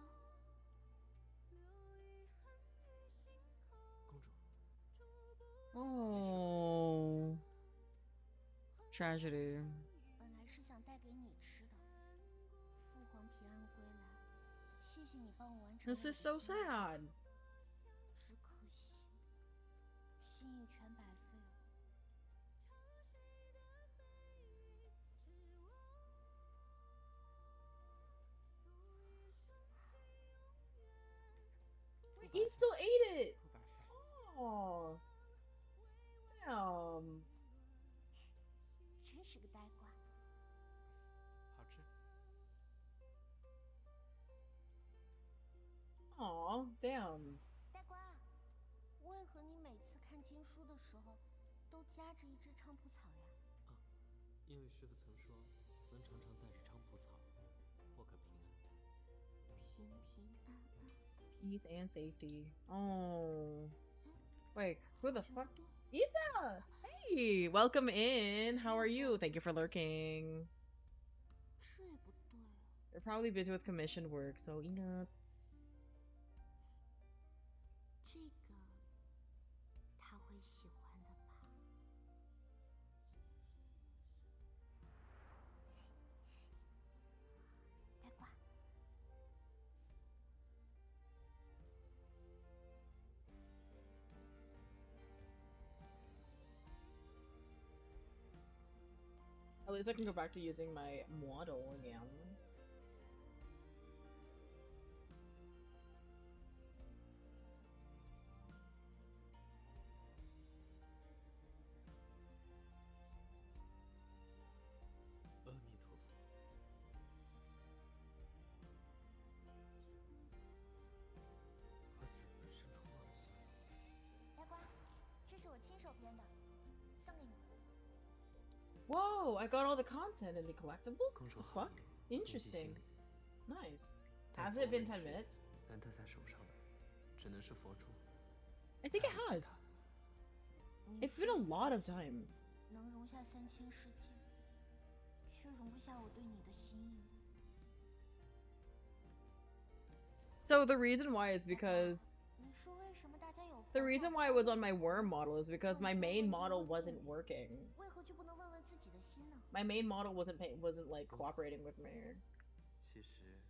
公主。
Oh. Tragedy.
本来是想带给你吃的，父皇平安归来，谢谢你帮我完成。
This is so sad.
只可惜，心意全白费了。
He still ate it. Oh. Damn.
真是个呆瓜。
好吃。
Aw, damn.
呆瓜，为何你每次看经书的时候，都夹着一只菖蒲草呀？
啊，因为师傅曾说，能常常带着菖蒲草，或可平安。
平平安安。
Peace and safety. Oh. Wait, who the fuck? Isa! Hey, welcome in. How are you? Thank you for lurking.
这也不对啊。
They're probably busy with commission work, so nuts.
这个他会喜欢的吧？ 呆瓜。
At least I can go back to using my model again. Whoa, I got all the content and the collectibles? What the fuck? Interesting. Nice. Has it been 10 minutes? I think it has. It's been a lot of time.
能容下3000世纪，却容不下我对你的心意。
So the reason why is because the reason why I was on my worm model is because my main model wasn't working. My main model wasn't like cooperating with me.
其实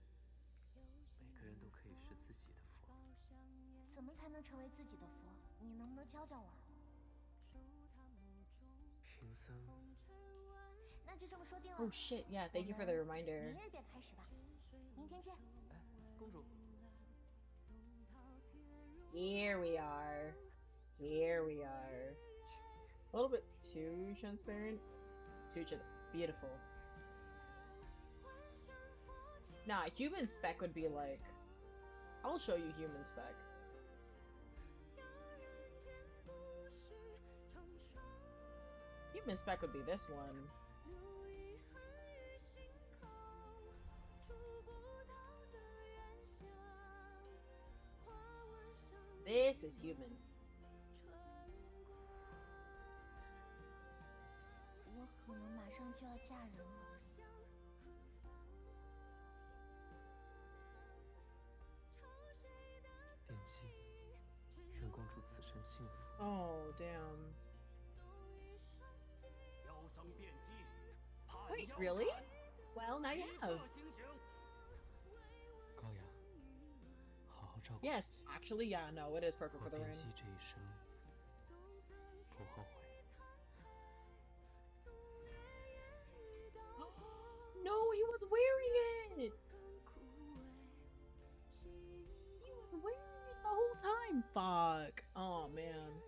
每个人都可以是自己的佛。
怎么才能成为自己的佛？你能不能教教我？
贫僧。
那就这么说定了。
Oh shit! Yeah, thank you for the reminder.
明日便开始吧，明天见。
公主。
Here we are. Here we are. A little bit too transparent. Beautiful. Nah, human spec would be like... I'll show you human spec. Human spec would be this one. This is human.
我可能马上就要嫁人了。
变姬，愿公主此生幸福。
Oh damn. Wait, really? Well, now you have.
高阳，好好照顾。
Yes, actually, yeah, no, it is perfect for the
变
rain.
姬这一生不后悔。
No, he was wearing it. He was wearing it the whole time. Fuck. Oh man.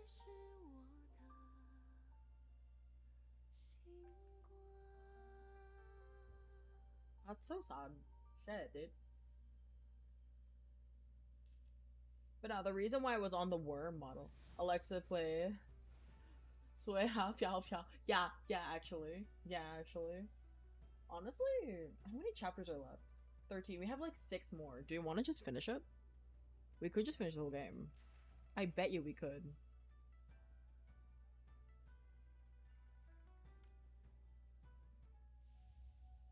That's so sad. Shit, dude. But no, the reason why I was on the worm model. Alexa, play. Sway half, yeah, actually. Honestly, how many chapters are left? 13. We have like 6 more. Do you want to just finish it? We could just finish the whole game. I bet you we could.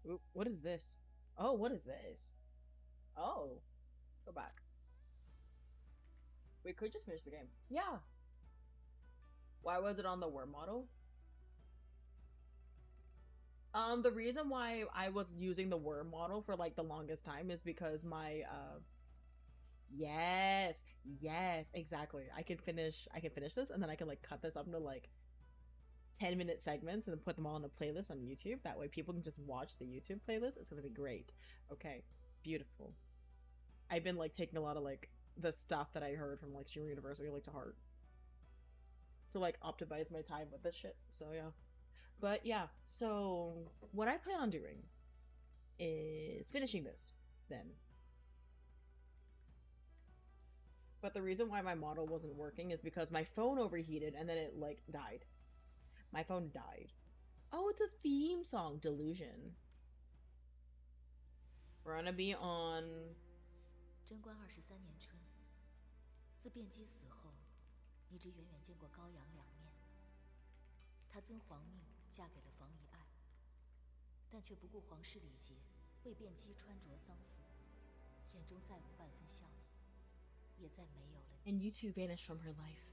Ooh, what is this? Oh, what is this? Oh. Let's go back. We could just finish the game. Yeah. Why was it on the worm model? The reason why I was using the worm model for like the longest time is because my yes, exactly. I can finish this and then I can like cut this up into like 10-minute segments and then put them all in a playlist on YouTube. That way people can just watch the YouTube playlist. It's gonna be great. Okay, beautiful. I've been like taking a lot of like the stuff that I heard from like Streamer University like to heart to like optimize my time with this shit. So yeah. But yeah, so what I plan on doing is finishing this then. But the reason why my model wasn't working is because my phone overheated and then it like died. My phone died. Oh, it's a theme song, Delusion. We're gonna be on
贞观23年春，自卞姬死后，你只远远见过高阳2面。她遵皇命嫁给了房遗爱，但却不顾皇室礼节，为卞姬穿着丧服，眼中再无半分笑意，也再没有了你。
And you two vanished from her life.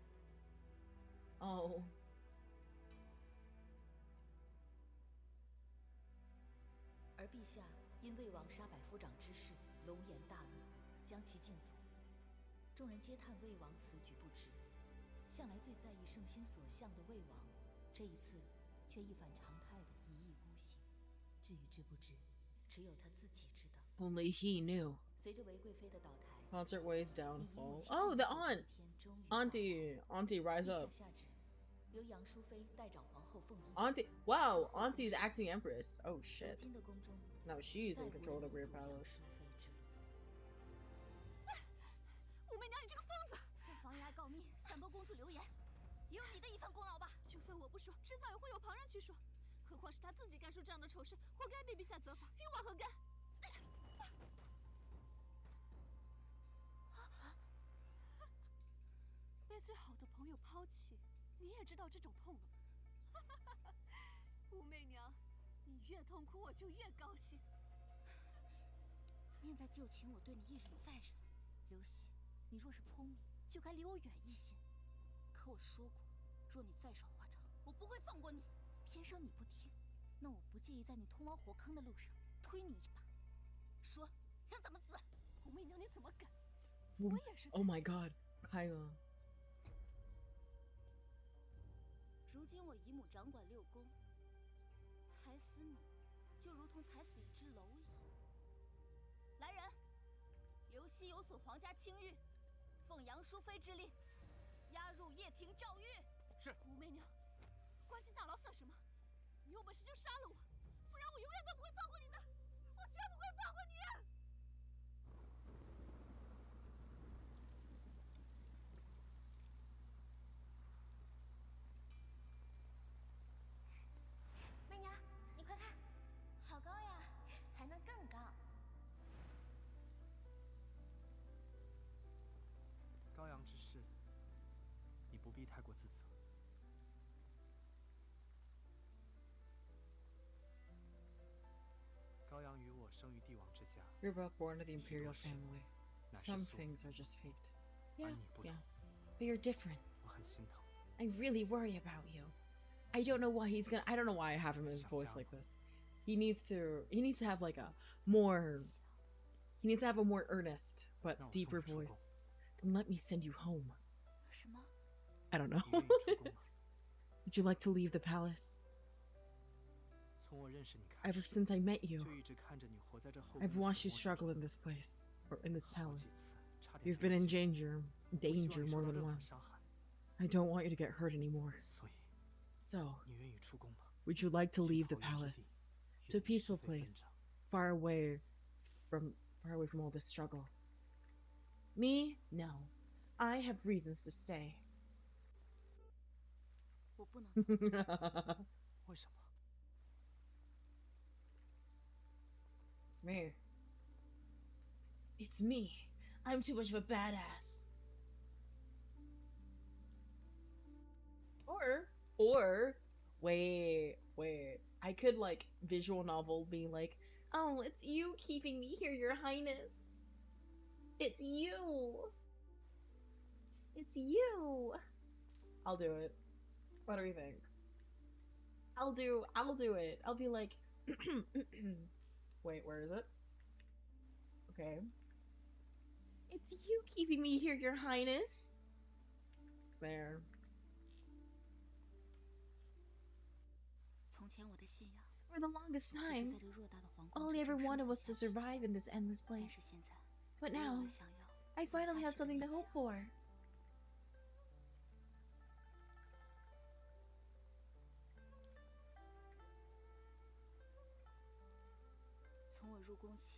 Oh.
而陛下因魏王杀百夫长之事，龙颜大怒，将其禁足。众人皆叹魏王此举不值，向来最在意圣心所向的魏王，这一次却一反常态的一意孤行。至于知不知，只有他自己知道。
Only he knew.
随着韦贵妃的倒台，
Concert Way's downfall. Oh, the aunt! Auntie, rise up.
由杨淑妃代掌皇后凤仪。
Auntie, wow, Auntie's acting Empress. Oh shit.
如今的宫中，
No, she's in control of the Rear Palace.
武媚娘，你这个疯子！向房遗爱告密，散播公主流言，也有你的一份功劳吧？就算我不说，迟早也会有旁人去说。何况是她自己干出这样的丑事，活该被陛下责罚，与我何干？被最好的朋友抛弃，你也知道这种痛了。武媚娘，你越痛苦，我就越高兴。念在旧情，我对你一忍再忍。刘喜，你若是聪明，就该离我远一些。可我说过，若你再耍花招，我不会放过你。偏生你不听，那我不介意在你通往火坑的路上推你一把。说，想怎么死？武媚娘，你怎么敢？我也是。
Oh my god， 开了。
如今我姨母掌管六宫，踩死你，就如同踩死一只蝼蚁。来人，刘熙有损皇家清誉，奉杨淑妃之令，押入掖庭诏狱。
是。
武媚娘，关进大牢算什么？你有本事就杀了我，不然我永远都不会放过你的，我绝不会放过你。
媚娘，你快看，好高呀，还能更高。
高阳之事，你不必太过自责。高阳与我生于帝王之家。
You're both born to the imperial family. Some things are just fate. Yeah, yeah. But you're different.
我很心疼。
I really worry about you. I don't know why he's gonna. I don't know why I have him in his voice like this. He needs to have like a more. He needs to have a more earnest but deeper voice. Then let me send you home.
什么？
I don't know. Would you like to leave the palace?
从我认识你开始，
Ever since I met you,
就一直看着你活在这后。
I've watched you struggle in this place or in this palace. You've been in danger more than once. I don't want you to get hurt anymore. So,
你愿意出宫吗？
would you like to leave the palace to a peaceful place, far away from all this struggle? Me? No. I have reasons to stay.
我不能走。
为什么？
It's me. It's me. I'm too much of a badass. Or, wait. I could like visual novel be like, oh, it's you keeping me here, Your Highness. It's you. It's you. I'll do it. What do we think? I'll do it. I'll be like, wait, where is it? Okay. It's you keeping me here, Your Highness. There.
从前我的信仰
For the longest time, all I ever wanted was to survive in this endless place. But now, I finally have something to hope for.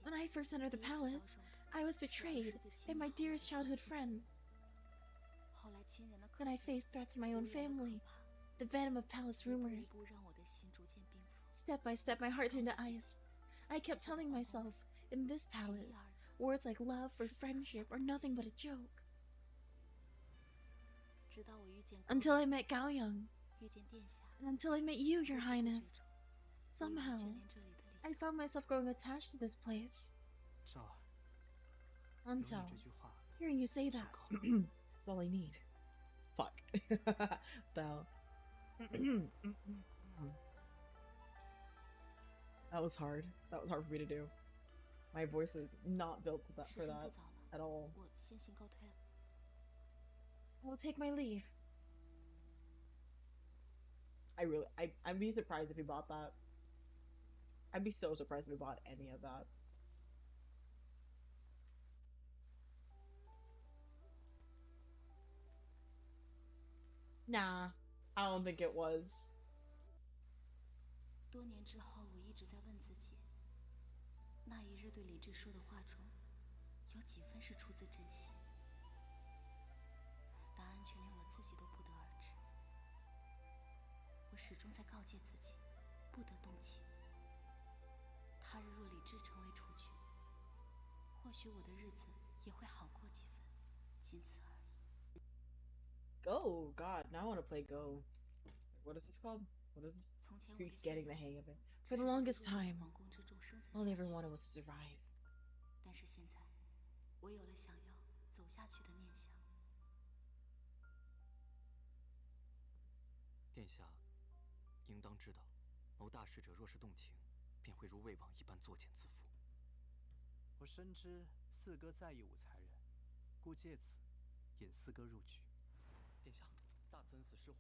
When I first entered the palace, I was betrayed by my dearest childhood friend. Then I faced threats from my own family, the venom of palace rumors. Step by step, my heart turned to ice. I kept telling myself, in this palace, words like love or friendship are nothing but a joke. Until I met Gao Yang, and until I met you, Your Highness. Somehow, I found myself growing attached to this place. Until, hearing you say that, that's all I need. Fuck. Bell. That was hard. That was hard for me to do. My voice is not built for that at all. I will take my leave. I'd be surprised if he bought that. I'd be so surprised if he bought any of that. Nah, I don't think it was.
多年之后，我一直在问自己，那一日对李治说的话中，有几分是出自真心？答案却连我自己都不得而知。我始终在告诫自己，不得动情。他日若李治成为处决，或许我的日子也会好过几分，仅此而已。
Go, God! Now I want to play Go. What is this called? What is this? You're getting the hang of it. For the longest time, all I ever wanted was to survive.
但是现在，我有了想要走下去的念想。
殿下应当知道，
某大使者若是动情，便会如魏王一般作茧自缚。我深知四哥在意武才人，故借此引四哥入局。殿下，大慈恩寺失火，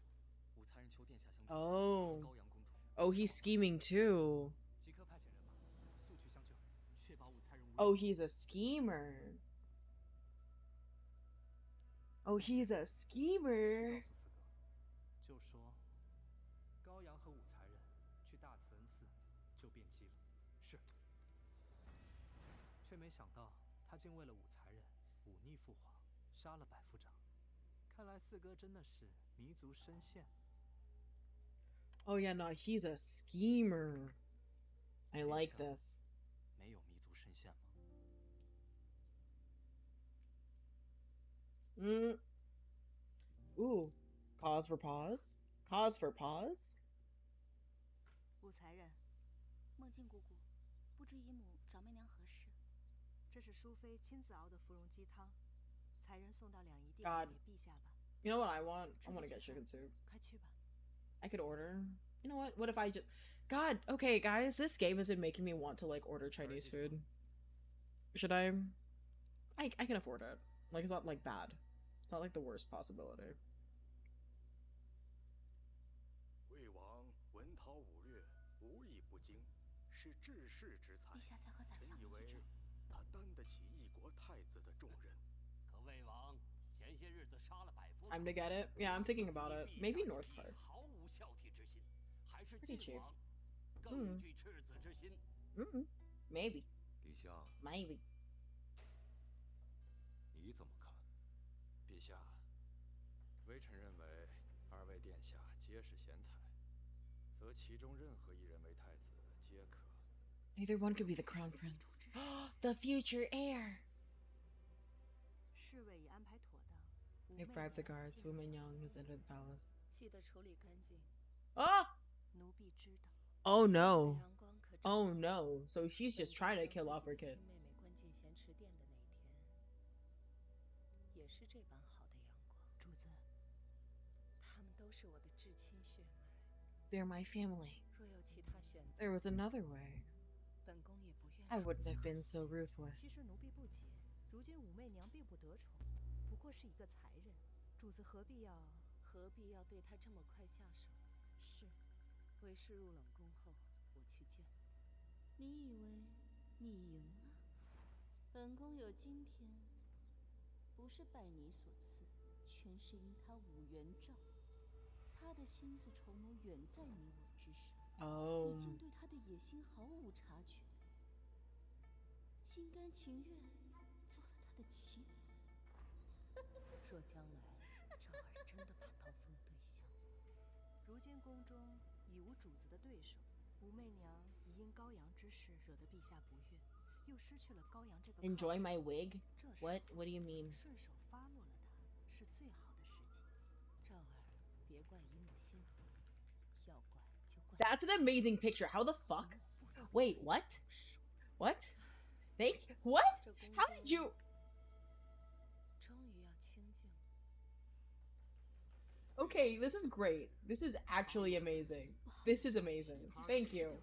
武才人求殿下相助。
Oh.
高阳公主。
Oh, he's scheming too.
即刻派遣人马，速去相救，确保武才人无。
Oh, he's a schemer. Oh, he's a schemer.
就说高阳和武才人去大慈恩寺救变机了。是。却没想到他竟为了武才人忤逆父皇，杀了百夫长。看来四哥真的是弥足深陷。
Oh yeah, no, he's a schemer. I like this.
没有弥足深陷吗？Ooh,
cause for pause. Cause for pause.
武才人，
梦境姑姑，不知姨母长妹娘何事？
这是淑妃亲自熬的芙蓉鸡汤，才人送到两仪殿
God.
给陛下吧。
You know what I want? I want to get chicken soup.
快去吧。
I could order. You know what? What if I just... God, okay, guys, this game isn't making me want to, like, order Chinese food. Should I? I can afford it. Like, it's not, like, bad. It's not, like, the worst possibility.
魏王文韬武略，无一不精，是治世之才。臣以为他担得起一国太子的重任。
可魏王前些日子杀了百夫。
Time to get it? Yeah, I'm thinking about it. Maybe North Park.
毫无孝悌之心，还是
Pretty
晋
cheap.
王更具赤子之心。
Maybe.
陛下。
Maybe.
你怎么看？
陛下，微臣认为二位殿下皆是贤才，则其中任何一人为太子皆可。
Either one could be the crown prince. The future heir.
侍卫已安排妥当。
They bribed the guards. Wu Menyang has entered the palace.
记得处理干净。
Ah!
奴婢知道。
Oh no. Oh no. So she's just trying to kill off her kid.
妹妹关进咸池殿的那天，也是这般好的阳光。
主子，
他们都是我的至亲血脉。
They're my family.
若有其他选择，
There was another way.
本宫也不愿。
I wouldn't have been so
其
ruthless.
实奴婢不解，如今武媚娘并不得宠，不过是一个才人，主子何必要
对她这么快下手？
是，
为师入冷宫后，我去见。
你以为你赢了？本宫有今天，不是拜你所赐，全是因他武元照。他的心思筹谋远在你我之上。
Oh.
你竟对他的野心毫无察觉，心甘情愿做了他的棋子。
若将来赵儿真的把当风对象，
如今宫中已无主子的对手，武媚娘已因高阳之事惹得陛下不悦，又失去了高阳这个。
Enjoy my wig? What? What do you mean?
顺手发落了他，是最好的时机。
赵儿，别怪姨母心狠，要怪就怪。
That's an amazing picture. How the fuck? Wait, what? What? What? How did you?
终于要清静。
Okay, this is great. This is actually amazing. This is amazing. Thank you.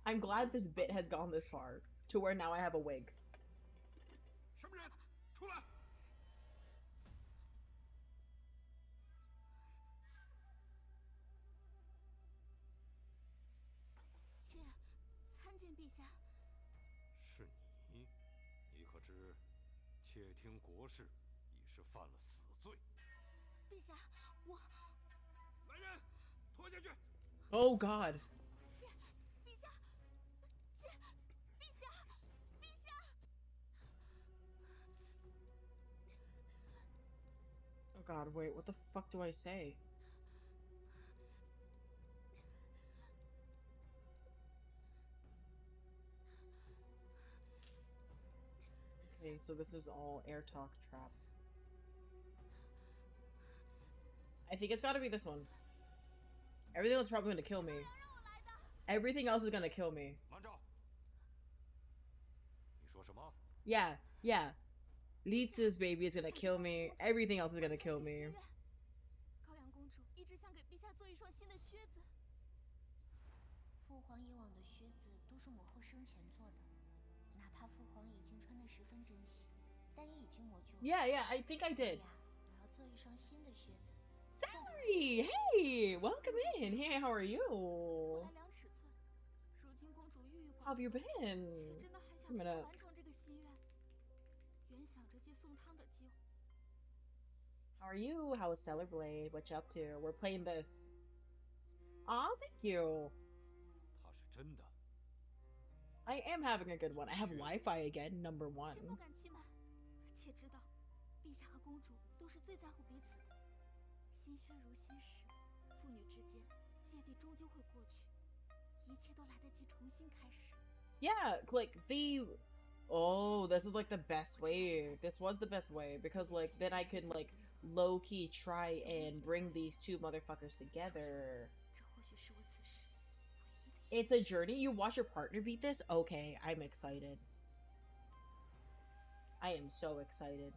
I'm glad this bit has gone this far to where now I have a wig.
什么人？出来！
妾参见陛下。
是你？你可知，窃听国事已是犯了死罪。
陛下，我。
来人，拖下去！
Oh God.
妾，陛下，妾，陛下，陛下。
Oh God, wait, what the fuck do I say? Okay, so this is all air talk trap. I think it's gotta be this one. Everything else is probably gonna kill me. Everything else is gonna kill me.
慢着！你说什么？
Yeah, yeah. Litsa's baby is gonna kill me. Everything else is gonna kill me.
高阳公主一直想给陛下做一双新的靴子，是母后生前做的，哪怕父皇已经穿得十分珍惜，但也已经磨旧了。
Yeah, I think I did.
我要做一双新的靴子。
Salary, hey, welcome in. Hey, how are you?
来量尺寸。如今公主郁郁寡欢，
How have you been?
妾真的很想替她完成这个心愿，原想着借送汤的机会。
How are you? How is Stellar Blade? What you up to? We're playing this. Aw, thank you.
他是真的。
I am having a good one. I have Wi-Fi again, number 1.
妾不敢欺瞒，妾知道，陛下和公主都是最在乎彼此的。心血如昔时，父女之间芥蒂终究会过去，一切都来得及重新开始。
Yeah, like oh, this is like the best way. This was the best way because like then I could like low-key try and bring these two motherfuckers together. It's a journey. You watch your partner beat this? Okay, I'm excited. I am so excited.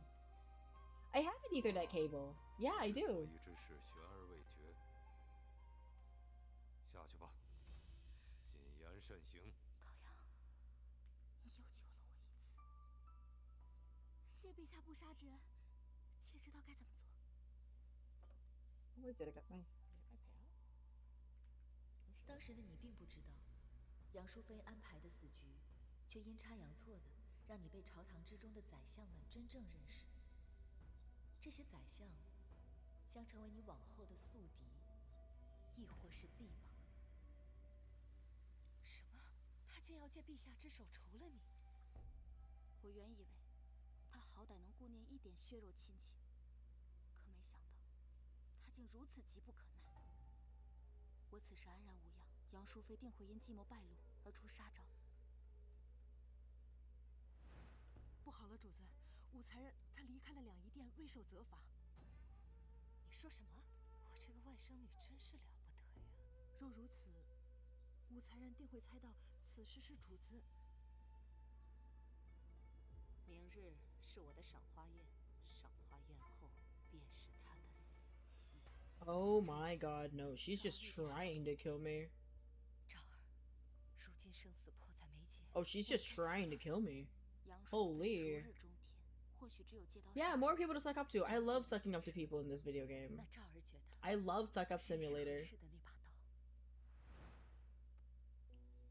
I have an Ethernet cable. Yeah, I do.
所以之事悬而未决。下去吧，谨言慎行。
高阳，你又救了我一次，谢陛下不杀之恩，妾知道该怎么做。
Where did I get my payout?
当时的你并不知道，杨淑妃安排的死局，却阴差阳错的让你被朝堂之中的宰相们真正认识。这些宰相将成为你往后的宿敌，亦或是臂膀。
什么？他竟要借陛下之手除了你？我原以为他好歹能顾念一点血肉亲情，可没想到他竟如此急不可耐。我此时安然无恙，杨淑妃定会因计谋败露而出杀招。
不好了，主子，武才人他离开了两仪殿，未受责罚。
你说什么？我这个外甥女真是了不得呀！
若如此，武才人定会猜到此事是主子。
明日是我的赏花宴，赏花宴后便是他的死期。
Oh my god, no, she's just trying to kill me.
昭儿，如今生死迫在眉睫。
Oh, she's just trying to kill me. Holy. Yeah, more people to suck up to. I love sucking up to people in this video game. I love Suck Up Simulator.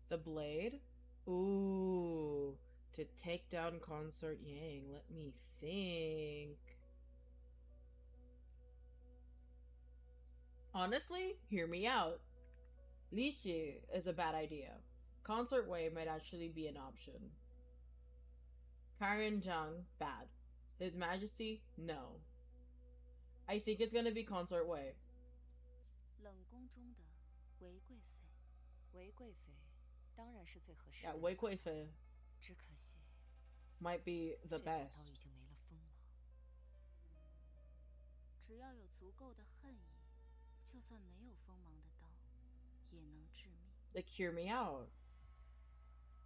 The blade? Ooh. To take down Consort Yang. Let me think. Honestly, hear me out. Li Shi is a bad idea. Consort Wei might actually be an option. Karen Zhang, bad. His Majesty, no. I think it's gonna be Consort Wei.
冷宫中的韦贵妃，韦贵妃当然是最合适的。
Yeah, Wei Kuifei
只可惜
might be the
这把刀
best.
已经没了锋芒。
只要有足够的恨意，就算没有锋芒的刀，也能致命。
Like, hear me out.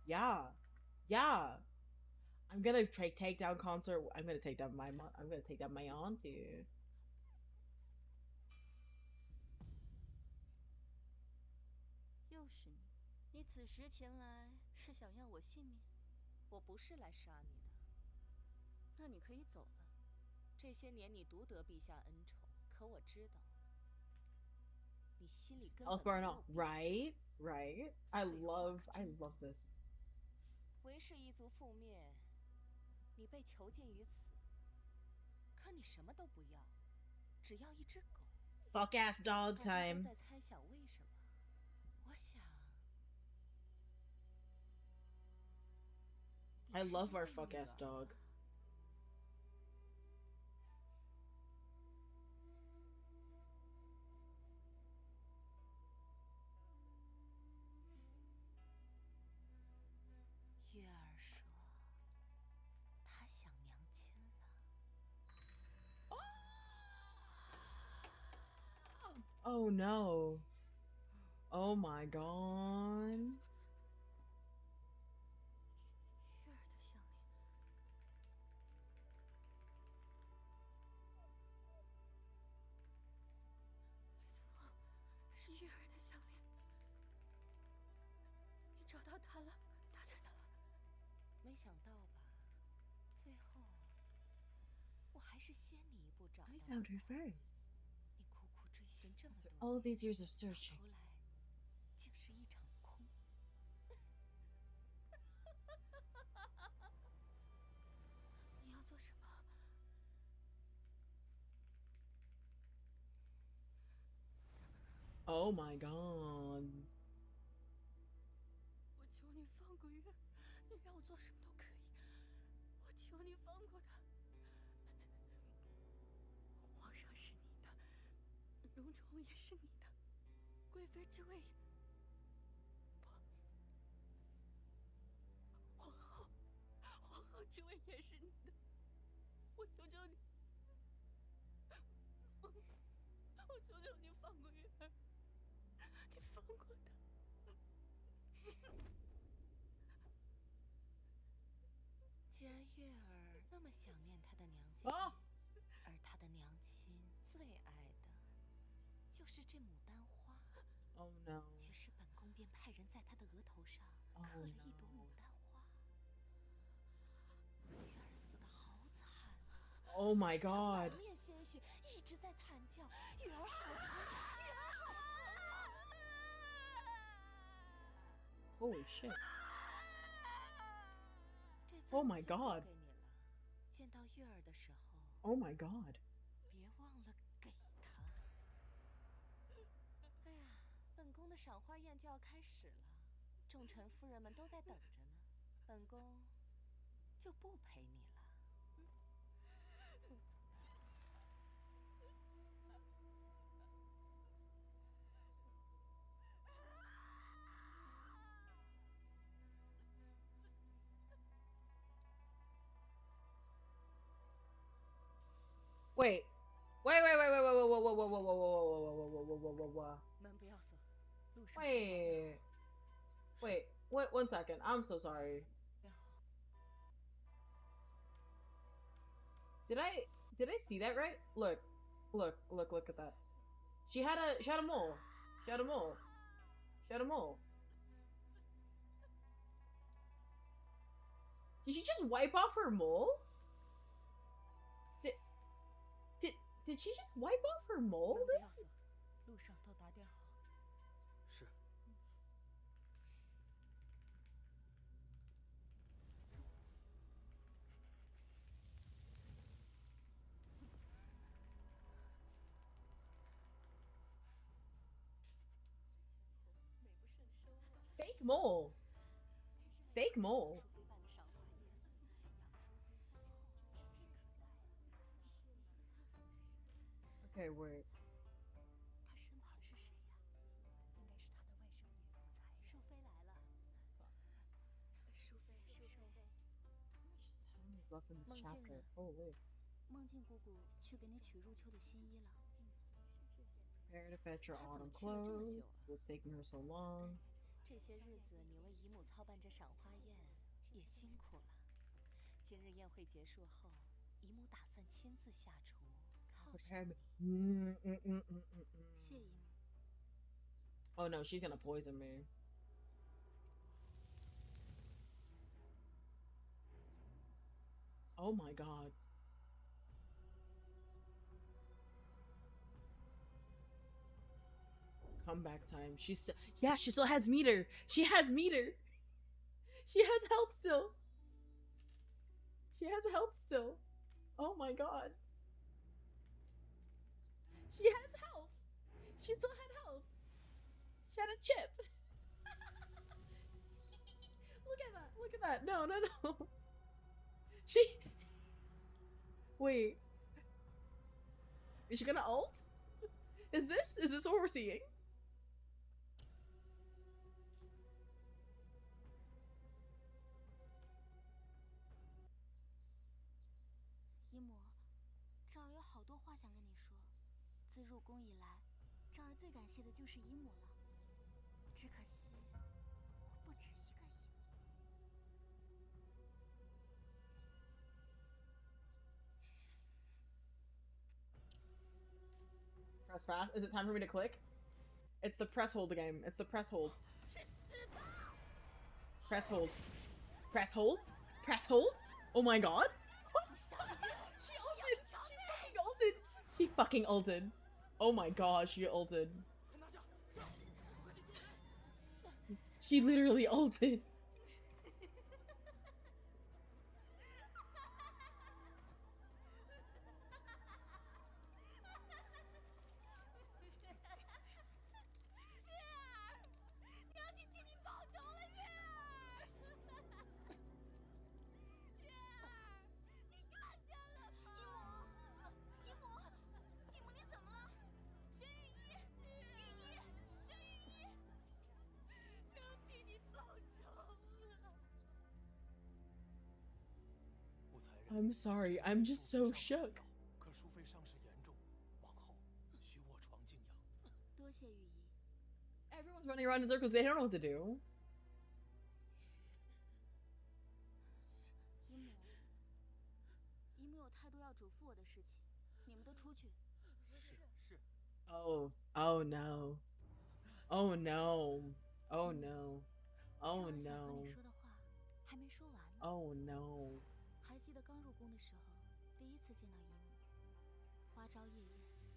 Yeah. Yeah. I'm gonna take down Consort. I'm gonna take down I'm gonna take down my auntie.
又是你，你此时前来是想要我性命？
我不是来杀你的。
那你可以走了。
这些年你独得陛下恩宠，可我知道，你心里根本
I'll burn
没有
out.
陛下。
Right? Right? I love this.
韦氏一族覆灭，你被囚禁于此，可你什么都不要，只要一只狗。
Fuck ass dog
大家都
time.
在猜想为什么？我想。
I love our fuck ass dog.
月儿说，她想娘亲了。
Oh no. Oh my god.
月儿的项链，没错，是月儿的项链。你找到它了。
没想到吧？最后，我还是先你一步找到
I
了
found her
她。
first.
你苦苦追寻这么多
All of
年，
these years of searching.
到头来竟是一场空。
你要做什么？
Oh my god.
我求你放过月，你让我做什么都可以。我求你放过他。皇上是你的，荣宠也是你的，贵妃之位也……不，皇后之位也是你的。我求求你，我求求你放过月儿，你放过他。
既然月儿那么想念她的娘亲，而她的娘亲最爱的就是这牡丹花。
Oh no.
于是本宫便派人在她的额头上
Oh
刻了一朵
no.
牡丹花。月儿死得好惨，
Oh my
她
god.
满面鲜血，一直在惨叫：“月儿好疼，月儿好疼。”
Holy shit.
这
Oh
簪
my
子就送
god.
给你了。见到月儿的时候，
Oh my god.
别忘了给她。哎呀，本宫的赏花宴就要开始了，众臣夫人们都在等着呢，本宫就不陪你了。
Wait. Wait. Whoa.
门不要锁，路上
Wait. Wait. What? 1 second. I'm so sorry. Did I see that right? Look at that. She had a mole. She had a mole. Did she just wipe off her mole? Did she just wipe off her mole?
门不要锁，路上都打点好。
是。
Fake mole. Fake mole. Okay, wait.
他身旁是谁呀？应该是他的外甥女奴才。淑妃来了。淑妃。
Time is left in this
梦境
chapter.
呢？
Holy.
梦境姑姑去给你取入秋的新衣了。
Prepare to fetch your
她怎么
autumn
去了这么久
clothes.
啊？
What's taking her so long?
这些日子你为姨母操办这赏花宴，也辛苦了。今日宴会结束后，姨母打算亲自下厨犒赏
Prepare
你。
me.
谢姨母。
Oh no, she's gonna poison me. Oh my god. Comeback time. Yeah, she still has meter. She has meter. She has health still. She has health still. Oh my god. She has health. She still had health. She had a chip. Look at that. Look at that. No. She... Wait. Is she gonna ult? Is this what we're seeing?
姨母，昭儿有好多话想跟你说。自入宫以来，昭儿最感谢的就是姨母了。只可惜，我不止一个姨母。
Press fast. Is it time for me to click? It's the press hold game. It's the press hold. Press hold. Press hold. Press hold? Oh my god. She ulted. She fucking ulted. Oh my gosh, she ulted. She literally ulted. I'm sorry, I'm just so shook. Everyone's running around in circles, they don't know what to do. Oh, oh no. Oh no. Oh no. Oh no. Oh no.
还记得刚入宫的时候，第一次见到姨母，花朝夜宴，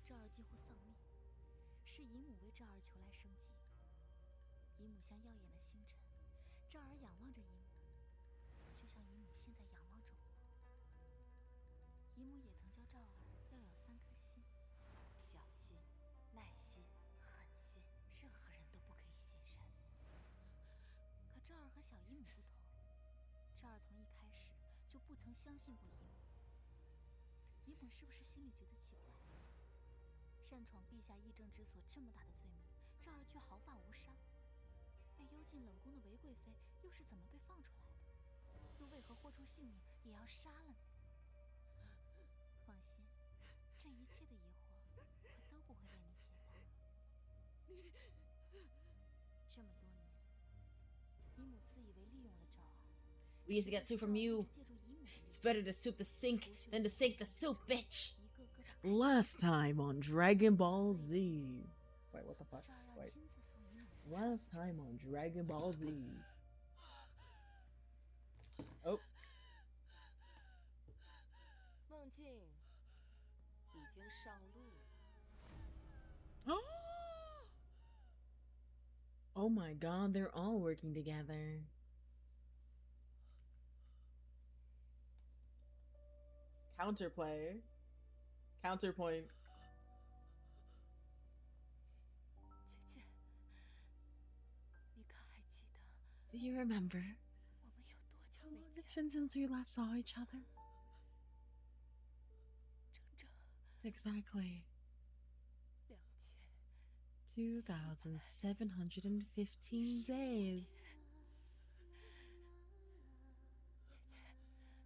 赵儿几乎丧命，是姨母为赵儿求来生计。姨母像耀眼的星辰，赵儿仰望着姨母，就像姨母现在仰望着我。姨母也曾教赵儿要有3颗心：小心、耐心、狠心，任何人都不可以信任。可赵儿和小姨母不同，赵儿从一开始就不曾相信过姨母。姨母是不是心里觉得奇怪？擅闯陛下议政之所这么大的罪名，赵儿却毫发无伤。被幽禁冷宫的韦贵妃又是怎么被放出来的？又为何豁出性命也要杀了呢？放心，这一切的疑惑我都不会为你解答。这么多年，姨母自以为利用了赵儿。
We used to get soup from you. It's better to soup the sink than to sink the soup, bitch. Last time on Dragon Ball Z. Wait, what the fuck? Wait. Last time on Dragon Ball Z. Oh.
梦境已经上路。
Oh my god, they're all working together. Counterplay. Counterpoint.
姐姐，你可还记得
Do you remember
我们有多久
how
没
long
见？
it's been since we last saw each other?
整
Exactly. 2,715 days.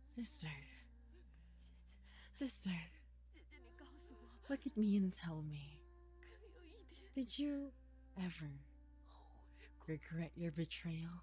Sister. Sister.
姐姐，你告诉我，
Look at me and tell me.
可有一天
Did you ever regret your betrayal?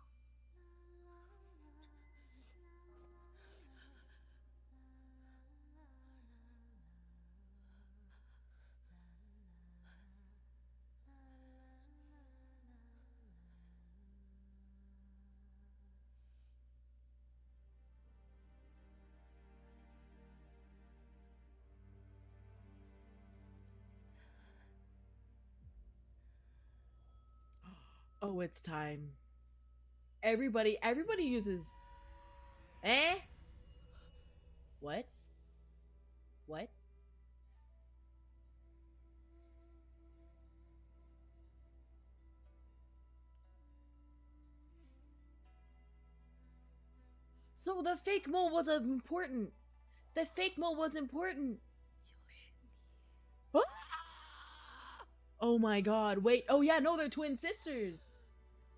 Oh, it's time. Everybody uses. Eh? What? What? So the fake mole was important. The fake mole was important. Oh my god, wait. Oh yeah, no, they're twin sisters.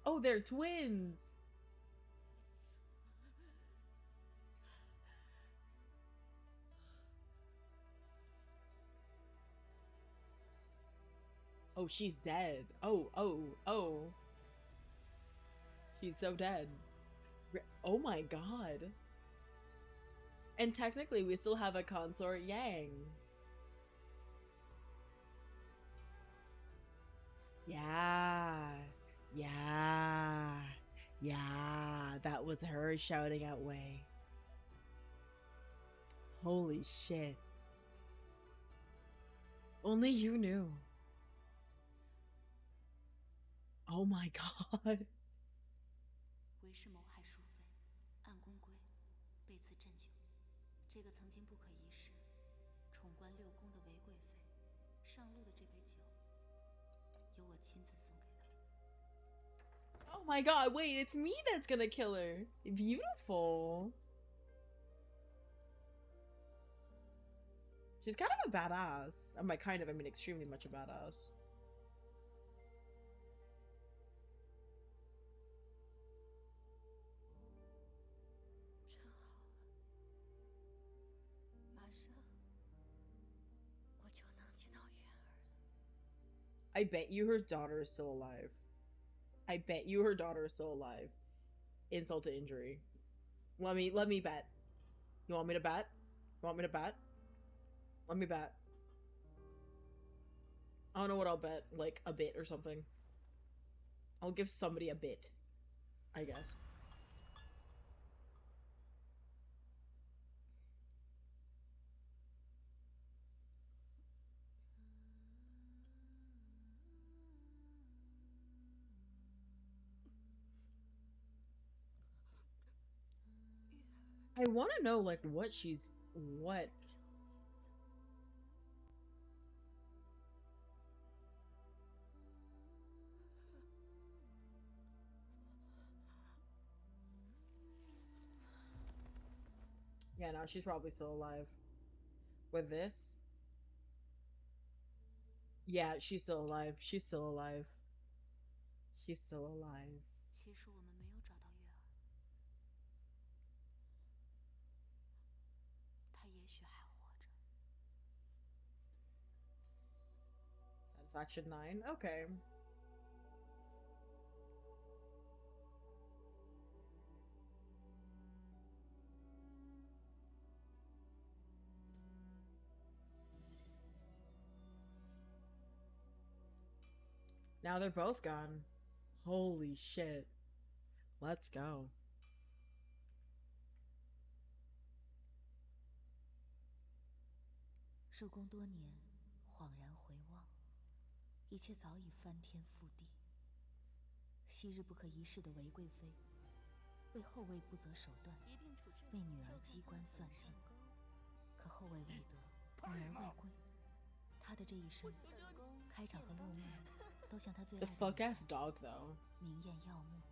Oh, they're twins. Oh, she's dead. Oh. She's so dead. Oh my god. And technically, we still have a consort Yang. Yeah, that was her shouting out Wei. Holy shit. Only you knew. Oh my god.
为师谋害淑妃，暗宫归，被赐鸩酒。这个曾经不可一世、宠冠6宫的韦贵妃，上路的这杯酒，由我亲自送给她。
Oh my god, wait, it's me that's gonna kill her. Beautiful. She's kind of a badass. I mean extremely much a badass.
真好，马上我就能见到月儿了。
I bet you her daughter is still alive. I bet you her daughter is still alive. Insult to injury. Let me bet. You want me to bet? You want me to bet? Let me bet. I don't know what I'll bet. Like a bit or something. I'll give somebody a bit, I guess. I want to know, like, what she's... What? Yeah, no, she's probably still alive. With this? Yeah, she's still alive. She's still alive. She's still alive.
其实我们没有找到月儿，她也许还活着。
Satisfaction 9? Okay. Now they're both gone. Holy shit. Let's go.
入宫多年，恍然回望，一切早已翻天覆地。昔日不可一世的韦贵妃，为后位不择手段，为女儿机关算尽。可后位未得，女儿未归，她的这一生，开场和落幕，都像她最爱
The
的
fuck ass dog though.
明艳耀目，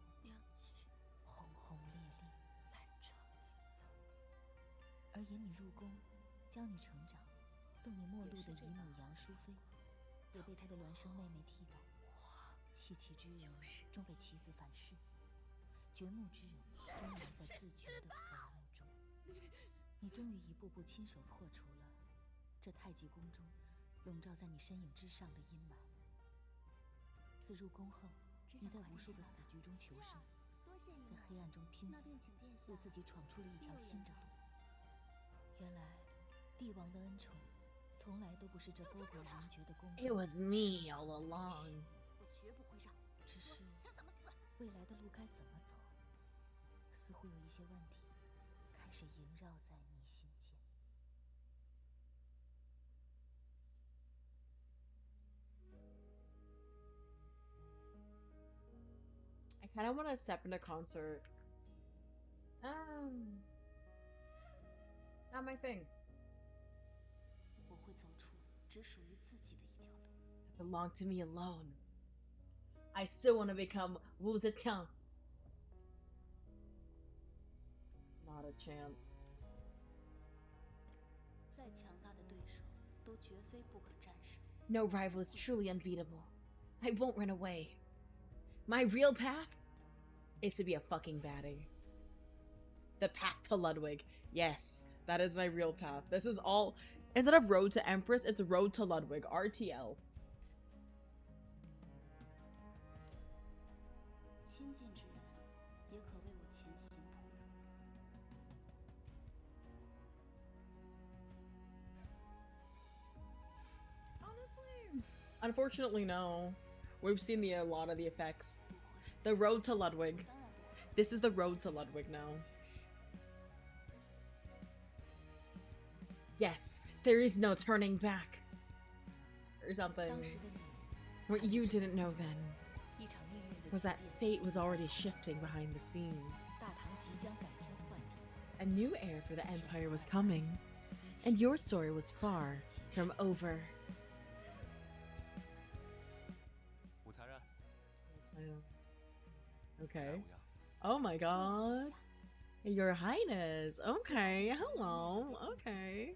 轰轰烈烈。而引你入宫，教你成长，送你末路的姨母杨淑妃，也被她的孪生妹妹踢倒。弃妻之人终被妻子反噬，掘墓之人终埋在自掘的坟墓中。你终于一步步亲手破除了这太极宫中笼罩在你身影之上的阴霾。自入宫后，你在无数个死局中求生，在黑暗中拼死，为自己闯出了一条新的路。原来，帝王的恩宠，从来都不是这波诡云谲的公主。
It was me all along.
我绝不会让。只是，未来的路该怎么走？似乎有一些问题开始萦绕在你心间。
I kind of want to step into concert. Not my thing.
我会走出只属于自己的一条路。
That belong to me alone. I still want to become Wu Zetian. Not a chance.
再强大的对手，都绝非不可战胜。
No rival is truly unbeatable. I won't run away. My real path is to be a fucking baddie. The path to Ludwig. Yes, that is my real path. This is all... Instead of Road to Empress, it's Road to Ludwig. RTL.
亲近之人，也可为我前行铺路。
Honestly, unfortunately, no. We've seen a lot of the effects. The road to Ludwig. This is the road to Ludwig now. Yes, there is no turning back. Or something. What you didn't know then was that fate was already shifting behind the scenes. A new heir for the Empire was coming, and your story was far from over. Okay. Oh my god. Your Highness. Okay, hello. Okay.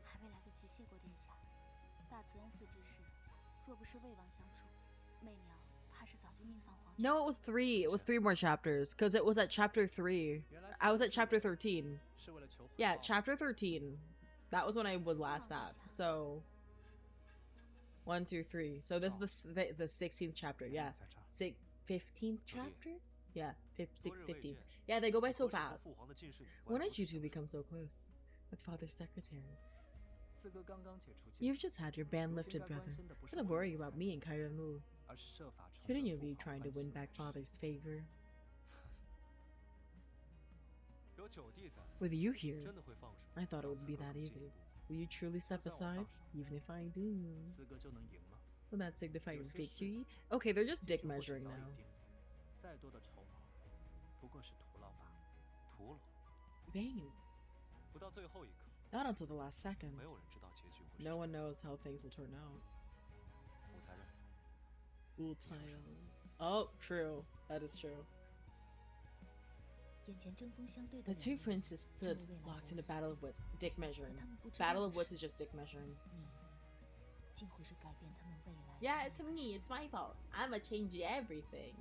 No, it was 3. It was 3 more chapters, because it was at chapter 3. I was at chapter 13. Yeah, chapter 13. That was when I was last at. So 1, 2, 3. So this is the 16th chapter. Yeah, 15th chapter. Yeah, 15th. Yeah, they go by so fast. When did you two become so close with Father's secretary? You've just had your ban lifted, brother. Don't worry about me and Kairan Lu. Shouldn't you be trying to win back Father's favor? With you here, I thought it would be that easy. Will you truly step aside, even if I do? Will that signify your victory? Okay, they're just dick measuring now. Vain. Not until the last second. No one knows how things will turn out. Oh, true. That is true. The two princes stood locked in a battle of wits. Dick measuring. Battle of wits is just dick measuring. Yeah, it's me. It's my fault. I'ma change everything.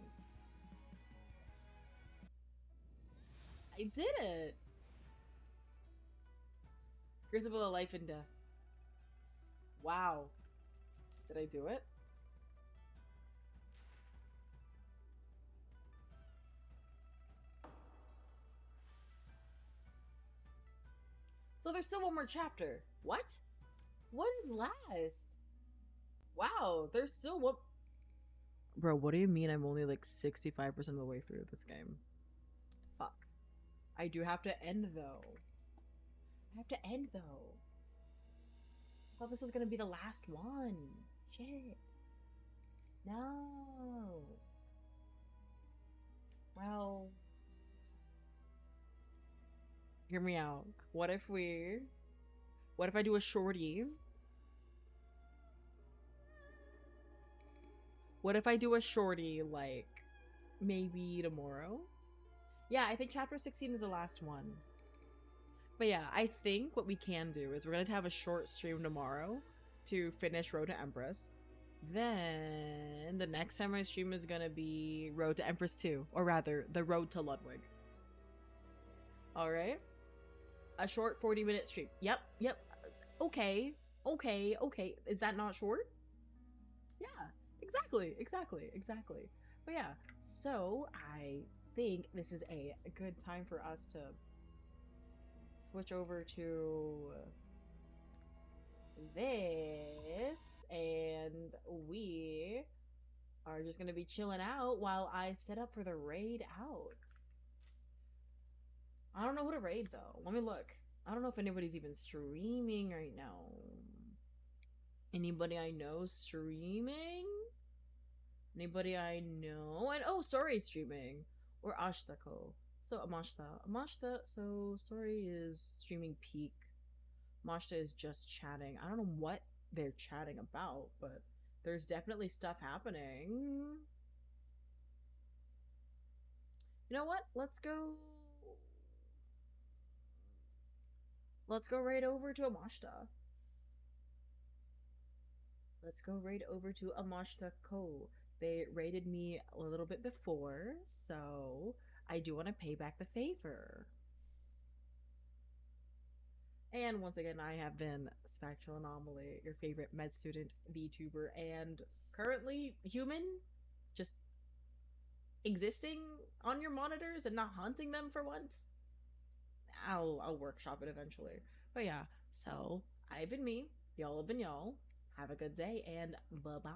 I did it. Crucible of life and death. Wow. Did I do it? So there's still one more chapter. What? What is last? Wow, there's still one. Bro, what do you mean I'm only like 65% of the way through this game? Fuck. I do have to end though. I have to end though. I thought this was gonna be the last one. Shit. No. Well. Hear me out. What if I do a shorty? What if I do a shorty, like, maybe tomorrow? Yeah, I think chapter 16 is the last one. But yeah, I think what we can do is we're going to have a short stream tomorrow to finish Road to Empress. Then the next time I stream is going to be Road to Empress 2. Or rather, the Road to Ludwig. Alright? A short 40-minute stream. Yep. Okay. Is that not short? Yeah. Exactly. But yeah, so I think this is a good time for us to switch over to this, and we are just gonna be chilling out while I set up for the raid out. I don't know who to raid though. Let me look. I don't know if anybody's even streaming right now. Anybody I know streaming? Anybody I know? And oh, Sorry's streaming. Or Ashtako. So Amashta, so Sorry is streaming peak. Amashta is just chatting. I don't know what they're chatting about, but there's definitely stuff happening. You know what? Let's go right over to Amashta. Let's go right over to Amashta Ko. They raided me a little bit before, so I do want to pay back the favor. And once again, I have been Spectral Anomaly, your favorite med student VTuber, and currently human, just existing on your monitors and not haunting them for once. I'll workshop it eventually. But yeah, so I've been me, y'all have been y'all. Have a good day, and bye-bye.